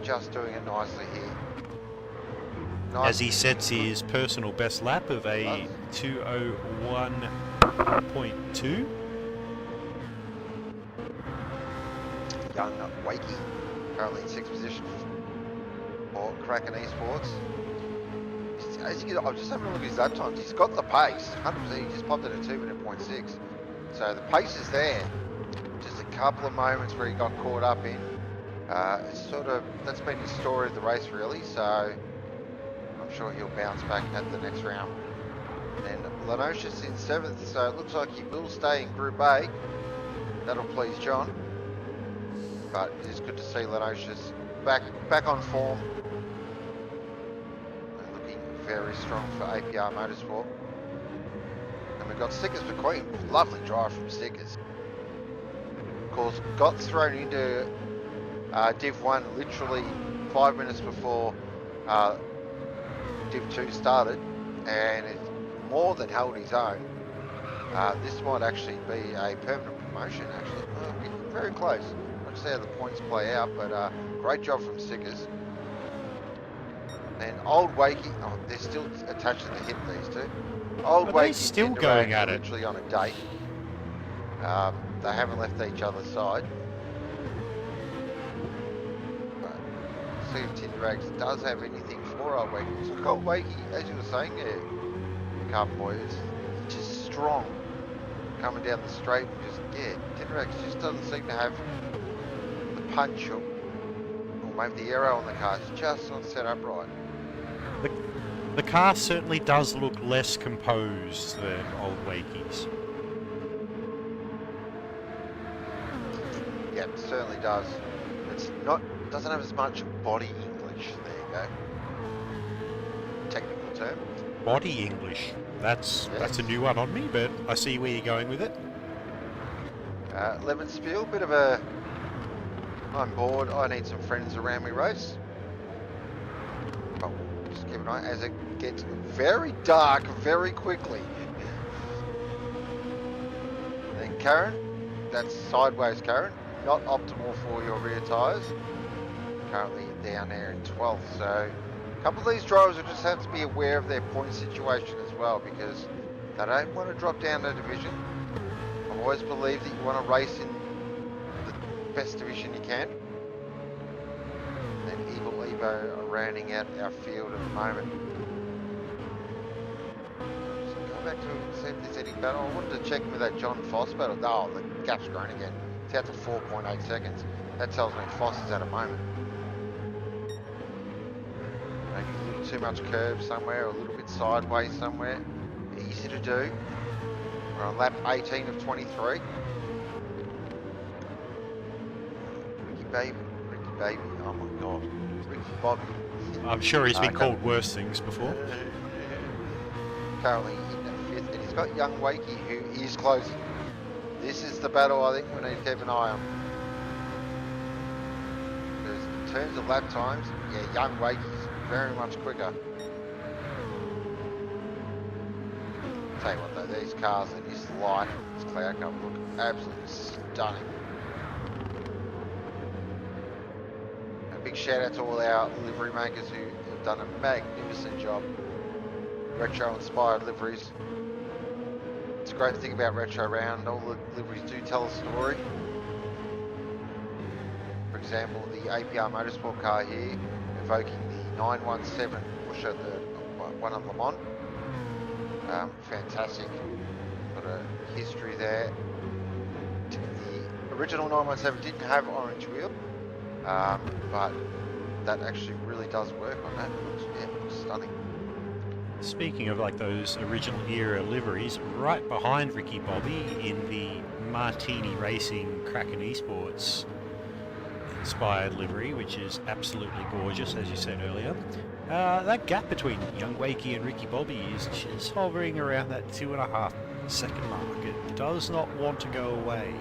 Just doing it nicely here. Nice. As he sets his personal best lap of a 2:01.2. Young Wakey, currently in 6th position for Kraken Esports. I'm just having a look at his lap times. He's got the pace, 100%. He just popped it at 2:06. So the pace is there. Just a couple of moments where he got caught up in. It's that's been the story of the race, really. So I'm sure he'll bounce back at the next round. And Lenosius in 7th, so it looks like he will stay in Group A. That'll please John. But it is good to see Lenosius back on form. And looking very strong for APR Motorsport. And we've got Stickers for Queen. Lovely drive from Stickers. Of course, got thrown into Div 1 literally 5 minutes before Div 2 started. And it more than held his own. This might actually be a permanent promotion, actually. Very close. Let's see how the points play out, but great job from Stickers. And Old Wakey, they're still attached to the hip, these two. Old Wakey still going at it? literally on a date. They haven't left each other's side. But see if Tinderags does have anything for Old Wakey. So Old Wakey, as you were saying, Carbon Boy, is just strong. Coming down the straight and just, Tinderags just doesn't seem to have the punch or maybe the arrow on the car. It's just not set up right. The car certainly does look less composed than Old Wakey's. Yeah, it certainly does. Doesn't have as much body English. There you go. Technical term. Body English. That's a new one on me, but I see where you're going with it. Lemon Spiel, bit of a I'm bored, I need some friends around me race. Oh, just keep an eye as it gets very dark very quickly. Then Karen, that's sideways Karen, not optimal for your rear tyres. Currently down there in 12th, so a couple of these drivers will just have to be aware of their point situation as well because they don't want to drop down the division. I've always believed that you want to race in the best division you can. And then Evil Evo are rounding out our field at the moment. Just go back to see if there's any battle. I wanted to check with that John Foss battle. Oh, the gap's grown again. It's out to 4.8 seconds. That tells me Foss is at a moment. Maybe a little too much curve somewhere, or a little bit sideways somewhere. Easy to do. We're on lap 18 of 23. Ricky Baby, oh my god. Ricky Bobby. I'm sure he's been called worse things before. Currently in 5th, and he's got Young Wakey who is closing. This is the battle I think we need to keep an eye on. Because in terms of lap times, Young Wakey's very much quicker. Tell you what though, these cars in this light, this cloud cover look absolutely stunning. A big shout out to all our livery makers who have done a magnificent job. Retro inspired liveries. It's a great thing about Retro Round, all the liveries do tell a story. For example, the APR Motorsport car here, evoking the 917 Porsche, the one at Le Mans. Fantastic. Got a history there. The original 917 didn't have orange wheel, but that actually really does work on that. It looks stunning. Speaking of like those original era liveries, right behind Ricky Bobby in the Martini Racing Kraken Esports inspired livery, which is absolutely gorgeous, as you said earlier. That gap between Young Wakey and Ricky Bobby is just hovering around that 2.5 second mark. It does not want to go away.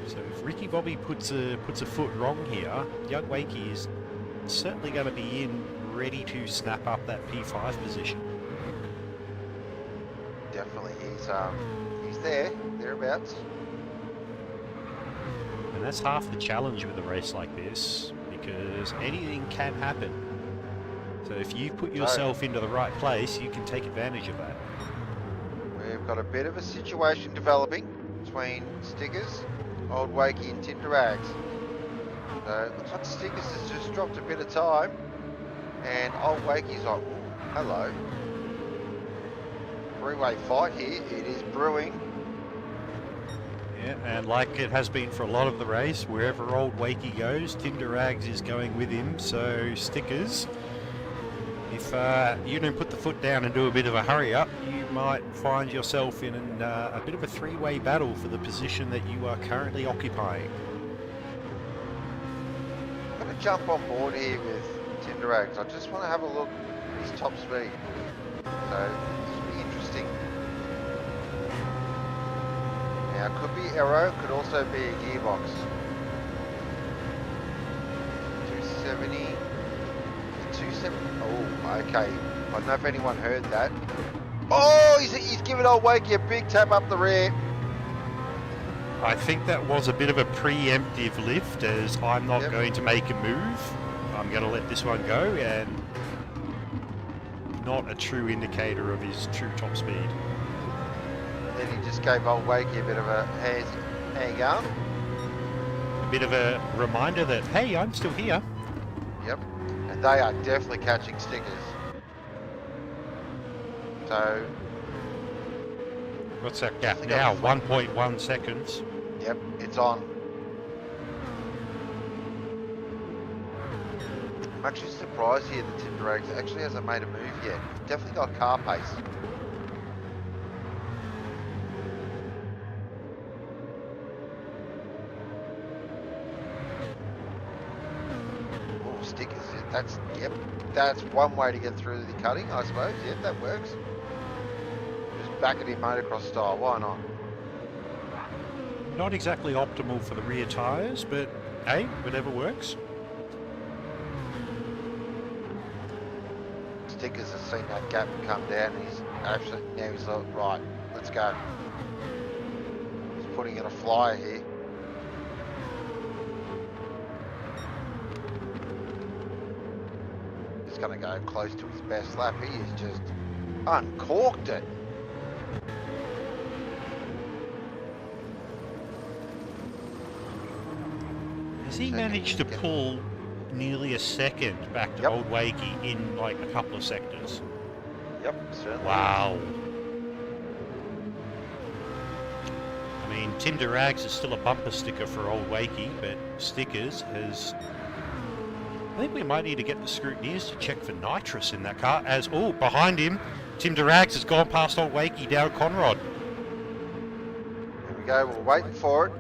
So if Ricky Bobby puts a foot wrong here, young Wakey is certainly going to be in, ready to snap up that P5 position. Definitely, he's there, thereabouts. And that's half the challenge with a race like this, because anything can happen. So if you put yourself into the right place, you can take advantage of that. We've got a bit of a situation developing between Stickers, Old Wakey and Tinderags. So it looks like Stickers has just dropped a bit of time, and Old Wakey's like, ooh, hello. Three-way fight here, it is brewing. Yeah, and like it has been for a lot of the race, wherever Old Wakey goes, Tinderags is going with him. So Stickers, if you don't put the foot down and do a bit of a hurry up, you might find yourself in a bit of a three-way battle for the position that you are currently occupying. I'm going to jump on board here with Tinderags. I just want to have a look at his top speed. So this will be interesting. Now it could be aero, could also be a gearbox. 270, 270. Oh, okay. I don't know if anyone heard that. Oh, he's giving Old Wakey a big tap up the rear. I think that was a bit of a preemptive lift, as I'm not going to make a move. I'm going to let this one go, and not a true indicator of his true top speed. Then he just gave Old Wakey a bit of a hang on. A bit of a reminder that, hey, I'm still here. Yep, and they are definitely catching Stickers. So... What's that gap now? 1.1 seconds. Yep, it's on. I'm actually surprised here that Tinderags actually hasn't made a move yet. Definitely got car pace. Oh, Stickers, that's one way to get through the cutting, I suppose. Yep, that works. Just back it in motocross style, why not? Not exactly optimal for the rear tyres, but hey, whatever works. Stickers has seen that gap come down, and he's absolutely, now he's like, right, let's go. He's putting in a flyer here. He's going to go close to his best lap. He has just uncorked it. Has he managed to pull nearly a second back to Old Wakey in like a couple of sectors? Yep, certainly. Wow. I mean, Tinderags is still a bumper sticker for Old Wakey, but Stickers has... I think we might need to get the scrutineers to check for nitrous in that car, as, oh, behind him, Tinderags has gone past Old Wakey down Conrod. Here we go, we're waiting for it.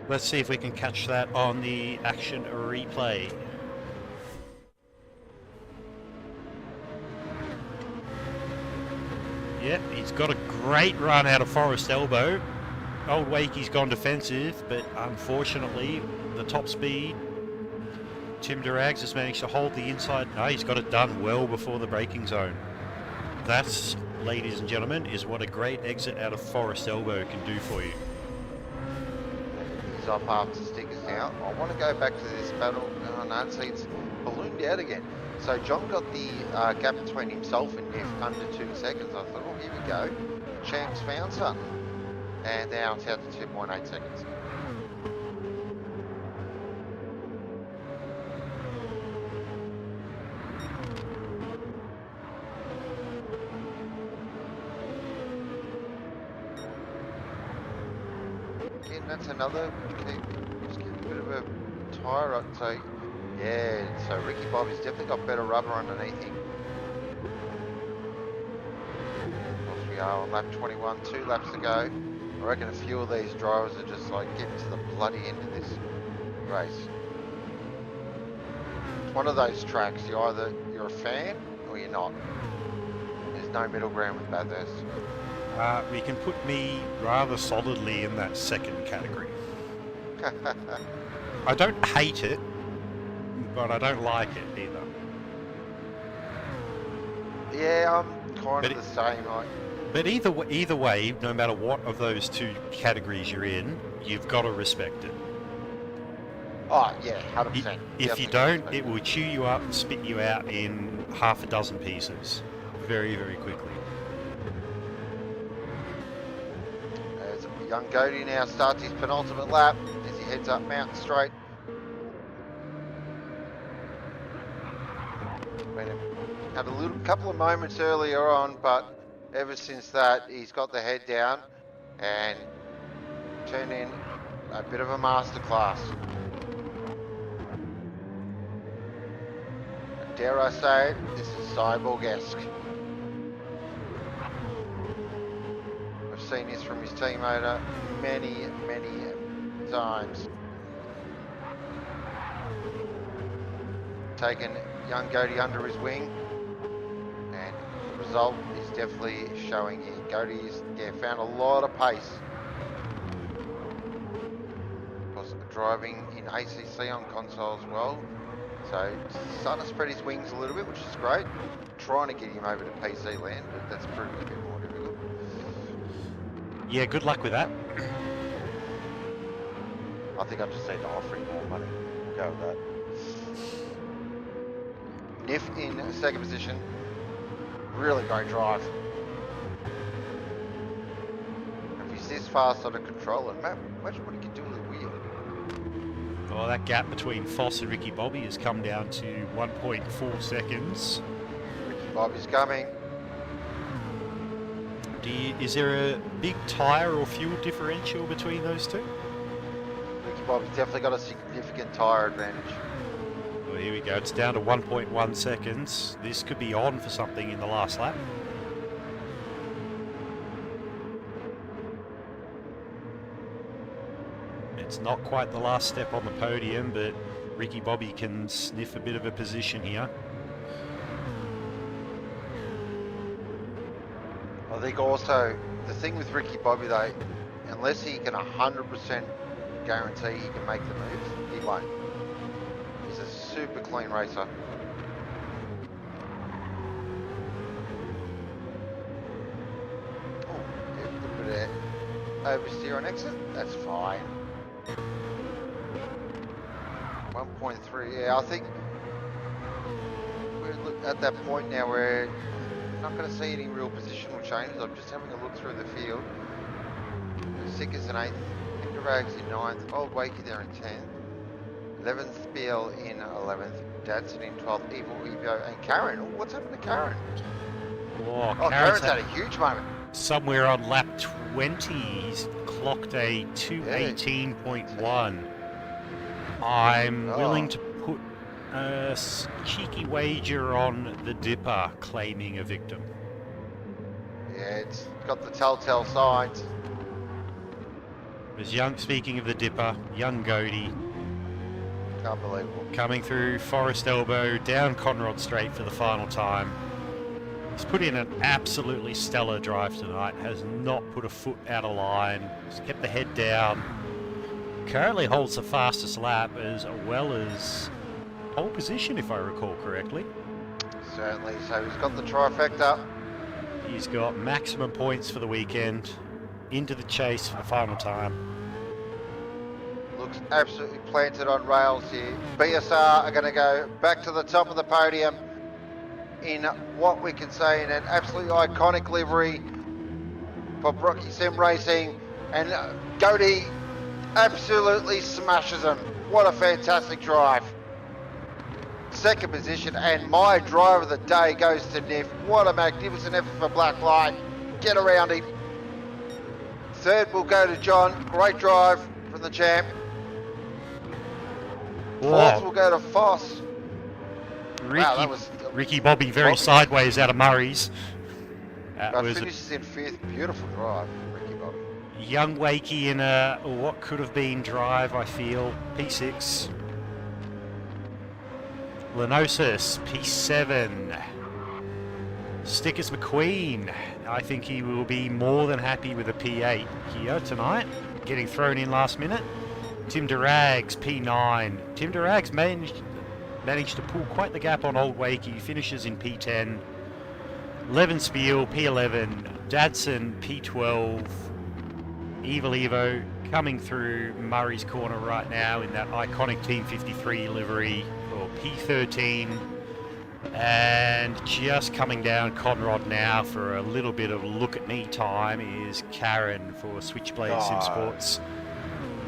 Let's see if we can catch that on the action replay. Yep, he's got a great run out of Forest Elbow. Old Wakey's gone defensive, but unfortunately, the top speed, Tinderags has managed to hold the inside. No, he's got it done well before the braking zone. That's, ladies and gentlemen, is what a great exit out of Forest Elbow can do for you. He's up after Stickers now. I want to go back to this battle. Oh no, see, it's ballooned out again. So John got the gap between himself and Niff under 2 seconds. I thought, oh, here we go. Champ's found something. And now it's out to 2.8 seconds. Again, that's another, just get a bit of a tyre up. So, yeah, so Ricky Bobby's definitely got better rubber underneath him. Off we are on lap 21, 2 laps to go. I reckon a few of these drivers are just like getting to the bloody end of this race. It's one of those tracks, you're a fan or you're not. There's no middle ground with Bathurst. We can put me rather solidly in that second category. I don't hate it, but I don't like it either. Yeah, I'm kind But of the same. Like, But either way, no matter what of those two categories you're in, you've got to respect it. oh yeah, 100%. If you don't, it will chew you up and spit you out in half a dozen pieces very, very quickly. As young Goaty now starts his penultimate lap as he heads up Mountain Straight. Had a couple of moments earlier on, but ever since that, he's got the head down and turned in a bit of a masterclass. Dare I say it, this is Cyborg-esque. I've seen this from his teammate many, many times. Taken young Goaty under his wing, and the result is definitely showing here. Goaty's found a lot of pace. Was driving in ACC on console as well, so starting to spread his wings a little bit, which is great. Trying to get him over to PC land, but that's proving a bit more difficult. Yeah, good luck with that. I think I just need to offer him more money. We'll go with that. Niff in second position. Really great drive. If he's this fast on a controller, imagine what he can do with a wheel. Well, that gap between Foss and Ricky Bobby has come down to 1.4 seconds. Ricky Bobby's coming. Is there a big tyre or fuel differential between those two? Ricky Bobby's definitely got a significant tyre advantage. Well, here we go. It's down to 1.1 seconds. This could be on for something in the last lap. It's not quite the last step on the podium, but Ricky Bobby can sniff a bit of a position here. I think also, the thing with Ricky Bobby though, unless he can 100% guarantee he can make the moves, he won't. He's a super clean racer. Oh, yeah, a little bit of oversteer on exit, that's fine. 1.3, yeah, I think we're at that point now where I'm not going to see any real positional changes. I'm just having a look through the field. Sicker's in 8th, Hinderag's in 9th, Old Wakey there in 10th, 11th Beal in 11th, Dadson in 12th, Evil Ebio and Karen. Oh, what's happened to Karen? Oh, Karen's had a huge moment. Somewhere on lap 20, he's clocked a 218.1. I'm willing to put a cheeky wager on the Dipper claiming a victim. Yeah, it's got the telltale signs. Speaking of the Dipper, young Goaty Unbelievable. coming through Forest Elbow, down Conrod Straight for the final time. He's put in an absolutely stellar drive tonight, has not put a foot out of line, he's kept the head down. Currently holds the fastest lap as well as pole position, if I recall correctly. Certainly, so he's got the trifecta. He's got maximum points for the weekend, into the chase for the final time. Looks absolutely planted on rails here. BSR are going to go back to the top of the podium in what we can say in an absolutely iconic livery for Brocky Sim Racing, and Goaty absolutely smashes him. What a fantastic drive. Second position, and my drive of the day goes to Niff. What a magnificent effort for Blacklight. Get around him. Third will go to John. Great drive from the champ. Fourth will go to Foss. Wow, that was Ricky Bobby very sideways out of Murray's. But finishes in 5th. Beautiful drive, Ricky Bobby. Young Wakey in a what could have been drive, I feel. P6. Lenosis, P7. Stickers McQueen. I think he will be more than happy with a P8 here tonight. Getting thrown in last minute. Tim Durags, P9. Tim Durags managed to pull quite the gap on Old Wakey. Finishes in P10. Levenspiel, P11. Dadson, P12. Evil Evo coming through Murray's Corner right now in that iconic Team 53 livery for P13. And just coming down Conrod now for a little bit of look-at-me time is Karen for Switchblade Sim Sports.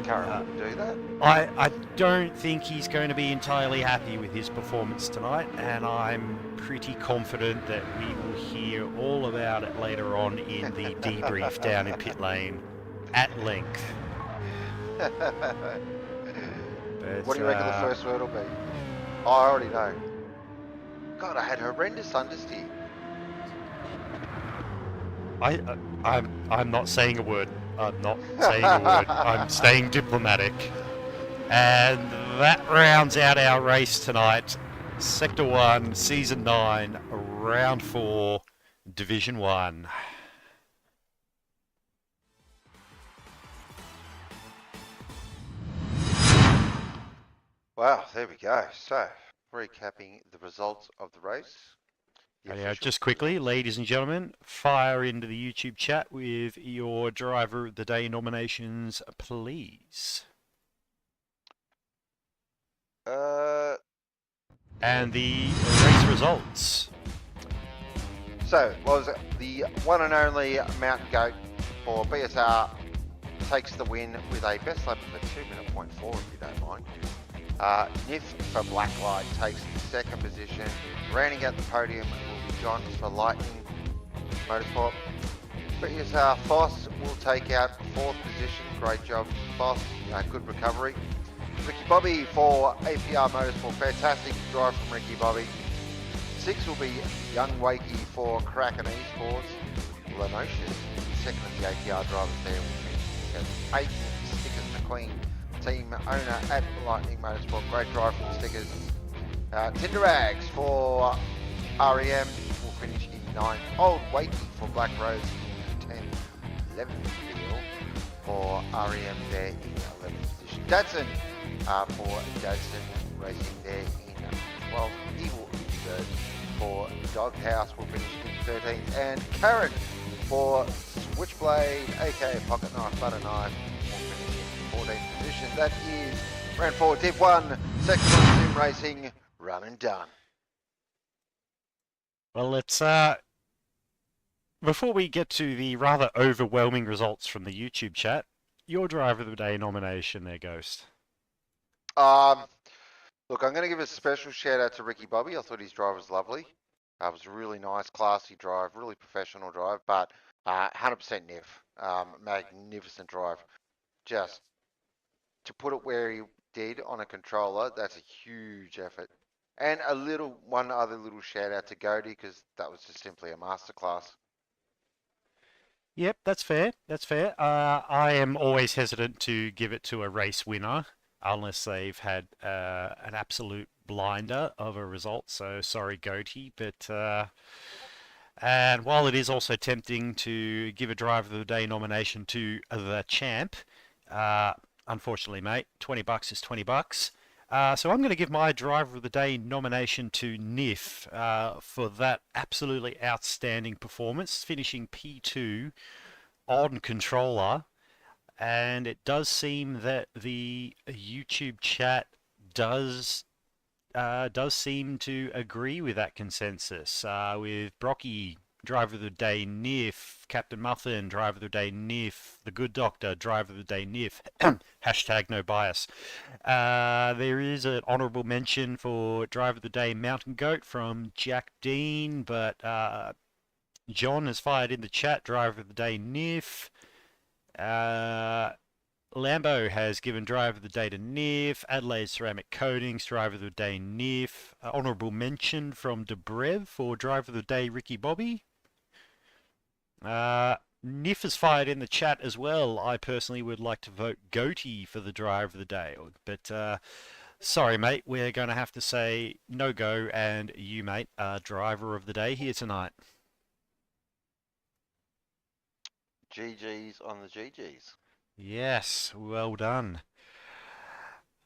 Karen wouldn't do that. I don't think he's going to be entirely happy with his performance tonight, and I'm pretty confident that we will hear all about it later on in the debrief down in pit lane at length. But, what do you reckon the first word will be? Oh, I already know. God, I had horrendous understeer. I'm not saying a word. I'm not saying a word. I'm staying diplomatic. And that rounds out our race tonight. Sector 1, Season 9, Round 4, Division 1. Wow, there we go. So, recapping the results of the race. Just quickly, ladies and gentlemen, fire into the YouTube chat with your Driver of the Day nominations, please. And the race results. So, was the one and only Mountain Goat for BSR takes the win with a best lap of a 2:04, if you don't mind. Nif for Blacklight takes the second position. Rounding out the podium will be John for Lightning Motorsport. BSR Foss will take out fourth position. Great job, Foss. Good recovery. Ricky Bobby for APR Motorsport. Fantastic drive from Ricky Bobby. 6 will be Young Wakey for Kraken Esports. Lenocious, second of the APR drivers there. 8, Stickers McQueen, team owner at Lightning Motorsport. Great drive from the Stickers. Tinderags for REM will finish in 9. Old Wakey for Black Rose in 10. 11 Field for REM there in 11th position. Dadson for Dadson Racing there in 12th. Evil third for Doghouse will finish in 13th. And Karen for Switchblade, aka Pocket Knife, Butter Knife, will finish in 14th position. That is round 4, Div 1, second one, Sim Racing, run and done. Well, let's before we get to the rather overwhelming results from the YouTube chat, your Driver of the Day nomination there, Ghost. Look, I'm going to give a special shout out to Ricky Bobby. I thought his drive was lovely. It was a really nice, classy drive, really professional drive, but 100% Niv. Magnificent drive. Just to put it where he did on a controller, that's a huge effort. And one other little shout out to Goaty, because that was just simply a masterclass. Yep, that's fair. That's fair. I am always hesitant to give it to a race winner unless they've had an absolute blinder of a result. So sorry, Goatee, but and while it is also tempting to give a Driver of the Day nomination to the champ, unfortunately, mate, $20 is $20. So I'm going to give my Driver of the Day nomination to Nif for that absolutely outstanding performance, finishing P2 on controller. And it does seem that the YouTube chat does seem to agree with that consensus. With Brocky, Driver of the Day, Nif, Captain Muffin, Driver of the Day, Nif, The Good Doctor, Driver of the Day, Nif, hashtag no bias. There is an honourable mention for Driver of the Day, Mountain Goat from Jack Dean, but John has fired in the chat, Driver of the Day, Nif. Lambo has given Driver of the Day to Nif. Adelaide Ceramic Coatings, Driver of the Day, Nif. Honourable mention from Debrev for Driver of the Day, Ricky Bobby. Nif has fired in the chat as well. I personally would like to vote Goatee for the Driver of the Day. But sorry, mate, we're going to have to say no go, and you, mate, are Driver of the Day here tonight. GG's on the GG's. Yes, well done.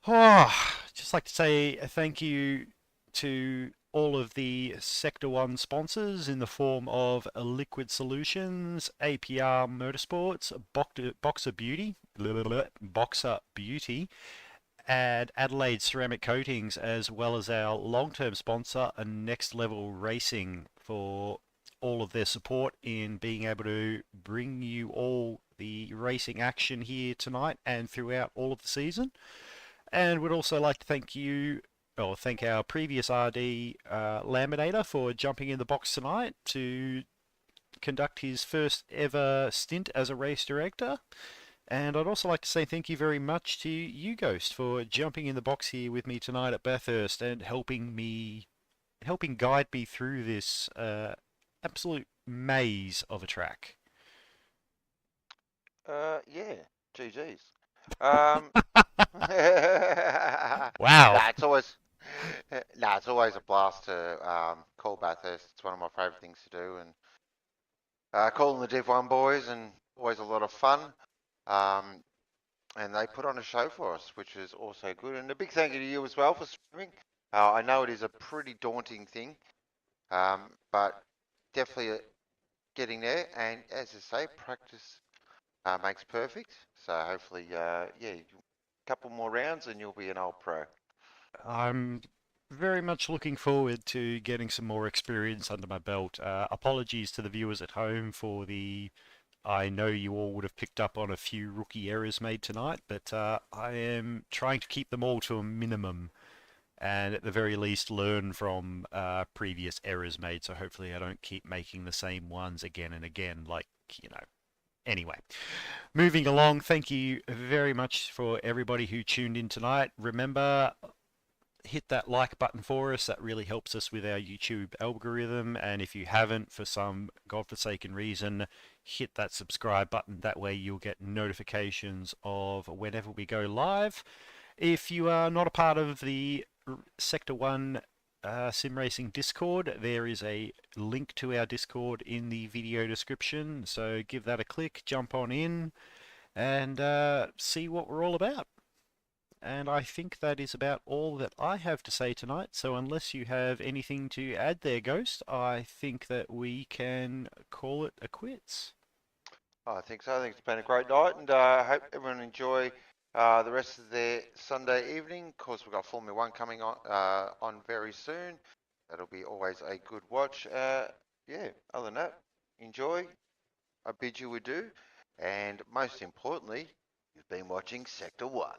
Oh, just like to say thank you to all of the Sector 1 sponsors in the form of Liquid Solutions, APR Motorsports, Boxer Beauty, and Adelaide Ceramic Coatings, as well as our long-term sponsor, Next Level Racing, for all of their support in being able to bring you all the racing action here tonight and throughout all of the season. And would also like to thank our previous RD Laminator for jumping in the box tonight to conduct his first ever stint as a race director. And I'd also like to say thank you very much to you, Ghost, for jumping in the box here with me tonight at Bathurst and helping guide me through this absolute maze of a track. Yeah, GG's. Um, Wow. it's always, it's always a blast to call Bathurst. It's one of my favourite things to do, and calling the Div 1 boys, and always a lot of fun. Um, and they put on a show for us, which is also good. And a big thank you to you as well for streaming. I know it is a pretty daunting thing, but definitely getting there. And as I say, practice makes perfect. So hopefully, yeah, a couple more rounds and you'll be an old pro. I'm very much looking forward to getting some more experience under my belt. Apologies to the viewers at home for the. I know you all would have picked up on a few rookie errors made tonight, but I am trying to keep them all to a minimum and at the very least learn from previous errors made, so hopefully I don't keep making the same ones again and again, Anyway, moving along, thank you very much for everybody who tuned in tonight. Remember, hit that like button for us. That really helps us with our YouTube algorithm. And if you haven't, for some godforsaken reason, hit that subscribe button. That way you'll get notifications of whenever we go live. If you are not a part of the Sector 1 Sim Racing Discord, there is a link to our Discord in the video description. So give that a click, jump on in, and see what we're all about. And I think that is about all that I have to say tonight. So unless you have anything to add there, Ghost, I think that we can call it a quits. I think so. I think it's been a great night, and I hope everyone enjoy the rest of their Sunday evening. Of course, we've got Formula One coming on very soon. That'll be always a good watch. Yeah. Other than that, enjoy. I bid you adieu, and most importantly, you've been watching Sector 1.